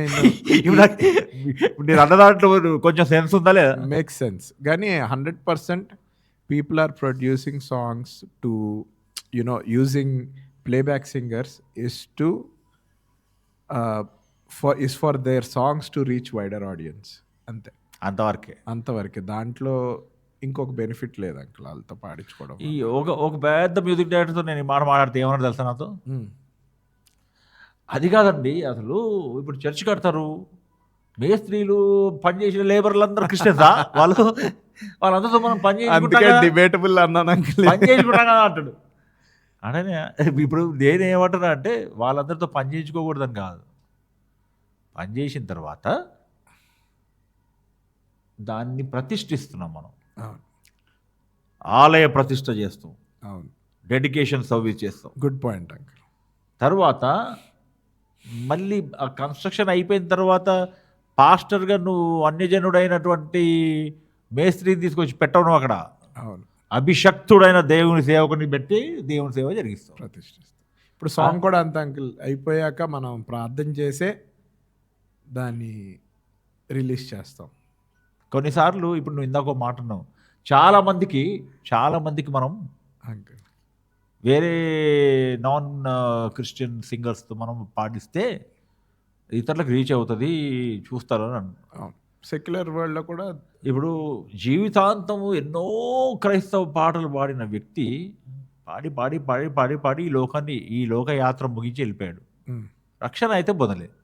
నేను అన్న దాంట్లో కొంచెం సెన్స్ ఉందా లేదా? Make sense. కానీ 100% people are producing songs to using playback singers for their songs to reach wider audience. అంతవరకే. దాంట్లో ఇంకొక బెనిఫిట్ లేదు అంకుల్ వాళ్ళతో పాడించుకోవడం. ఈ ఒక పెద్ద మ్యూజిక్ డైరెక్టర్తో నేను మాట్లాడితే ఏమన్నా తెలుసా నాతో? అది కాదండి, అసలు ఇప్పుడు చర్చ్ కడతారు, మేస్త్రీలు పనిచేసిన లేబర్లు అందరూ క్రిస్టియన్సా వాళ్ళందరితో మనం అందుకే డిబేటబుల్ అన్నాను అంకుల్. పని చేసుకుంటాం కదా అంటాడు. అంటే ఇప్పుడు నేనేమంటున్నా అంటే వాళ్ళందరితో పని చేయించుకోకూడదని కాదు, పని చేసిన తర్వాత దాన్ని ప్రతిష్ఠిస్తున్నాం మనం, అవును ఆలయ ప్రతిష్ఠ చేస్తాం, అవును, డెడికేషన్ సర్వీస్ చేస్తాం. Good point uncle. తర్వాత మళ్ళీ ఆ కన్స్ట్రక్షన్ అయిపోయిన తర్వాత పాస్టర్గా నువ్వు అన్యజనుడైనటువంటి మేస్త్రిని తీసుకొచ్చి పెట్టవు అక్కడ. అవును, అభిషక్తుడైన దేవుని సేవకుని పెట్టి దేవుని సేవ జరిగిస్తాం, ప్రతిష్ఠిస్తాం. ఇప్పుడు సాంగ్ కూడా అంత అంకుల్, అయిపోయాక మనం ప్రార్థన చేసే దాన్ని రిలీజ్ చేస్తాం. కొన్నిసార్లు ఇప్పుడు నువ్వు ఇందాక ఒక మాట అన్నావు, చాలా మందికి మనం అంకుల్ వేరే నాన్ క్రిస్టియన్ సింగర్స్తో మనం పాటిస్తే ఇతరులకు రీచ్ అవుతుంది, చూస్తారు అని అవును, సెక్యులర్ వరల్డ్లో కూడా. ఇప్పుడు జీవితాంతము ఎన్నో క్రైస్తవ పాటలు పాడిన వ్యక్తి పాడి పాడి పాడి పాడి పాడి ఈ లోక యాత్ర ముగించి వెళ్ళిపోయాడు. రక్షణ అయితే పొందలేదు.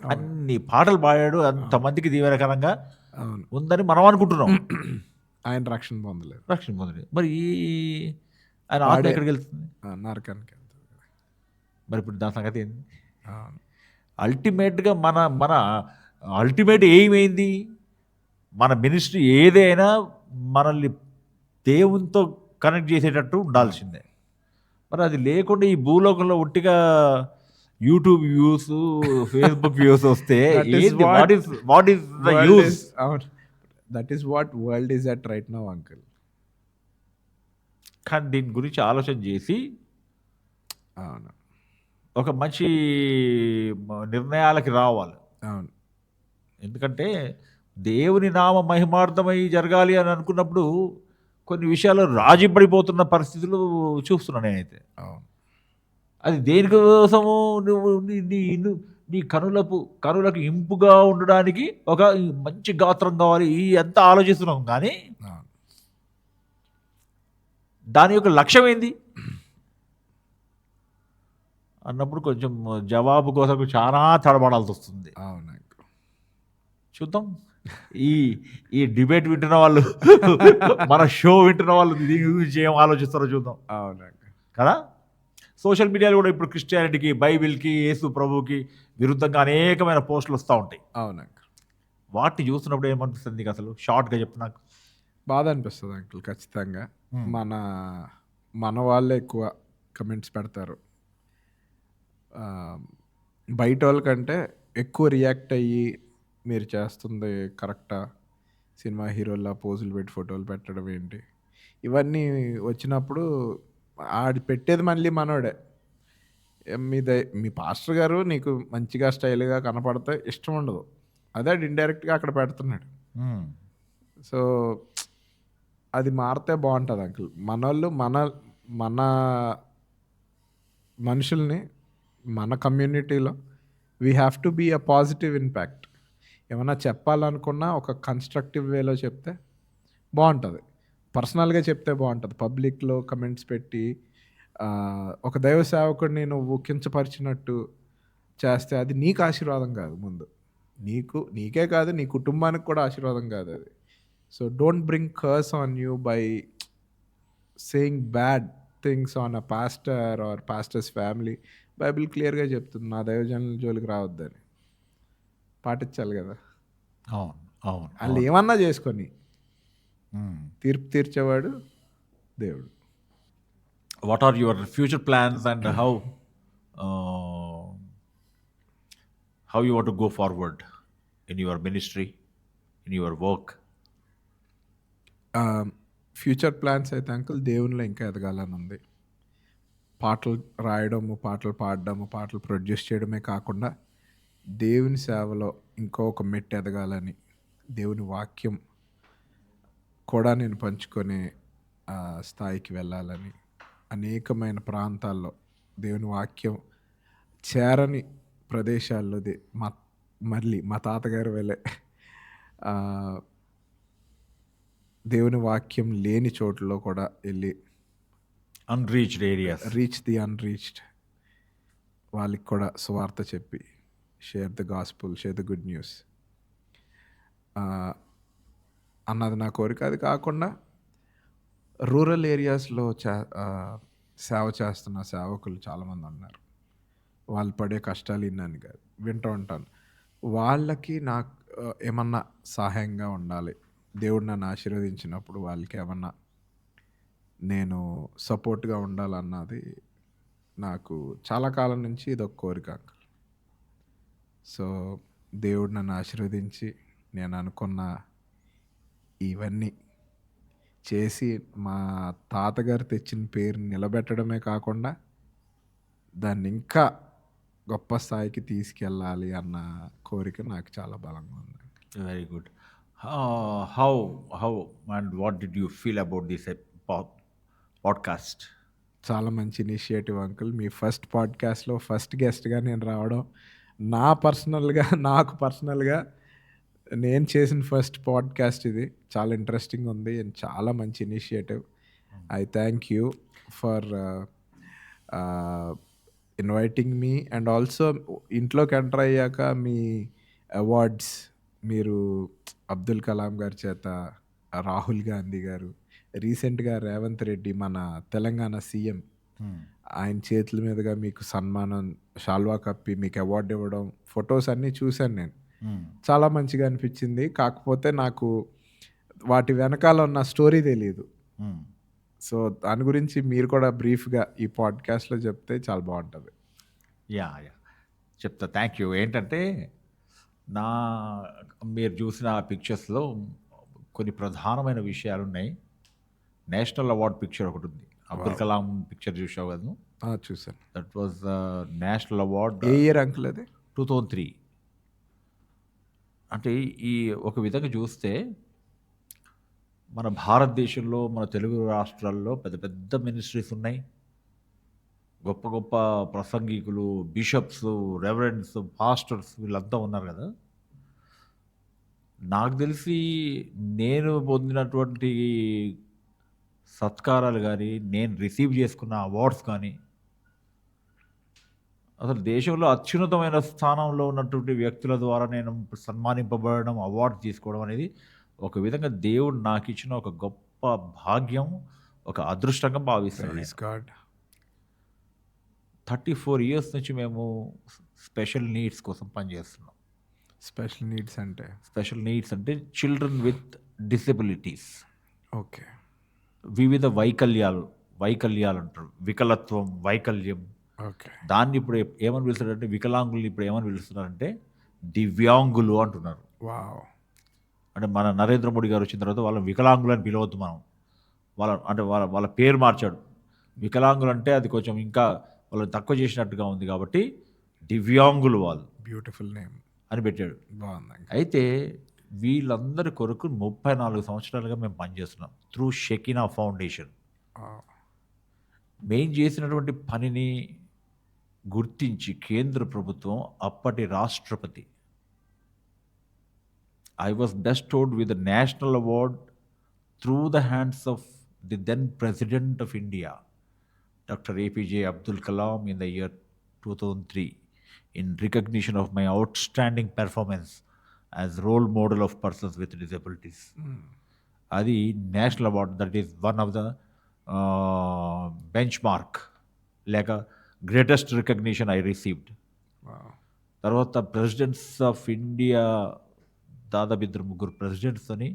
అన్ని పాటలు పాడాడు, అంతమందికి దీవెనకరంగా ఉందని మనం అనుకుంటున్నాం, ఆయన రక్షణ పొందలేదు. మరి ఆయన ఆత్మ ఎక్కడికి వెళ్తుంది? నరకానికి వెళ్తుంది. మరి ఇప్పుడు దాని సంగతి ఏంది? అల్టిమేట్గా మన అల్టిమేట్ ఏమైంది? మన మినిస్ట్రీ ఏదైనా మనల్ని దేవునితో కనెక్ట్ చేసేటట్టు ఉండాల్సిందే. మరి అది లేకుండా ఈ భూలోకంలో ఒట్టిగా యూట్యూబ్ వ్యూస్, ఫేస్బుక్ వ్యూస్ వస్తే what is the use? That is what world is at right now uncle. కానీ దీని గురించి ఆలోచన చేసి అవును, ఒక మంచి నిర్ణయాలకి రావాలి. అవును, ఎందుకంటే దేవుని నామ మహిమార్థమై జరగాలి అని అనుకున్నప్పుడు కొన్ని విషయాలు రాజీపడిపోతున్న పరిస్థితులు చూస్తున్నాను నేనైతే. అది దేనికోసము? నువ్వు నీ కనులకు ఇంపుగా ఉండడానికి ఒక మంచి గాత్రం కావాలి, ఈ ఎంత ఆలోచిస్తున్నాం. కానీ దాని యొక్క లక్ష్యం ఏంది అన్నప్పుడు కొంచెం జవాబు కోసం చాలా తడబడాల్సి వస్తుంది. చూద్దాం. ఈ డిబేట్ వింటున్న వాళ్ళు, మన షో వింటున్న వాళ్ళు దీని గురించి ఏం ఆలోచిస్తారో చూద్దాం. కదా, సోషల్ మీడియాలో కూడా ఇప్పుడు క్రిస్టియానిటీకి, బైబిల్కి, యేసు ప్రభుకి విరుద్ధంగా అనేకమైన పోస్టులు వస్తూ ఉంటాయి. వాటిని చూస్తున్నప్పుడు ఏమనిపిస్తుంది నీకు? అసలు షార్ట్గా చెప్పు. నాకు బాధ అనిపిస్తుంది అంకుల్. ఖచ్చితంగా మన వాళ్ళే ఎక్కువ కమెంట్స్ పెడతారు. బయట వాళ్ళకంటే ఎక్కువ రియాక్ట్ అయ్యి మీరు చేస్తుంది కరెక్టా, సినిమా హీరోలా పోజులు పెట్టి ఫోటోలు పెట్టడం ఏంటి, ఇవన్నీ వచ్చినప్పుడు ఆడి పెట్టేది మళ్ళీ మనోడే. మీ పాస్టర్ గారు నీకు మంచిగా స్టైల్గా కనపడితే ఇష్టం ఉండదు, అదే ఇండైరెక్ట్గా అక్కడ పెడుతున్నాడు. సో అది మారితే బాగుంటుంది అంకుల్. మనోళ్ళు మన మనుషుల్ని, మన కమ్యూనిటీలో we have to be a positive impact. ఏమన్నా చెప్పాలనుకున్నా ఒక కన్స్ట్రక్టివ్ వేలో చెప్తే బాగుంటుంది, పర్సనల్గా చెప్తే బాగుంటుంది. పబ్లిక్లో కమెంట్స్ పెట్టి ఒక దైవ సేవకుడిని నువ్వు కించపరిచినట్టు చేస్తే అది నీకు ఆశీర్వాదం కాదు. ముందు నీకే కాదు, నీ కుటుంబానికి కూడా ఆశీర్వాదం కాదు అది. So don't bring curse on you by saying bad things on a pastor or pastor's family. Bible క్లియర్గా చెప్తుంది, నా దైవజనుల జోలికి రావద్దని. పాటించాలి కదా. వాళ్ళు ఏమన్నా చేసుకొని తీర్పు తీర్చేవాడు దేవుడు. What are your future plans and how you want to go forward in your ministry, in your work? Future plans అయితే అంకుల్ దేవునిలో ఇంకా ఎదగాలని ఉంది. పాటలు రాయడము, పాటలు పాడడము, పాటలు ప్రొడ్యూస్ చేయడమే కాకుండా దేవుని సేవలో ఇంకొక మెట్టు ఎదగాలని, దేవుని వాక్యం కూడా నేను పంచుకునే స్థాయికి వెళ్ళాలని, అనేకమైన ప్రాంతాల్లో దేవుని వాక్యం చేరని ప్రదేశాల్లో మళ్ళీ మా తాతగారు వెళ్ళే దేవుని వాక్యం లేని చోట్లలో కూడా వెళ్ళి unreached areas, reach the unreached, వాళ్ళకి కూడా సువార్త చెప్పి share the gospel, share the good news అన్నది నా కోరిక. అది కాకుండా రూరల్ ఏరియాస్లో సేవ చేస్తున్న సేవకులు చాలామంది ఉన్నారు. వాళ్ళు పడే కష్టాలు ఇన్నాను కాదు, వింటూ ఉంటాను. వాళ్ళకి నాకు ఏమన్నా సహాయంగా ఉండాలి, దేవుడు నన్ను ఆశీర్వదించినప్పుడు వాళ్ళకి ఏమన్నా నేను సపోర్ట్గా ఉండాలన్నది నాకు చాలా కాలం నుంచి ఇదొక కోరిక అంకుల్. సో దేవుడు నన్ను ఆశీర్వదించి నేను అనుకున్న ఇవన్నీ చేసి మా తాతగారు తెచ్చిన పేరు నిలబెట్టడమే కాకుండా దాన్ని ఇంకా గొప్ప స్థాయికి తీసుకెళ్ళాలి అన్న కోరిక నాకు చాలా బలంగా ఉంది. Very good. How how and what did you feel about this podcast? చాలా మంచి ఇనిషియేటివ్ అంకుల్. మీ ఫస్ట్ పాడ్కాస్ట్లో ఫస్ట్ గెస్ట్గా నేను రావడం నాకు పర్సనల్గా నేను చేసిన ఫస్ట్ పాడ్కాస్ట్ ఇది. చాలా ఇంట్రెస్టింగ్ ఉంది అండ్ చాలా మంచి initiative. I thank you for inviting me and also ఇంట్లోకి ఎంటర్ అయ్యాక మీ అవార్డ్స్ మీరు అబ్దుల్ కలాం గారి చేత, రాహుల్ గాంధీ గారు, రీసెంట్గా రేవంత్ రెడ్డి మన తెలంగాణ సీఎం ఆయన చేతుల మీదుగా మీకు సన్మానం, షాల్వా కప్పి మీకు అవార్డు ఇవ్వడం, ఫొటోస్ అన్నీ చూశాను నేను. చాలా మంచిగా అనిపించింది. కాకపోతే నాకు వాటి వెనకాల ఉన్న స్టోరీ తెలియదు. సో దాని గురించి మీరు కూడా బ్రీఫ్గా ఈ పాడ్కాస్ట్లో చెప్తే చాలా బాగుంటుంది. యా చెప్తా. Thank you. ఏంటంటే మీరు చూసిన పిక్చర్స్లో కొన్ని ప్రధానమైన విషయాలు ఉన్నాయి. నేషనల్ అవార్డ్ పిక్చర్ ఒకటి ఉంది. అబ్దుల్ కలాం పిక్చర్ చూసావు కదా? చూసాను. That was national award. A year uncle అది? 2003. అంటే ఈ ఒక విధంగా చూస్తే మన భారతదేశంలో, మన తెలుగు రాష్ట్రాల్లో పెద్ద పెద్ద మినిస్ట్రీస్ ఉన్నాయి. గొప్ప గొప్ప ప్రసంగికులు, బిషప్స్, రెవరెండ్స్, పాస్టర్స్ వీళ్ళంతా ఉన్నారు కదా. నాకు తెలిసి నేను పొందినటువంటి సత్కారాలు కానీ, నేను రిసీవ్ చేసుకున్న అవార్డ్స్ కానీ, అసలు దేశంలో అత్యున్నతమైన స్థానంలో ఉన్నటువంటి వ్యక్తుల ద్వారా నేను సన్మానింపబడడం, అవార్డు తీసుకోవడం అనేది ఒక విధంగా దేవుడు నాకు ఇచ్చిన ఒక గొప్ప భాగ్యం, ఒక అదృష్టంగా భావిస్తున్నాను. 34 years నుంచి మేము స్పెషల్ నీడ్స్ కోసం పనిచేస్తున్నాం. స్పెషల్ నీడ్స్ అంటే చిల్డ్రన్ విత్ డిసెబిలిటీస్. ఓకే. వివిధ వైకల్యాలు అంటారు. వికలత్వం, వైకల్యం. ఓకే. దాన్ని ఇప్పుడు ఏమని పిలుస్తారంటే, వికలాంగులు ఇప్పుడు ఏమని పిలుస్తున్నారంటే దివ్యాంగులు అంటున్నారు. వావ్. అంటే మన నరేంద్ర మోడీ గారు వచ్చిన తర్వాత వాళ్ళని వికలాంగులు అని పిలవద్దు మనం. వాళ్ళ పేరు మార్చాడు. వికలాంగులు అంటే అది కొంచెం ఇంకా వాళ్ళని తక్కువ చేసినట్టుగా ఉంది కాబట్టి దివ్యాంగులు వాళ్ళు, బ్యూటిఫుల్ నేమ్ అని పెట్టాడు. బాగుంది. అయితే వీళ్ళందరి కొరకు 34 సంవత్సరాలుగా మేము పనిచేస్తున్నాం త్రూ షెకినా ఫౌండేషన్. మేము చేసినటువంటి పనిని గుర్తించి కేంద్ర ప్రభుత్వం, అప్పటి రాష్ట్రపతి, I was bestowed with the national award through the hands of the then President of India, Dr. APJ Abdul Kalam, in the year 2003, in recognition of my outstanding performance as role model of persons with disabilities. Adi national award, that is one of the benchmark, like a greatest recognition I received. Wow. తర్వాత presidents of India దాదాపు 2-3 ప్రెసిడెంట్స్తోని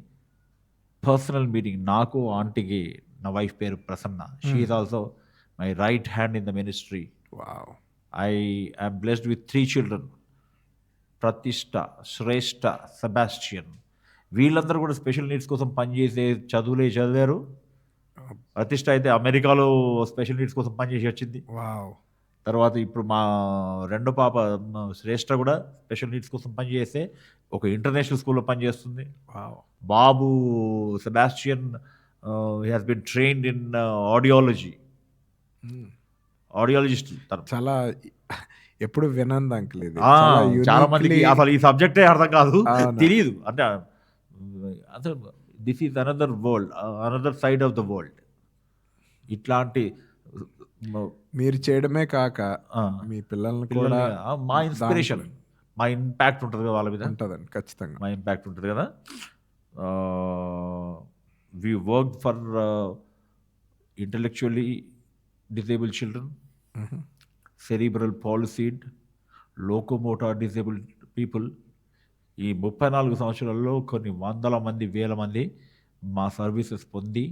personal meeting, నాకు ఆంటీకి, నా wife పేరు Prasanna, she is also my right hand in the ministry. Wow. I am blessed with 3 children, ప్రతిష్ట, శ్రేష్ఠ, Sebastian. వీళ్ళందరూ కూడా special needs కోసం పనిచేసే చదివారు. ప్రతిష్ట అయితే అమెరికాలో స్పెషల్ నీడ్స్ కోసం పనిచేసి వచ్చింది. వావ్. తర్వాత ఇప్పుడు మా రెండో పాప శ్రేష్ఠ కూడా స్పెషల్ నీడ్స్ కోసం పనిచేస్తే ఒక ఇంటర్నేషనల్ స్కూల్లో పనిచేస్తుంది. Babu Sebastian has been trained in audiologist. చాలా ఎప్పుడు వినంది అంకుల్ ఇది. చాలా మందికి అసలు ఈ సబ్జెక్టే అర్థం కాదు, తెలియదు. అంటే అసలు this is another world, another side of the world. ఇట్లాంటి మీరు చేయడమే కాక ఆ, మీ పిల్లల్ని కూడా పిల్లల్ని మా ఇన్స్పిరేషన్, మా ఇంపాక్ట్ ఉంటుంది కదా వాళ్ళ మీద, ఉంటుందండి ఖచ్చితంగా. మా ఇంపాక్ట్ ఉంటుంది కదా. We work for intellectually disable children, hmm. Cerebral palsied, locomotor disabled people. ఈ 34 సంవత్సరాల్లో కొన్ని వందల మంది, వేల మంది మా సర్వీసెస్ పొంది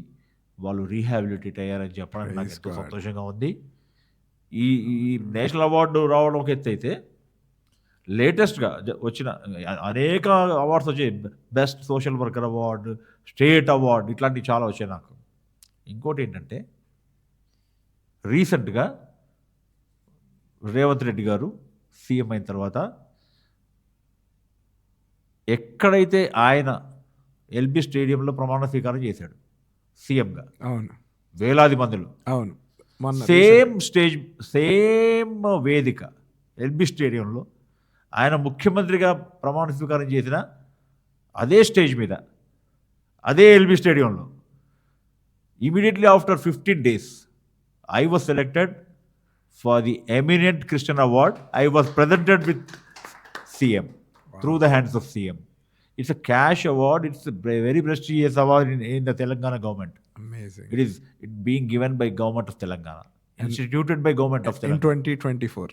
వాళ్ళు రీహాబిలిటేట్ అయ్యారని చెప్పడానికి నాకు Praise ఎంతో God. సంతోషంగా ఉంది. ఈ ఈ నేషనల్ అవార్డు రావడం ఒక ఎత్తు అయితే, లేటెస్ట్గా వచ్చిన అనేక అవార్డ్స్ వచ్చాయి. Best social worker award, state award, ఇట్లాంటివి చాలా వచ్చాయి నాకు. ఇంకోటి ఏంటంటే, రీసెంట్గా రేవంత్ రెడ్డి గారు సీఎం అయిన తర్వాత ఎక్కడైతే ఆయన ఎల్బీ స్టేడియంలో ప్రమాణ స్వీకారం చేశాడు సీఎంగా, అవును, వేలాది మందిలో, అవును. మొన్న సేమ్ స్టేజ్, సేమ్ వేదిక ఎల్బీ స్టేడియంలో ఆయన ముఖ్యమంత్రిగా ప్రమాణ స్వీకారం చేసిన అదే స్టేజ్ మీద, అదే ఎల్బీ స్టేడియంలో, immediately after 15 days I was selected for the eminent Christian award. I was presented with CM through the hands of CM. It's a cash award. It's a very prestigious award in the Telangana government. Amazing. It is being given by government of Telangana, instituted by government of in Telangana. 2024.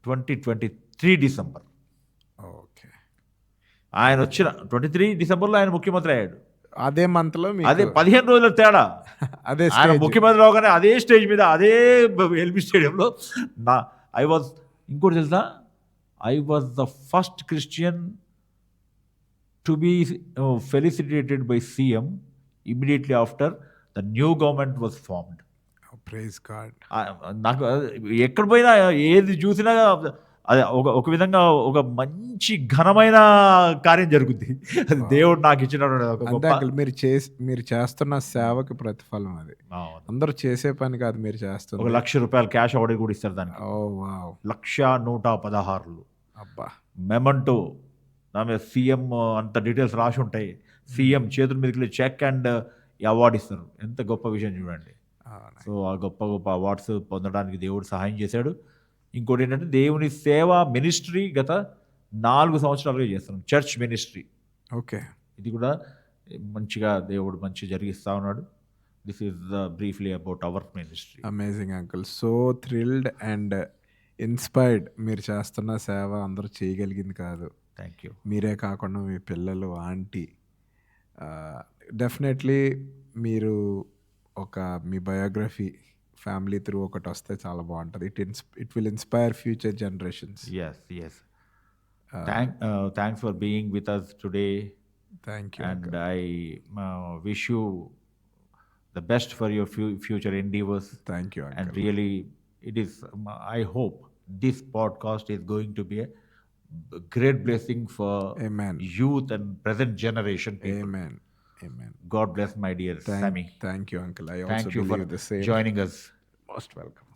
2023 December. Okay. ఆయన వచ్చిన 23 డిసెంబర్లో ఆయన ముఖ్యమంత్రి అయ్యాడు. అదే month లో అదే 15 రోజుల తేడా. అదే ఆయన stage. ముఖ్యమంత్రి అవగానే అదే స్టేజ్ మీద, అదే ఎల్బీ స్టేడియంలో ఇంకోటి తెలుసా, I was the first Christian to be felicitated by CM immediately after the new government was formed. Praise God. నాకు ఎక్కడ పోయినా ఏది చూసినా అది ఒక విధంగా ఒక మంచి ఘనమైన కార్యం జరుగుద్ది. అది దేవుడు నాకు ఇచ్చినటువంటి ఒక అంతే గొప్ప. అంకుల్, మీరు చేస్తున్న సేవకి ప్రతిఫలం అది. అవును. అందరూ చేసే పని కాదు మీరు ఒక చేస్తుంది. ₹1,00,000 క్యాష్ అవార్డు కూడా ఇస్తారు దానికి. ఓ వావ్. 1,116. అబ్బా. మెమంటో, నా మీద సీఎం అంత డీటెయిల్స్ రాసి ఉంటాయి. సీఎం చేతుల మీదకి చెక్ అండ్ అవార్డు ఇస్తారు. ఎంత గొప్ప విషయం చూడండి. అవును. సో ఆ గొప్ప గొప్ప అవార్డ్స్ పొందడానికి దేవుడు సహాయం చేశాడు. ఇంకోటి ఏంటంటే, దేవుని సేవ మినిస్ట్రీ గత 4 సంవత్సరాలుగా చేస్తున్నాం, చర్చ్ మినిస్ట్రీ. ఓకే. ఇది కూడా మంచిగా దేవుడు మంచి జరిగిస్తూ ఉన్నాడు. This is briefly about our ministry. Amazing uncle, so thrilled and inspired. మీరు చేస్తున్న సేవ అందరూ చేయగలిగింది కాదు. Thank you. మీరే కాకుండా మీ పిల్లలు, ఆంటీ, డెఫినెట్లీ మీరు మీ బయోగ్రఫీ ఫ్యామిలీ త్రూ ఒకటి వస్తే చాలా బాగుంటుంది. It will inspire future generations. Yes. Thanks for being with us today, thank you. and I wish you the best for your future endeavors. Thank you And uncle. really, it is. I hope this podcast is going to be a great blessing for Amen. youth and present generation people. Amen. Amen. God bless my dear Sammy. Thank you, uncle. I also Thank you for believe the same. joining us. Most welcome.